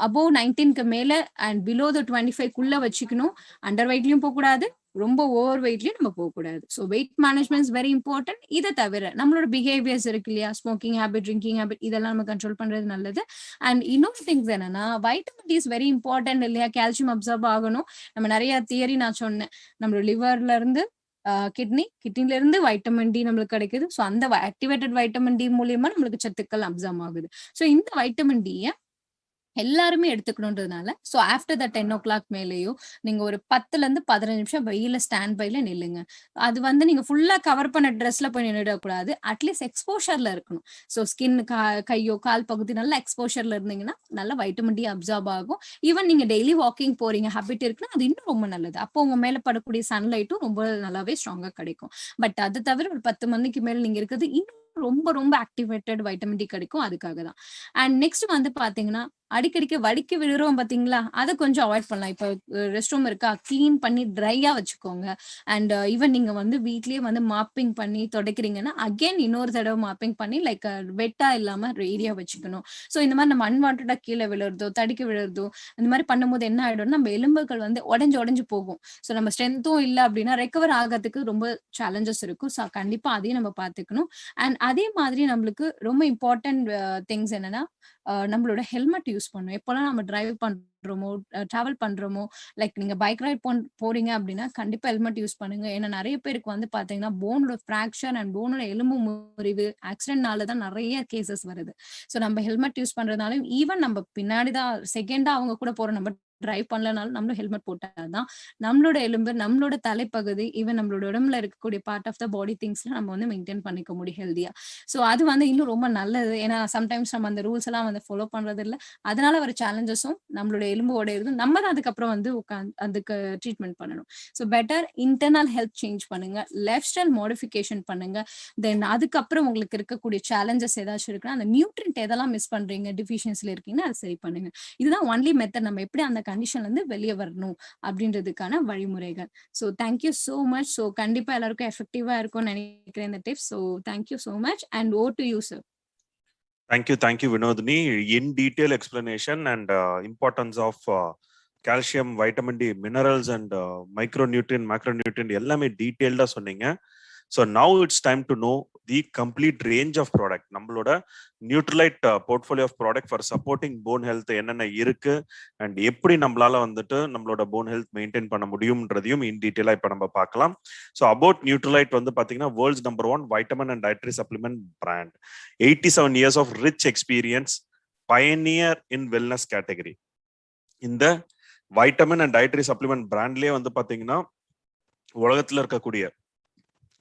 அபோவ் 19க்கு மேல அண்ட் பிலோ த 25க்குள்ள வச்சுக்கணும். அண்டர் வெயிட்லயும் போக கூடாது, ரொம்ப ஓவர் வெயிட்லயும் நம்ம போக கூடாது. So wait management is very important. இதை தவிர நம்மளோட பிஹேவியர்ஸ் இருக்கு இல்லையா, ஸ்மோக்கிங் ஹேபிட், ட்ரிங்கிங் ஹேபிட் இதெல்லாம் நம்ம கண்ட்ரோல் பண்றது நல்லது. அண்ட் இன்னொரு திங்ஸ் என்னன்னா vitamin D is very important இல்லையா, கால்சியம் அப்சர்வ் ஆகணும். நம்ம நிறைய தியரி நான் சொன்னேன், நம்மளோட லிவர்ல இருந்து கிட்னில இருந்து வைட்டமின் டி நம்மளுக்கு கிடைக்குது. ஸோ அந்த ஆக்டிவேட்டட் வைட்டமின் டி மூலியமா நம்மளுக்கு சத்துக்கள் அப்சர்வ் ஆகுது. ஸோ இந்த வைட்டமின் டி எல்லாருமே எடுத்துக்கணுன்றதுனால ஸோ ஆஃப்டர் த 10 o'clock மேலேயோ நீங்க ஒரு 10ல இருந்து 15 நிமிஷம் வெயில ஸ்டாண்ட் பைல நில்லுங்க. அது வந்து நீங்க ஃபுல்லா கவர் பண்ண ட்ரெஸ்ல போய் நின்றுடக்கூடாது. அட்லீஸ்ட் எக்ஸ்போஷர்ல இருக்கணும். ஸோ ஸ்கின், கையோ கால் பகுதி நல்ல எக்ஸ்போஷர்ல இருந்தீங்கன்னா நல்ல வைட்டமின் டி அப்சர்வ் ஆகும். ஈவன் நீங்க டெய்லி வாக்கிங் போறீங்க, ஹேபிட் இருக்குன்னா அது இன்னும் ரொம்ப நல்லது. அப்போ உங்க மேல படக்கூடிய சன்லைட்டும் ரொம்ப நல்லாவே ஸ்ட்ராங்கா கிடைக்கும். பட் அது தவிர ஒரு 10 மணிக்கு மேல நீங்க இருக்கிறது இன்னும் ரொம்ப ரொம்ப ஆக்டிவேட்டட் வைட்டமின் டி கிடைக்கும். அதுக்காக தான். அண்ட் நெக்ஸ்ட் வந்து பாத்தீங்கன்னா அடிக்கடிக்கு வடிக்க விழுறோம் பாத்தீங்களா, அதை கொஞ்சம் அவாய்ட் பண்ணலாம். இப்போ ரெஸ்ட் ரூம் இருக்கா, கிளீன் பண்ணி ட்ரையா வச்சுக்கோங்க. அண்ட் ஈவன் நீங்க வந்து வீட்லயே வந்து மாப்பிங் பண்ணி துடைக்கிறீங்கன்னா அகைன் இன்னொரு தடவை மாப்பிங் பண்ணி லைக் வெட்டா இல்லாம ஏரியா வச்சுக்கணும். ஸோ இந்த மாதிரி நம்ம அன்வான்டா கீழே விழுறதோ தடிக்க விழுறதோ இந்த மாதிரி பண்ணும்போது என்ன ஆயிடும், நம்ம எலும்புகள் வந்து உடஞ்சு போகும். ஸோ நம்ம ஸ்ட்ரென்த்தும் இல்லை அப்படின்னா ரெக்கவர் ஆகிறதுக்கு ரொம்ப சேலஞ்சஸ் இருக்கும். ஸோ கண்டிப்பா அதையும் நம்ம பார்த்துக்கணும். அண்ட் அதே மாதிரி நம்மளுக்கு ரொம்ப இம்பார்ட்டன்ட் திங்ஸ் என்னன்னா நம்மளோட ஹெல்மெட் யூஸ் பண்ணணும். எப்போல்லாம் நம்ம டிரைவ் பண்றோமோ, டிராவல் பண்றோமோ, லைக் நீங்க பைக் ரைட் போறீங்க அப்படின்னா கண்டிப்பா ஹெல்மெட் யூஸ் பண்ணுங்க. ஏன்னா நிறைய பேருக்கு வந்து பாத்தீங்கன்னா போனோட ஃபிராக்சர் அண்ட் போனோட எலும்பு முறிவு ஆக்சிடென்ட்னால தான் நிறைய கேசஸ் வருது. ஸோ நம்ம ஹெல்மெட் யூஸ் பண்றதுனாலும் ஈவன் நம்ம பின்னாடிதான் செகண்டா அவங்க கூட போற நம்ம டிரைவ் பண்ணலனாலும் நம்மளும் ஹெல்மெட் போட்டாதான் நம்மளோட எலும்பு, நம்மளோட தலைப்பகுதி, ஈவன் நம்மளோட உடம்புல இருக்கக்கூடிய பார்ட் ஆஃப் த பாடி திங்ஸ்ல நம்ம வந்து மெயின்டைன் பண்ணிக்க முடியும் ஹெல்தியா. ஸோ அது வந்து இன்னும் ரொம்ப நல்லது. ஏன்னா சம்டைம்ஸ் நம்ம அந்த ரூல்ஸ் எல்லாம் வந்து ஃபாலோ பண்றது இல்லை. அதனால வர சேலஞ்சஸும் நம்மளோட எலும்பு உடையிறதும் நம்ம தான் அதுக்கப்புறம் வந்து அதுக்கு ட்ரீட்மெண்ட் பண்ணணும். So better internal health change பண்ணுங்க, லைஃப் ஸ்டைல் மாடிஃபிகேஷன் பண்ணுங்க. தென் அதுக்கப்புறம் உங்களுக்கு இருக்கக்கூடிய சேலஞ்சஸ் ஏதாச்சும் இருக்குன்னா அந்த நியூட்ரியன்ட் எதெல்லாம் மிஸ் பண்றீங்க, டிஃபிஷியன்சில இருக்கீங்கன்னா அதை சரி பண்ணுங்க. இதுதான் ஒன்லி மெத்தட் நம்ம எப்படி அந்த கண்டிஷன்ல இருந்து வெளியே வரணும் அப்படின்றதுக்கான வழிமுறைகள். So thank you so much. So கண்டிப்பா எல்லாருக்கும் எஃபெக்டிவா இருக்கும்னு நினைக்கிறேன் இந்த tips. So thank you so much and over to you sir. Thank you, Vinodini. In detail explanation and importance of calcium, vitamin D, minerals and micronutrient, macronutrient எல்லாமே டீட்டெயில்டா சொன்னீங்க. So now it's time to know the complete range of product. நம்மளோட Nutrilite portfolio of product for supporting bone health என்னென்ன இருக்கு and எப்படி நம்மளால வந்துட்டு நம்மளோட போன் ஹெல்த் மெயின்டைன் பண்ண முடியும்ன்றதையும் இன் டீட்டெயிலாக இப்போ நம்ம பார்க்கலாம். ஸோ அபவுட் நியூட்ரலைட் வந்து பார்த்தீங்கன்னா world's number 1 vitamin and dietary supplement brand, 87 years of rich experience, pioneer in wellness category. இந்த வைட்டமின் அண்ட் டயட்ரி சப்ளிமெண்ட் பிராண்ட்லேயே வந்து பார்த்தீங்கன்னா உலகத்தில் இருக்கக்கூடிய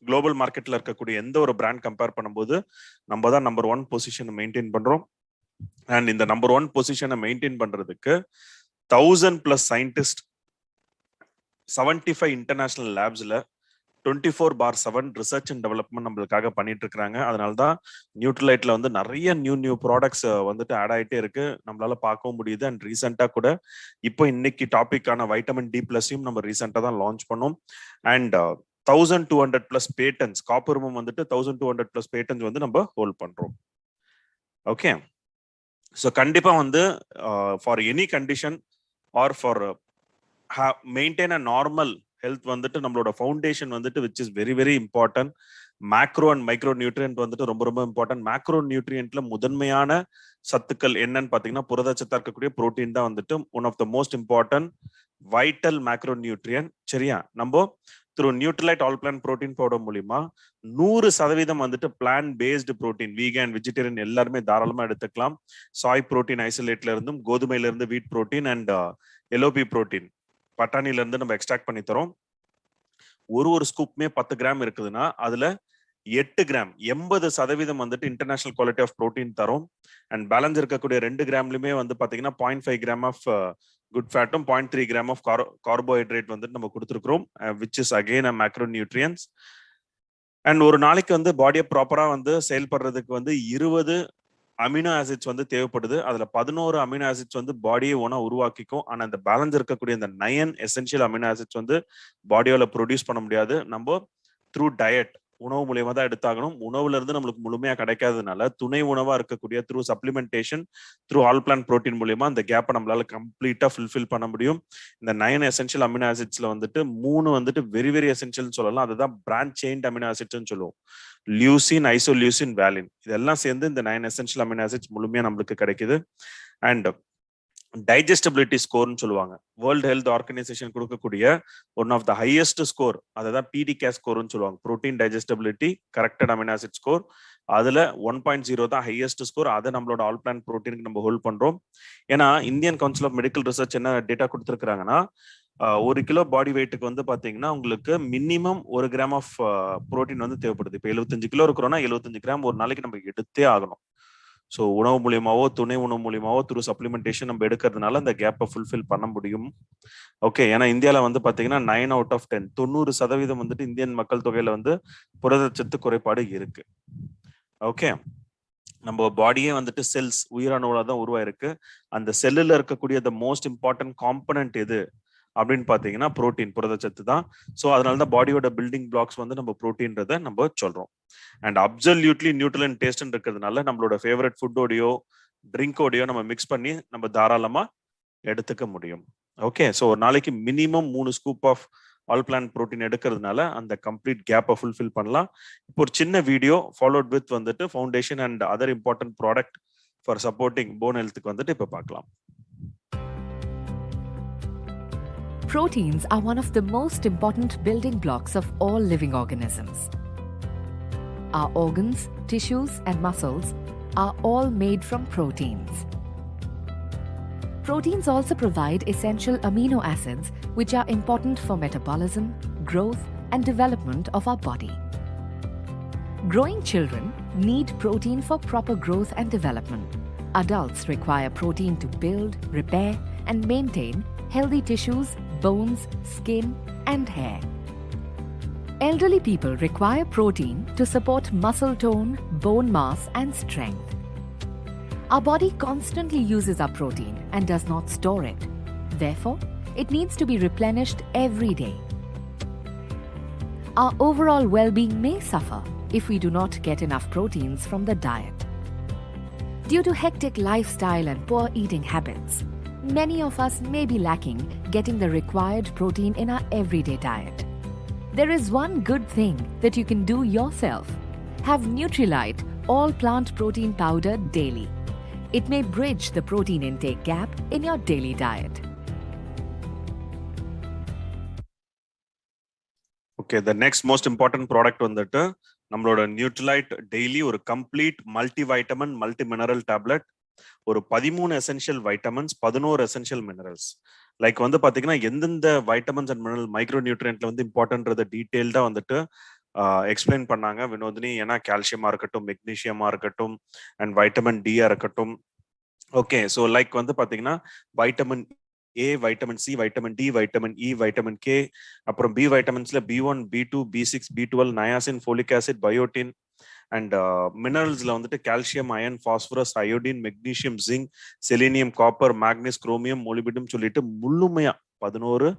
குளோபல் மார்க்கெட்ல இருக்கக்கூடிய எந்த ஒரு பிராண்ட் கம்பேர் பண்ணும்போது நம்ம தான் நம்பர் 1 பொசிஷனை மெயின்டைன் பண்றோம். அண்ட் இந்த நம்பர் 1 பொசிஷனை மெயின்டைன் பண்றதுக்கு 1000+ சயின்டிஸ்ட், 75 இன்டர்நேஷனல் லேப்ஸ்ல 24/7 ரிசர்ச் அண்ட் டெவலப்மெண்ட் நம்மளுக்காக பண்ணிட்டு இருக்காங்க. அதனால தான் நியூட்ரலைட்ல வந்து நிறைய நியூ ப்ராடக்ட்ஸ் வந்துட்டு ஆட் ஆகிட்டே இருக்கு, நம்மளால பார்க்கவும் முடியுது. அண்ட் ரீசெண்டா கூட இப்போ இன்னைக்கு டாபிக்கான வைட்டமின் டி பிளஸையும் நம்ம ரீசெண்டா தான் லான்ச் பண்ணோம். அண்ட் 1200+ பேட்டன்ஸ், காப்புரிமம் வந்துட்டு 1200+ பேட்டன்ஸ் வந்து நம்ம ஹோல்ட் பண்றோம். ஓகே, ஸோ கண்டிப்பா வந்து for any condition or for maintain a normal health வந்துட்டு நம்மளோட ஃபவுண்டேஷன் வந்துட்டு which is very very important. Macro and micro nutrient வந்துட்டு ரொம்ப ரொம்ப இம்பார்ட்டன்ட். மேக்ரோ நியூட்ரியன்ட்ல முதன்மையான சத்துக்கள் என்னன்னு பாத்தீங்கன்னா புரதச்சத்தா இருக்கக்கூடிய புரோட்டீன் தான் வந்துட்டு one of the most important vital macronutrient. சரியா, நம்ம through Nutrilite all plant protein powder மூலியமா 100% வந்துட்டு plant based protein, vegan, vegetarian எல்லாருமே தாராளமா எடுத்துக்கலாம். சாய் புரோட்டீன் ஐசோலேட்ல இருந்தும், கோதுமையில இருந்து வீட் புரோட்டீன் அண்ட் எலோபி புரோட்டீன் பட்டாணில இருந்து நம்ம எக்ஸ்ட்ராக்ட் பண்ணி தரோம். ஒரு ஸ்கூப்மே 10 கிராம் இருக்குதுன்னா அதுல 8 கிராம் 80% வந்துட்டு இன்டர்நேஷனல் குவாலிட்டி ஆஃப் புரோட்டீன் தரும். அண்ட் பேலன்ஸ் இருக்கக்கூடிய 2 கிராம்லயுமே வந்து பாத்தீங்கன்னா 0.5 கிராம் ஆஃப் குட் ஃபேட்டும் 0.3 கிராம் ஆஃப் கார்போஹைட்ரேட் வந்துட்டு நம்ம கொடுத்துருக்கிறோம், which is again a macronutrients. And ஒரு நாளைக்கு வந்து பாடியை ப்ராப்பரா வந்து செயல்படுறதுக்கு வந்து 20 அமினோ ஆசிட்ஸ் வந்து தேவைப்படுது. அதுல 11 அமினோ ஆசிட்ஸ் வந்து பாடியை ஒன்னா உருவாக்கிக்கும். ஆனா இந்த பேலன்ஸ் இருக்கக்கூடிய இந்த 9 எசென்ஷியல் அமினோ ஆசிட்ஸ் வந்து பாடியோல ப்ரொடியூஸ் பண்ண முடியாது. நம்ம த்ரூ டயட், உணவு மூலியமா தான் எடுத்தாகணும். உணவுல இருந்து நம்மளுக்கு முழுமையா கிடைக்காததுனால துணை உணவா இருக்கக்கூடிய through supplementation, through all plant protein மூலியமா அந்த கேப்பை நம்மளால கம்ப்ளீட்டா ஃபுல்ஃபில் பண்ண முடியும். இந்த 9 எசென்ஷியல் அமினோ ஆசிட்ஸ்ல வந்துட்டு 3 வந்துட்டு வெரி வெரி எசென்ஷியல் சொல்லலாம். அதுதான் பிரான்ச் செயின்ட் அமினோ ஆசிட்ஸ்னு சொல்லுவோம். லியூசின், ஐசோலியூசின், வேலின் இதெல்லாம் சேர்ந்து இந்த 9 எசென்ஷியல் அமினோ ஆசிட்ஸ் முழுமையா நம்மளுக்கு கிடைக்குது. அண்ட் டைஜஸ்டபிலிட்டி ஸ்கோர்னு சொல்லுவாங்க. வேர்ல்டு ஹெல்த் ஆர்கனைசேஷன் கொடுக்கக்கூடிய one of the highest score, அதான் PDCAS ஸ்கோர்னு சொல்லுவாங்க, protein digestibility corrected amino acid score. அதுல 1.0 தான் ஹையஸ்ட் ஸ்கோர். அதை நம்மளோட ஆல் பிளான் புரோட்டீனுக்கு நம்ம ஹோல்ட் பண்றோம். ஏன்னா Indian council of medical research என்ன டேட்டா கொடுத்துருக்காங்கன்னா 1 கிலோ பாடி வெயிட்டுக்கு வந்து பாத்தீங்கன்னா உங்களுக்கு மினிமம் 1 கிராம் ஆஃப் புரோட்டீன் வந்து தேவைப்படுது. இப்போ 75 கிலோ இருக்கிறோம்னா 75 கிராம் ஒரு நாளைக்கு நம்ம எடுத்தே ஆகணும். ஸோ உணவு மூலியமாவோ துணை உணவு மூலியமாவோ த்ரூ சப்ளிமெண்டேஷன் நம்ம எடுக்கிறதுனால அந்த கேப்பை ஃபுல்ஃபில் பண்ண முடியும். ஓகே, ஏன்னா இந்தியாவில் வந்து பார்த்தீங்கன்னா 9 out of 10 90% வந்துட்டு இந்தியன் மக்கள் தொகையில வந்து புரதச்சத்து குறைபாடு இருக்கு. ஓகே, நம்ம பாடியே வந்துட்டு செல்ஸ் உயிரணுவா தான் உருவாயிருக்கு. அந்த செல்லுல இருக்கக்கூடிய த மோஸ்ட் இம்பார்ட்டன்ட் காம்பனன்ட் எது அப்படின்னு பாத்தீங்கன்னா புரோட்டீன், புரதச்சத்து தான். ஸோ அதனால தான் பாடியோட பில்டிங் பிளாக்ஸ் வந்து நம்ம புரோட்டீன்றதை நம்ம சொல்றோம். And absolutely neutral and taste இருக்கிறதுனால நம்மளோட ஃபேவரட் ஃபுட்டோடையோ ட்ரிங்கோடையோ நம்ம மிக்ஸ் பண்ணி நம்ம தாராளமா எடுத்துக்க முடியும். ஓகே, ஸோ ஒரு நாளைக்கு minimum 3 scoop of all plant protein எடுக்கிறதுனால அந்த கம்ப்ளீட் கேப்பை ஃபுல்ஃபில் பண்ணலாம். இப்போ ஒரு சின்ன வீடியோ ஃபாலோட் வித் வந்துட்டு foundation and other important product for supporting bone ஹெல்த்துக்கு வந்துட்டு இப்போ பார்க்கலாம். Proteins are one of the most important building blocks of all living organisms. Our organs, tissues, and muscles are all made from proteins. Proteins also provide essential amino acids which are important for metabolism, growth, and development of our body. Growing children need protein for proper growth and development. Adults require protein to build, repair, and maintain healthy tissues, bones, skin, and hair. Elderly people require protein to support muscle tone, bone mass, and strength. Our body constantly uses our protein and does not store it. Therefore, it needs to be replenished every day. Our overall well-being may suffer if we do not get enough proteins from the diet. Due to hectic lifestyle and poor eating habits, many of us may be lacking getting the required protein in our everyday diet. There is one good thing that you can do yourself. Have Nutrilite all plant protein powder daily. It may bridge the protein intake gap in your daily diet. Okay, the next most important product வந்துட்டு நம்மளோட நியூட்ரிலைட் daily ஒரு complete multi vitamin multi mineral tablet, ஒரு 13 essential vitamins, 11 essential minerals. Like வந்து பாத்தீங்கன்னா எந்தெந்த vitamins and mineral micro நியூட்ரியன்ட்ல வந்து இம்பார்ட்டன்ட்றத டீட்டெயில்டா வந்துட்டு explain பண்ணாங்க வினோதினி. ஏன்னா கால்சியமா இருக்கட்டும், மெக்னீஷியமா இருக்கட்டும், அண்ட் வைட்டமின் டியா இருக்கட்டும். ஓகே, ஸோ லைக் வந்து பாத்தீங்கன்னா vitamin A, vitamin C, vitamin D, vitamin E, vitamin K, அப்புறம் பி வைட்டமின்ஸ்ல B1, B2, B6, B12, niacin, folic acid, biotin, and மினரல்ஸ்ல வந்துட்டு calcium, iron, phosphorus, iodine, magnesium, zinc, selenium, copper, manganese, chromium, molybdenum சொல்லிட்டு முழுமையா 11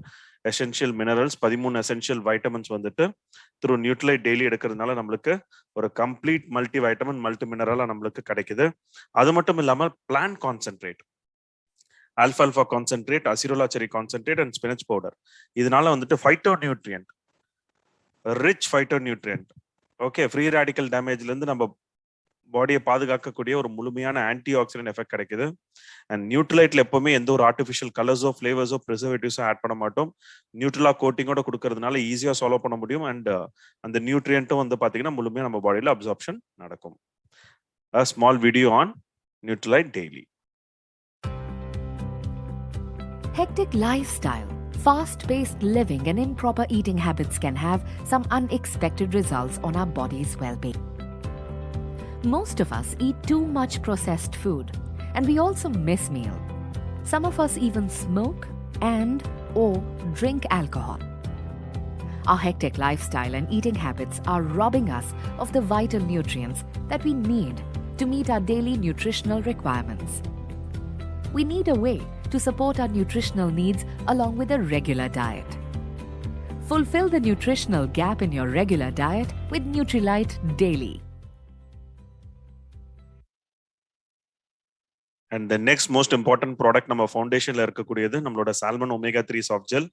essential minerals, 13 essential vitamins வந்துட்டு through Nutrilite daily எடுக்கிறதுனால நம்மளுக்கு ஒரு கம்ப்ளீட் மல்டி வைட்டமின் மல்டி மினரலா நம்மளுக்கு கிடைக்குது. அது மட்டும் இல்லாமல் plant concentrate, alfalfa concentrate, acerola cherry concentrate and spinach powder. இதனால வந்துட்டு phytonutrient, rich phytonutrient. Okay, free radical டேமேஜ்ல இருந்து நம்ம பாடியை பாதுகாக்கக்கூடிய ஒரு முழுமையான ஆன்டி ஆக்சிடென்ட் எஃபெக்ட் கிடைக்குது. அண்ட் நியூட்ரிலைட்ல எப்பவுமே எந்த ஒரு ஆர்டிஃபிஷியல் கலர்ஸோ, ஃபிளேவர்ஸோ, ப்ரிசர்வேட்டிவ்ஸோ ஆட் பண்ண மாட்டோம். நியூட்ரலா கோட்டிங்கோட கொடுக்கறதுனால ஈஸியா சால்வ் பண்ண முடியும். அண்ட் அந்த நியூட்ரியன்ட்டும் வந்து பாத்தீங்கன்னா முழுமையா நம்ம பாடியில அப்சார்ப்ஷன் நடக்கும். A small video on Nutrilite daily. Hectic lifestyle, fast-paced living and improper eating habits can have some unexpected results on our body's well-being. Most of us eat too much processed food and we also miss meal. Some of us even smoke and/or drink alcohol. Our hectic lifestyle and eating habits are robbing us of the vital nutrients that we need to meet our daily nutritional requirements. We need a way to support our nutritional needs along with a regular diet. Fulfill the nutritional gap in your regular diet with Nutrilite daily. And the next most important product நம்ம ஃபவுண்டேஷன்ல இருக்கக்கூடியது நம்மளோட salmon omega 3 soft gel.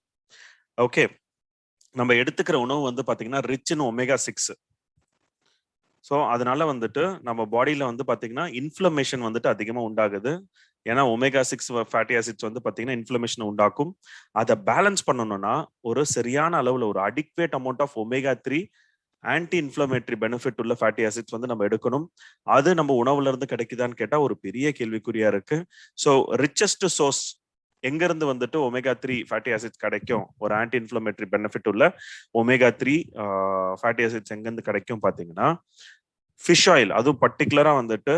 Okay, நம்ம எடுத்துக்கிற உணவு வந்து பாத்தீங்கன்னா rich in omega 6. So அதனால வந்துட்டு நம்ம பாடியில வந்து பாத்தீங்கன்னா இன்ஃப்ளமேஷன் வந்துட்டு அதிகமா உண்டாகுது. ஏன்னா ஒமேகா 6 ஃபேட்டி ஆசிட்ஸ் வந்து பாத்தீங்கன்னா இன்ஃப்ளமேஷன் உண்டாக்கும். அதை பேலன்ஸ் பண்ணணும்னா ஒரு சரியான அளவுல ஒரு adequate amount of omega 3 anti inflammatory benefit உள்ள ஃபேட்டி ஆசிட்ஸ் வந்து நம்ம எடுக்கணும். அது நம்ம உணவுல இருந்து கிடைக்குதான்னு கேட்டா ஒரு பெரிய கேள்விக்குறியா இருக்கு. ஸோ ரிச்சஸ்ட் சோர்ஸ் எங்க இருந்து வந்துட்டு ஒமேகா 3 ஃபேட்டி ஆசிட்ஸ் கிடைக்கும், ஒரு ஆன்டி இன்ஃப்ளமேட்டரி பெனிஃபிட் உள்ள ஒமேகா 3 ஃபேட்டி ஆசிட்ஸ் எங்க இருந்து கிடைக்கும் பாத்தீங்கன்னா ஃபிஷ் ஆயில், அதுவும் பர்டிகுலரா வந்துட்டு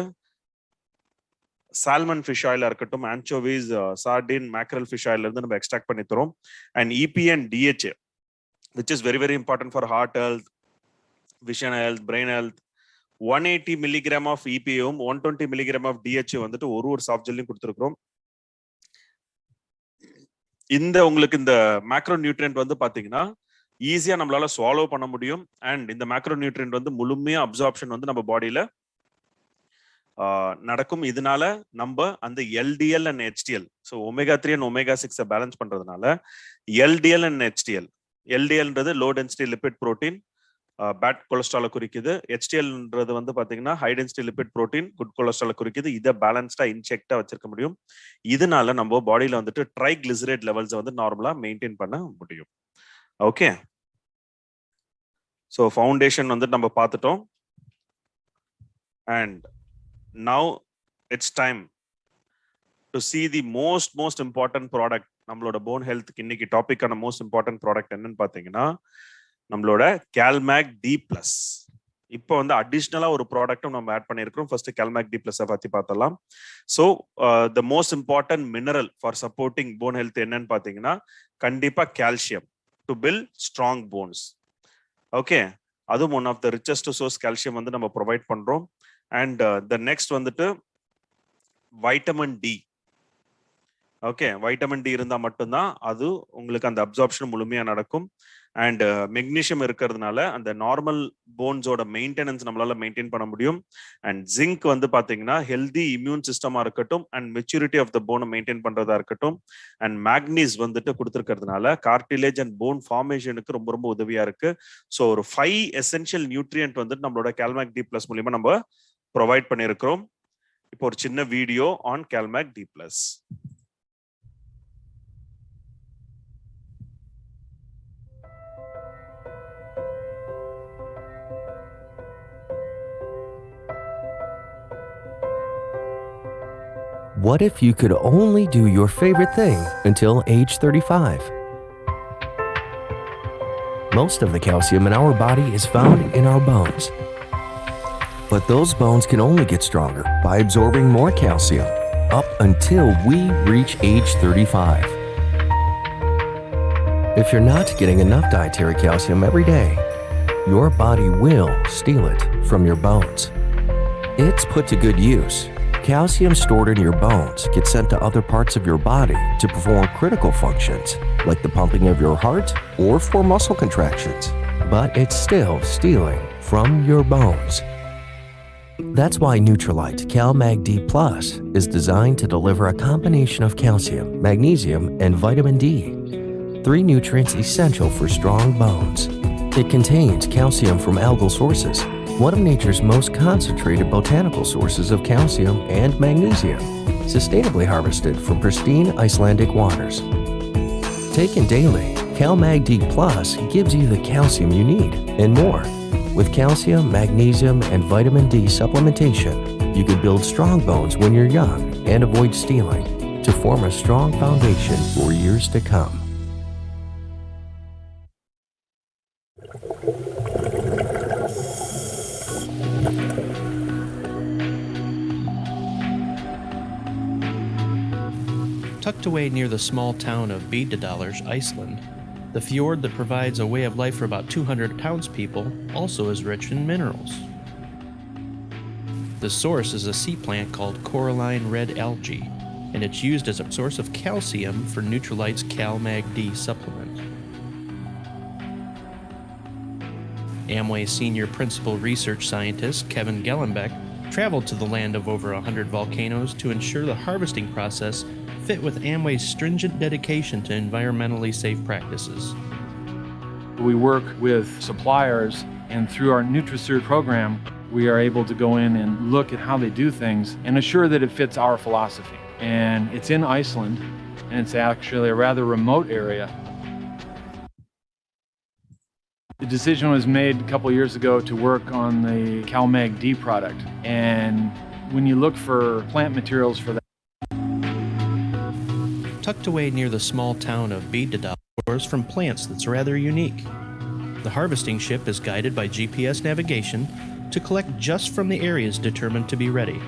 சால்மன் ஃபிஷ் ஆயிலா இருக்கட்டும், ஆன்சோவிஸ், சார்டின், மேக்ரல் ஃபிஷ் ஆயில இருந்து நம்ம எக்ஸ்ட்ராக்ட் பண்ணி தரோம். And EPA and DHA, which is very very important for heart health, vision health, brain health. 180 milligram of EPA, 120 milligram of DHA வந்துட்டு ஒரு சாஃப்ட் ஜெல்லையும் கொடுத்துருக்கோம். இந்த உங்களுக்கு இந்த மேக்ரோ நியூட்ரியன்ட் வந்து பாத்தீங்கன்னா ஈஸியா நம்மளால ஸ்வாலோ பண்ண முடியும். அண்ட் இந்த மேக்ரோ நியூட்ரியன்ட் வந்து முழுமையா அப்சார்ப்ஷன் வந்து நம்ம பாடியில நடக்கும். இதனால நம்ம அந்த LDL and HDL, so omega 3 and omega 6 balance பண்றதுனால LDL and HDL, LDLன்றது low density lipid protein, bad கொலஸ்ட்ரால குறிக்குது. HDLன்றது வந்து பாத்தீங்கன்னா high density lipid protein, good கொலஸ்ட்ரால குறிக்குது. இதை பேலன்ஸ்டா இன்செக்டா வச்சிருக்க முடியும். இதனால நம்ம பாடியில வந்துட்டு ட்ரைகிளிசரைட் லெவல்ஸ் வந்து நார்மலா மெயின்டைன் பண்ண முடியும். ஓகே, ஸோ ஃபவுண்டேஷன் வந்து நம்ம பார்த்துட்டோம். And now it's time to see the most important product. நம்மளோட போன் ஹெல்த்துக்கு இன்னைக்கு டாபிக்கான மோஸ்ட் இம்பார்ட்டன்ட் ப்ராடக்ட் என்னன்னு பாத்தீங்கன்னா நம்மளோட கேல்மேக் D+. இப்போ வந்து அடிஷ்னலா ஒரு ப்ராடக்ட்டும் நம்ம ஆட் பண்ணியிருக்கிறோம். ஃபர்ஸ்ட் கேல்மேக் D+ பத்தி பார்த்தலாம். So the most important mineral for supporting bone health என்னன்னு பாத்தீங்கன்னா கண்டிப்பா calcium to build strong bones. Okay, அதுவும் one of the richest source calcium வந்து நம்ம ப்ரொவைட் பண்றோம். அண்ட் த நெக்ஸ்ட் வந்துட்டு vitamin D. Okay, vitamin D இருந்தா மட்டும்தான் அது உங்களுக்கு அந்த அப்சார்ப்ஷன் முழுமையா நடக்கும். அண்ட் மெக்னீஷியம் இருக்கிறதுனால அந்த நார்மல் போன்ஸோட மெயின்டெனன்ஸ் நம்மளால மெயின்டைன் பண்ண முடியும். அண்ட் ஜிங்க் வந்து பாத்தீங்கன்னா ஹெல்தி இம்யூன் சிஸ்டமா இருக்கட்டும் அண்ட் மெச்சூரிட்டி ஆஃப் த போனை மெயின்டைன் பண்றதா இருக்கட்டும். அண்ட் மேக்னீஸ் வந்துட்டு கொடுத்துருக்கிறதுனால கார்டிலேஜ் அண்ட் போன் ஃபார்மேஷனுக்கு ரொம்ப ரொம்ப உதவியா இருக்கு. ஸோ ஒரு 5 எசென்ஷியல் நியூட்ரியன்ட் வந்துட்டு நம்மளோட கால்மேக் டி பிளஸ் மூலியமா நம்ம ப்ரொவைட் பண்ணியிருக்கிறோம். இப்போ ஒரு சின்ன video on cal mag D plus. What if you could only do your favorite thing until age 35? Most of the calcium in our body is found in our bones. But those bones can only get stronger by absorbing more calcium up until we reach age 35. If you're not getting enough dietary calcium every day, your body will steal it from your bones. It's put to good use. Calcium stored in your bones gets sent to other parts of your body to perform critical functions, like the pumping of your heart or for muscle contractions. But it's still stealing from your bones. That's why Nutrilite CalMag D Plus is designed to deliver a combination of calcium, magnesium, and vitamin D, 3 nutrients essential for strong bones. It contains calcium from algal sources, one of nature's most concentrated botanical sources of calcium and magnesium, sustainably harvested from pristine Icelandic waters. Taken daily, CalMag D Plus gives you the calcium you need and more. With calcium, magnesium, and vitamin D supplementation, you can build strong bones when you're young and avoid stealing to form a strong foundation for years to come. Tucked away near the small town of Bíldudalur, Iceland, the fjord that provides a way of life for about 200 townspeople also is rich in minerals. The source is a sea plant called coralline red algae, and it's used as a source of calcium for Nutrilite's CalMag D supplement. Amway Senior Principal Research Scientist Kevin Gellenbeck traveled to the land of over 100 volcanoes to ensure the harvesting process fit with Amway's stringent dedication to environmentally safe practices. We work with suppliers, and through our NutriSert program, we are able to go in and look at how they do things and assure that it fits our philosophy. And it's in Iceland, and it's actually a rather remote area. The decision was made a couple years ago to work on the CalMag D product. And when you look for plant materials for that, Tucked away near the small town of Bíldudalur from plants that's rather unique. The harvesting ship is guided by GPS navigation to collect just from the areas determined to be ready.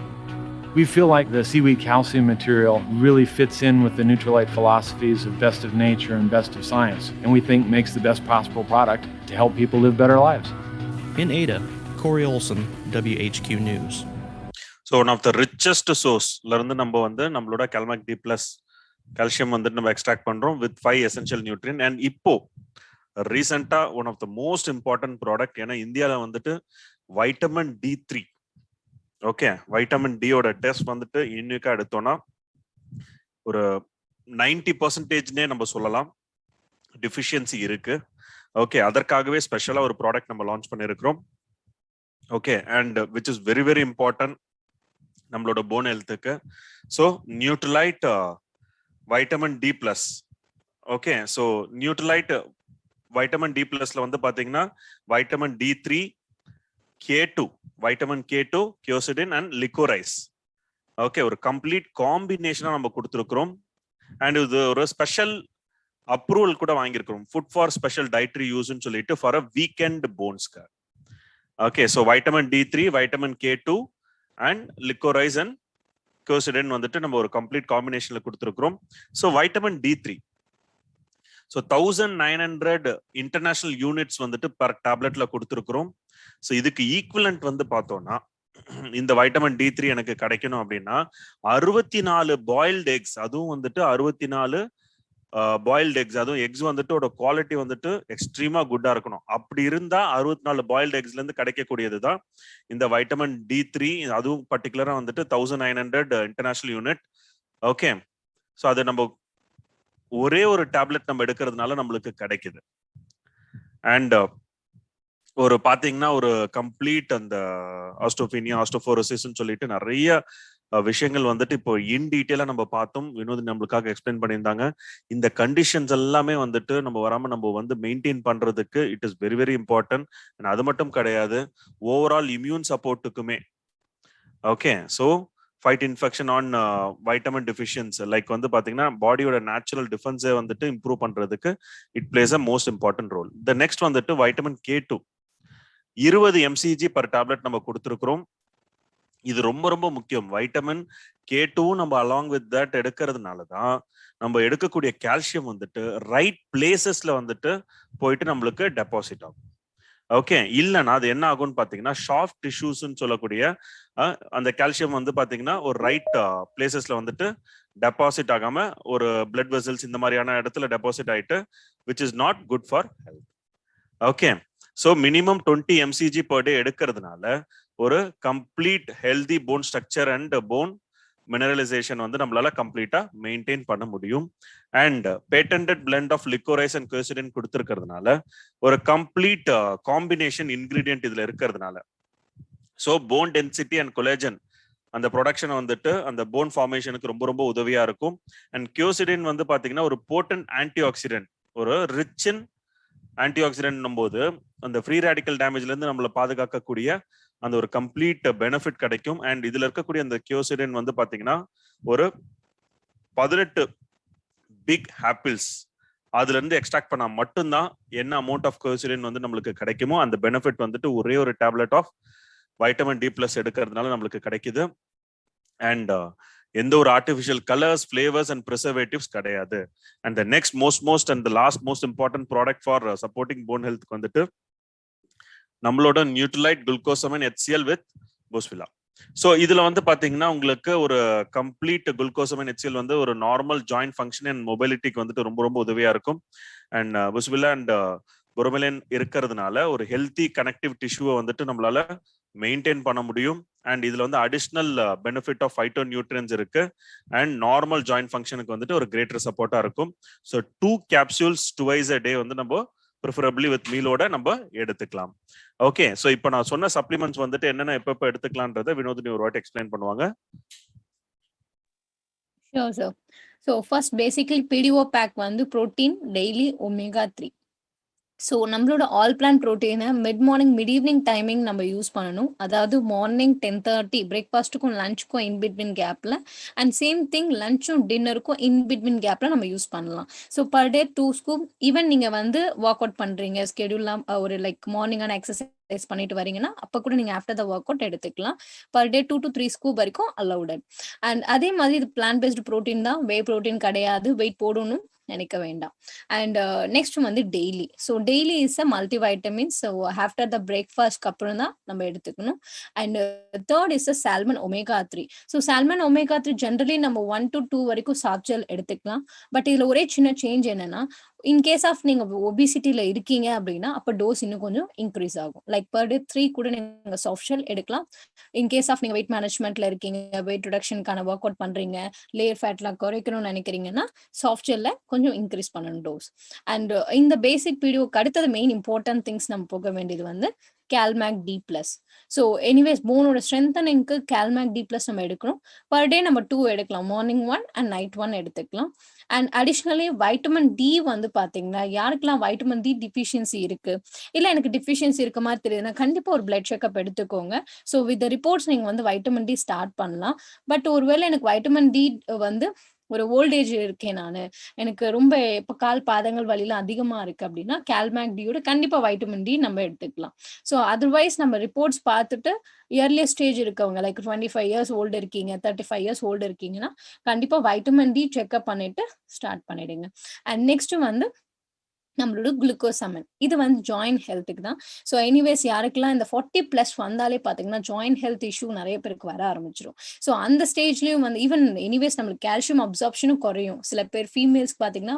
we feel like the seaweed calcium material really fits in with the Nutrilite philosophies of best of nature and best of science, and we think makes the best possible product to help people live better lives. In Ada, Corey Olson, WHQ News. So one of the richest சோர்ஸ்ல இருந்து நம்ம வந்து நம்மளோட கால்மேக் D plus calcium வந்துட்டு நம்ம extract பண்றோம் with 5 essential நியூட்ரியன். And இப்போ ரீசெண்டா one of the most important product, ஏன்னா இந்தியாவில் வந்துட்டு வைட்டமின் D3, ஓகே, வைட்டமின் டியோட டெஸ்ட் வந்துட்டு யூனிக்கா எடுத்தோம்னா ஒரு 90% நம்ம சொல்லலாம் டிஃபிஷியன்சி இருக்கு. ஓகே, அதற்காகவே ஸ்பெஷலா ஒரு ப்ராடக்ட் நம்ம லான்ச் பண்ணிருக்கிறோம். Okay, and which is very very important நம்மளோட போன் ஹெல்த்துக்கு. So Nutrilite vitamin D plus. Okay, so Nutrilite vitamin D பிளஸ்ல வந்து பாத்தீங்கன்னா vitamin D3, K2, vitamin K2, quercetin and liquorice. Okay, ஒரு கம்ப்ளீட் காம்பினேஷனா நம்ம கொடுத்துருக்கிறோம். அண்ட் இது ஒரு ஸ்பெஷல் அப்ரூவல் கூட வாங்கியிருக்கிறோம், ஃபுட் ஃபார் ஸ்பெஷல் டயட்ரி யூஸ்ன்னு சொல்லிட்டு ஃபார் அ வீக்கெண்ட் போன்ஸ்க்கு. Okay, so vitamin D3, vitamin K2 and liquorice and quercetin வந்துட்டு நம்ம ஒரு கம்ப்ளீட் காம்பினேஷன்ல கொடுத்துருக்கிறோம். So vitamin D3 so 1900 international units வந்துட்டு பர் டேப்லெட்ல கொடுத்துருக்கிறோம். ஸோ இதுக்கு ஈக்குவலண்ட் வந்து பார்த்தோம்னா இந்த வைட்டமின் D3 எனக்கு கிடைக்கணும் அப்படின்னா 64 பாயில்டு எக்ஸ், அதுவும் வந்துட்டு 64 பாயில்டு எக்ஸ், அதுவும் எக்ஸ் வந்துட்டு ஒரு குவாலிட்டி வந்துட்டு எக்ஸ்ட்ரீமா குட்டா இருக்கணும். அப்படி இருந்தா 64 பாயில்டு எக்ஸ்ல இருந்து கிடைக்கக்கூடியது தான் இந்த வைட்டமின் D3. அதுவும் பர்டிகுலரா வந்துட்டு 1900 இன்டர்நேஷனல் யூனிட். ஓகே, ஸோ அது நம்ம ஒரே ஒரு டேப்லெட் நம்ம எடுக்கிறதுனால நம்மளுக்கு கிடைக்குது. அண்ட் ஒரு பாத்தீங்கன்னா ஒரு கம்ப்ளீட் அந்த ஆஸ்டோபீனியா, ஆஸ்டோபோரோசிஸ்ன்னு சொல்லிட்டு நிறைய விஷயங்கள் வந்துட்டு இப்போ இன் டீட்டெயிலா நம்ம பார்த்தோம். வினோத் நம்மளுக்காக எக்ஸ்பிளைன் பண்ணியிருந்தாங்க. இந்த கண்டிஷன்ஸ் எல்லாமே வந்துட்டு நம்ம வராம நம்ம வந்து மெயின்டைன் பண்றதுக்கு it is very very important. அது மட்டும் கிடையாது, ஓவரால் இம்யூன் சப்போர்ட்டுக்குமே. Okay, so fight infection on vitamin deficiency, like வந்து பாத்தீங்கன்னா பாடியோட நேச்சுரல் டிஃபென்ஸை வந்துட்டு இம்ப்ரூவ் பண்றதுக்கு it plays a most important role. The next வந்துட்டு vitamin K2 20 mcg per tablet நம்ம கொடுத்துருக்கிறோம். இது ரொம்ப ரொம்ப முக்கியம். வைட்டமின் K2 நம்ம அலாங் வித் தட் எடுக்கிறதுனால தான் நம்ம எடுக்கக்கூடிய கால்சியம் வந்துட்டு ரைட் பிளேசஸ்ல வந்துட்டு போயிட்டு நம்மளுக்கு டெபாசிட் ஆகும். ஓகே, இல்லைன்னா அது என்ன ஆகும்னு பாத்தீங்கன்னா சாஃப்ட் டிஷ்யூஸ்ன்னு சொல்லக்கூடிய அந்த கால்சியம் வந்து பாத்தீங்கன்னா ஒரு ரைட் பிளேசஸ்ல வந்துட்டு டெபாசிட் ஆகாம ஒரு பிளட் வெசல்ஸ் இந்த மாதிரியான இடத்துல டெபாசிட் ஆயிட்டு which is not good for health. Okay, so minimum 20 mcg per day எடுக்கிறதுனால ஒரு complete healthy bone structure and bone mineralisation வந்து நம்மளால கம்ப்ளீட்டா மெயின்டைன் பண்ண முடியும். And patented blend of liquorice and quercetin கொடுத்துருக்கிறதுனால ஒரு கம்ப்ளீட் காம்பினேஷன் இன்கிரீடியன்ட் இதுல இருக்கிறதுனால so bone density and collagen அந்த ப்ரொடக்ஷன் வந்துட்டு அந்த போன் ஃபார்மேஷனுக்கு ரொம்ப ரொம்ப உதவியா இருக்கும். அண்ட் கியோசிடின் வந்து பாத்தீங்கன்னா ஒரு போர்டன்ட் ஆன்டி ஆக்சிடென்ட், ஒரு ரிச் இன் ஆன்டி ஆக்சிடென்ட் போது அந்த ஃப்ரீ ரேடிக்கல் டேமேஜ்ல இருந்து நம்மளை பாதுகாக்கக்கூடிய அந்த ஒரு கம்ப்ளீட் பெனிஃபிட் கிடைக்கும். அண்ட் இதுல இருக்கக்கூடிய அந்த கியோசிடின் வந்து பாத்தீங்கன்னா ஒரு 18 பிக் ஆப்பிள்ஸ் அதுல இருந்து எக்ஸ்ட்ராக்ட் பண்ணா மட்டும்தான் என்ன அமௌண்ட் ஆஃப் கியோசிடின் வந்து நம்மளுக்கு கிடைக்குமோ அந்த பெனிஃபிட் வந்துட்டு ஒரே ஒரு டேப்லெட் ஆஃப் வைட்டமின் D+ எடுக்கிறதுனால நம்மளுக்கு கிடைக்குது. அண்ட் எந்த ஒரு artificial colours, flavours and preservatives கிடையாது. And the next most and the last most important product for supporting bone ஹெல்த்க்கு வந்துட்டு நம்மளோட Nutrilite glucosamine HCl with boswellia. So இதுல வந்து பாத்தீங்கன்னா உங்களுக்கு ஒரு கம்ப்ளீட் குளுக்கோசமைன் HCl வந்து ஒரு நார்மல் ஜாயிண்ட் ஃபங்க்ஷன் அண்ட் மொபிலிட்டிக்கு வந்துட்டு ரொம்ப ரொம்ப உதவியா இருக்கும். அண்ட் போஸ்பிலா அண்ட் புரோமிலின் இருக்கிறதுனால ஒரு ஹெல்த்தி கனெக்டிவ் டிஷ்யூவை வந்துட்டு நம்மளால மெயின்டைன் பண்ண முடியும். அண்ட் இதுல வந்து additional benefit of phyto nutrients இருக்கு. அண்ட் நார்மல் ஜாயிண்ட் ஃபங்க்ஷனுக்கு வந்துட்டு ஒரு கிரேட்டர் சப்போர்ட்டா இருக்கும். So 2 capsules twice a day வந்து நம்ம ப்ரிஃபரபிளி வித் மீலோட நம்ம எடுத்துக்கலாம். ஓகே, ஸோ இப்போ நான் சொன்ன சப்ளிமெண்ட்ஸ் வந்துட்டு என்னென்ன எப்பப்போ எடுத்துக்கலான்றதை வினோதினி ஒரு வாட்டி எக்ஸ்பிளைன் பண்ணுவாங்க. Sure, sir. So first basically PDO pack வந்து protein daily omega 3. ஸோ நம்மளோட ஆல் பிளான் ப்ரோட்டீனை mid morning mid evening timing நம்ம யூஸ் பண்ணணும். அதாவது மார்னிங் 10:30 பிரேக்ஃபாஸ்ட்டுக்கும் லஞ்சுக்கும் இன்பிட்வீன் கேப்பில், அண்ட் சேம் திங் லஞ்சும் டின்னருக்கும் இன்பிட்வீன் கேப்பில் நம்ம யூஸ் பண்ணலாம். So per day 2 scoop. Even நீங்கள் வந்து ஒர்க் அவுட் பண்ணுறீங்க, ஸ்கெடியூல்லாம் ஒரு லைக் மார்னிங்கான எக்ஸசைஸ் பண்ணிட்டு வரீங்கன்னா அப்போ கூட நீங்கள் ஆஃப்டர் த ஒர்க் அவுட் எடுத்துக்கலாம். பர் டே 2 to 3 ஸ்கூப் வரைக்கும் அலௌடட். அண்ட் அதே மாதிரி இது பிளான் பேஸ்டு ப்ரோட்டீன் தான், வே ப்ரோட்டீன் கிடையாது, வெயிட் போடணும் நினைக்க வேண்டாம். அண்ட் நெக்ஸ்ட் வந்து daily. So daily is a multi vitamins. So after the பிரேக்ஃபாஸ்ட்க்கு அப்புறம் தான் நம்ம எடுத்துக்கணும். And third is a salmon omega 3. So salmon omega 3 generally நம்ம 1 to 2 வரைக்கும் சாப்ஜெல் எடுத்துக்கலாம். பட் இதுல ஒரே சின்ன சேஞ்ச் என்னன்னா, இன்கேஸ் ஆஃப் நீங்க ஒபிசிட்டியில இருக்கீங்க அப்படின்னா அப்போ டோஸ் இன்னும் கொஞ்சம் இன்க்ரீஸ் ஆகும். லைக் பர் டே 3 கூட நீங்க சாஃப்ட் ஷெல் எடுக்கலாம். இன்கேஸ் ஆஃப் நீங்க வெயிட் மேனேஜ்மெண்ட்ல இருக்கீங்க, வெயிட் ரிடக்ஷனுக்கான ஒர்க் அவுட் பண்றீங்க, லேயர் ஃபேட்லாம் குறைக்கணும்னு நினைக்கிறீங்கன்னா சாஃப்ட் ஷெல்ல கொஞ்சம் இன்க்ரீஸ் பண்ணணும் டோஸ். அண்ட் இந்த பேசிக் பீடியோக்கு அடுத்தது மெயின் இம்பார்ட்டன்ட் திங்ஸ் நம்ம போக வேண்டியது வந்து CalMag D+. ஸோ எனிவேஸ் போனோட ஸ்ட்ரென்தனிங்க்கு CalMag D+ நம்ம எடுக்கணும். பர் டே நம்ம 2 எடுக்கலாம், மார்னிங் 1 அண்ட் நைட் 1 எடுத்துக்கலாம். அண்ட் அடிஷ்னலி வைட்டமின் D வந்து பாத்தீங்கன்னா யாருக்கெல்லாம் வைட்டமின் D டிஃபிஷியன்சி இருக்கு, இல்ல எனக்கு டிஃபிஷியன்சி இருக்க மாதிரி தெரியுதுன்னா கண்டிப்பா ஒரு பிளட் செக்அப் எடுத்துக்கோங்க. ஸோ வித் ரிப்போர்ட்ஸ் நீங்க வந்து வைட்டமின் D ஸ்டார்ட் பண்ணலாம். பட் ஒருவேளை எனக்கு வைட்டமின் D வந்து ஒரு ஓல்டேஜ் இருக்கேன், எனக்கு ரொம்ப இப்போ கால் பாதங்கள் வலிலாம் அதிகமா இருக்கு அப்படின்னா CalMag D கண்டிப்பா வைட்டமின் D நம்ம எடுத்துக்கலாம். ஸோ அதர்வைஸ் நம்ம ரிப்போர்ட்ஸ் பார்த்துட்டு இயர்லியர் ஸ்டேஜ் இருக்கவங்க லைக் 25 years ஓல்டு இருக்கீங்க, 35 years ஓல்டு இருக்கீங்கன்னா கண்டிப்பா வைட்டமின் D செக்அப் பண்ணிட்டு ஸ்டார்ட் பண்ணிடுங்க. அண்ட் நெக்ஸ்ட் வந்து நம்மளோட குளுக்கோசமைன். இது வந்து ஜாயிண்ட் ஹெல்த்துக்கு தான். ஸோ எனிவேஸ் யாருக்கெல்லாம் இந்த 40+ வந்தாலே பார்த்தீங்கன்னா, ஜாயிண்ட் ஹெல்த் இஷ்யூ நெறைய பேருக்கு வர ஆரம்பிச்சுரும். ஸோ அந்த ஸ்டேஜ்லயும் வந்து ஈவன் எனிவேஸ் நம்மளுக்கு கால்சியம் அப்சார்ப்ஷனும் குறையும். சில பேர் ஃபீமேல்ஸ்க்கு பார்த்தீங்கன்னா,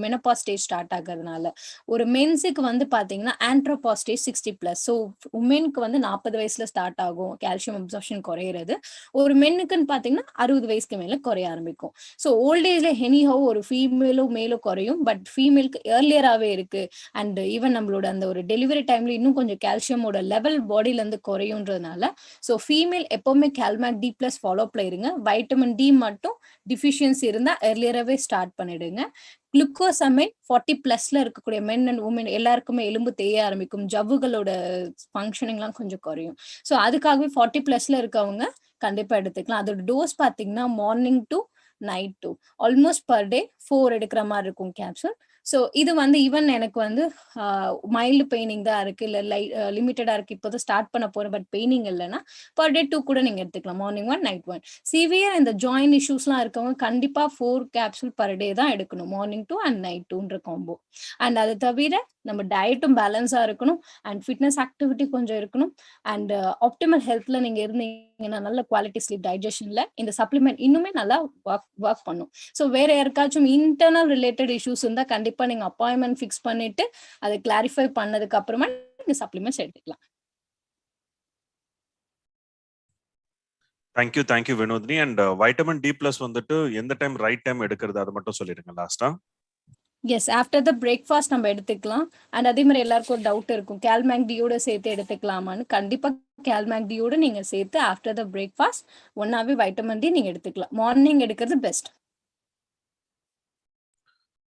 மெனோபாஸ் ஸ்டேஜ் ஸ்டார்ட் ஆகுறதுனால. ஒரு மென்ஸுக்கு வந்து பார்த்தீங்கன்னா, ஆண்ட்ரோபாஸ் ஸ்டேஜ் 60+. ஸோ உமென்க்கு வந்து 40 வயசுல ஸ்டார்ட் ஆகும் கால்சியம் அப்சார்ப்ஷன் குறையிறது. ஒரு மென்னுக்குன்னு பார்த்தீங்கன்னா, 60 வயசுக்கு மேல குறைய ஆரம்பிக்கும். ஸோ ஓல்ட் ஏஜ்ல எனிஹவ் ஒரு ஃபீமேலோ, மேலோ குறையும். பட் ஃபீமேலுக்கு ஏர்லியரா இருக்கு. அண்ட் ஈவன் நம்மளோட அந்த ஒரு டெலிவரி டைம்ல இன்னும் கொஞ்சம் கால்சியமோட லெவல் பாடியில இருந்து குறையும்ன்றதுனால ஸோ ஃபீமேல் எப்பவுமே கால்மேக் D+ ஃபாலோ அப்ல இருங்க. வைட்டமின் டி மட்டும் டிஃபிஷியன்சி இருந்தா ஏர்லியராவே ஸ்டார்ட் பண்ணிடுங்க. குளுக்கோசமைன் 40+ல இருக்கக்கூடிய மென் அண்ட் உமன் எல்லாருக்குமே எலும்பு தேய ஆரம்பிக்கும். ஜவ்வுகளோட ஃபங்க்ஷனிங்லாம் கொஞ்சம் குறையும். ஸோ அதுக்காகவே 40+ல இருக்கவங்க கண்டிப்பா எடுத்துக்கலாம். அதோட டோஸ் பார்த்தீங்கன்னா morning to night 2 almost per day 4 எடுக்கிற மாதிரி இருக்கும் கேப்சூல். ஸோ இது வந்து ஈவன் எனக்கு வந்து மைல்டு பெயினிங் தான் இருக்கு, இல்ல லிமிட்டடா இருக்கு, இப்போதான் ஸ்டார்ட் பண்ண போறேன், பட் பெயினிங் இல்லைன்னா பர் டே 2 கூட நீங்க எடுத்துக்கலாம். Morning 1 night 1. சிவியர் இந்த ஜாயிண்ட் இஷ்யூஸ்லாம் இருக்கவங்க கண்டிப்பா 4 கேப்சூல் பர் டே தான் எடுக்கணும். மார்னிங் 2 அண்ட் நைட் 2ன்ற காம்போ. அண்ட் அது தவிர நம்ம டயட்டும் பேலன்ஸா இருக்கணும். அண்ட் ஃபிட்னஸ் ஆக்டிவிட்டி கொஞ்சம் இருக்கணும். அண்ட் ஆப்டிமல் ஹெல்த்ல நீங்க இருந்தீங்கன்னா நல்ல குவாலிட்டி ஸ்லீப், டைஜஷன்ல இந்த சப்ளிமெண்ட் இன்னுமே நல்லா ஒர்க் பண்ணும். ஸோ வேற யாருக்காச்சும் இன்டர்னல் ரிலேட்டட் இஷ்யூஸ் இருந்தா கண்டிப்பா நீங்க அப்பாயின்மெண்ட் ஃபிக்ஸ் பண்ணிட்டு அதை கிளாரிஃபை பண்ணதுக்கு அப்புறமா நீங்க சப்ளிமெண்ட்ஸ் எடுத்துக்கலாம். Thank you Vinodhini. And vitamin D+ வந்துட்டு எந்த டைம் ரைட் டைம் எடுக்கிறது அது மட்டும் சொல்லிடுங்க லாஸ்டா. எஸ், ஆஃப்டர் த பிரேக்ஃபாஸ்ட் நம்ம எடுத்துக்கலாம். அண்ட் அதே மாதிரி எல்லாருக்கும் ஒரு டவுட் இருக்கும், கால்மேக் டியோட சேர்த்து எடுத்துக்கலாமான்னு. கண்டிப்பா கால்மேக் டியோட நீங்க சேர்த்து ஆஃப்டர் த பிரேக்ஃபாஸ்ட் ஒன்னாவே வைட்டமின் டி நீங்க எடுத்துக்கலாம். மார்னிங் எடுக்கிறது best.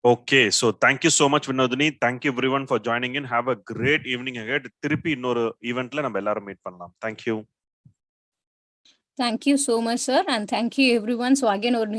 Okay, so thank you so much Vinodini. Thank you everyone for joining in. Have a great evening ahead. திருப்பி இன்னொரு ஈவென்ட்ல நம்ம எல்லாரும் மீட் பண்ணலாம். Thank you. Thank you so much, sir, and thank you everyone. So again, ஒரு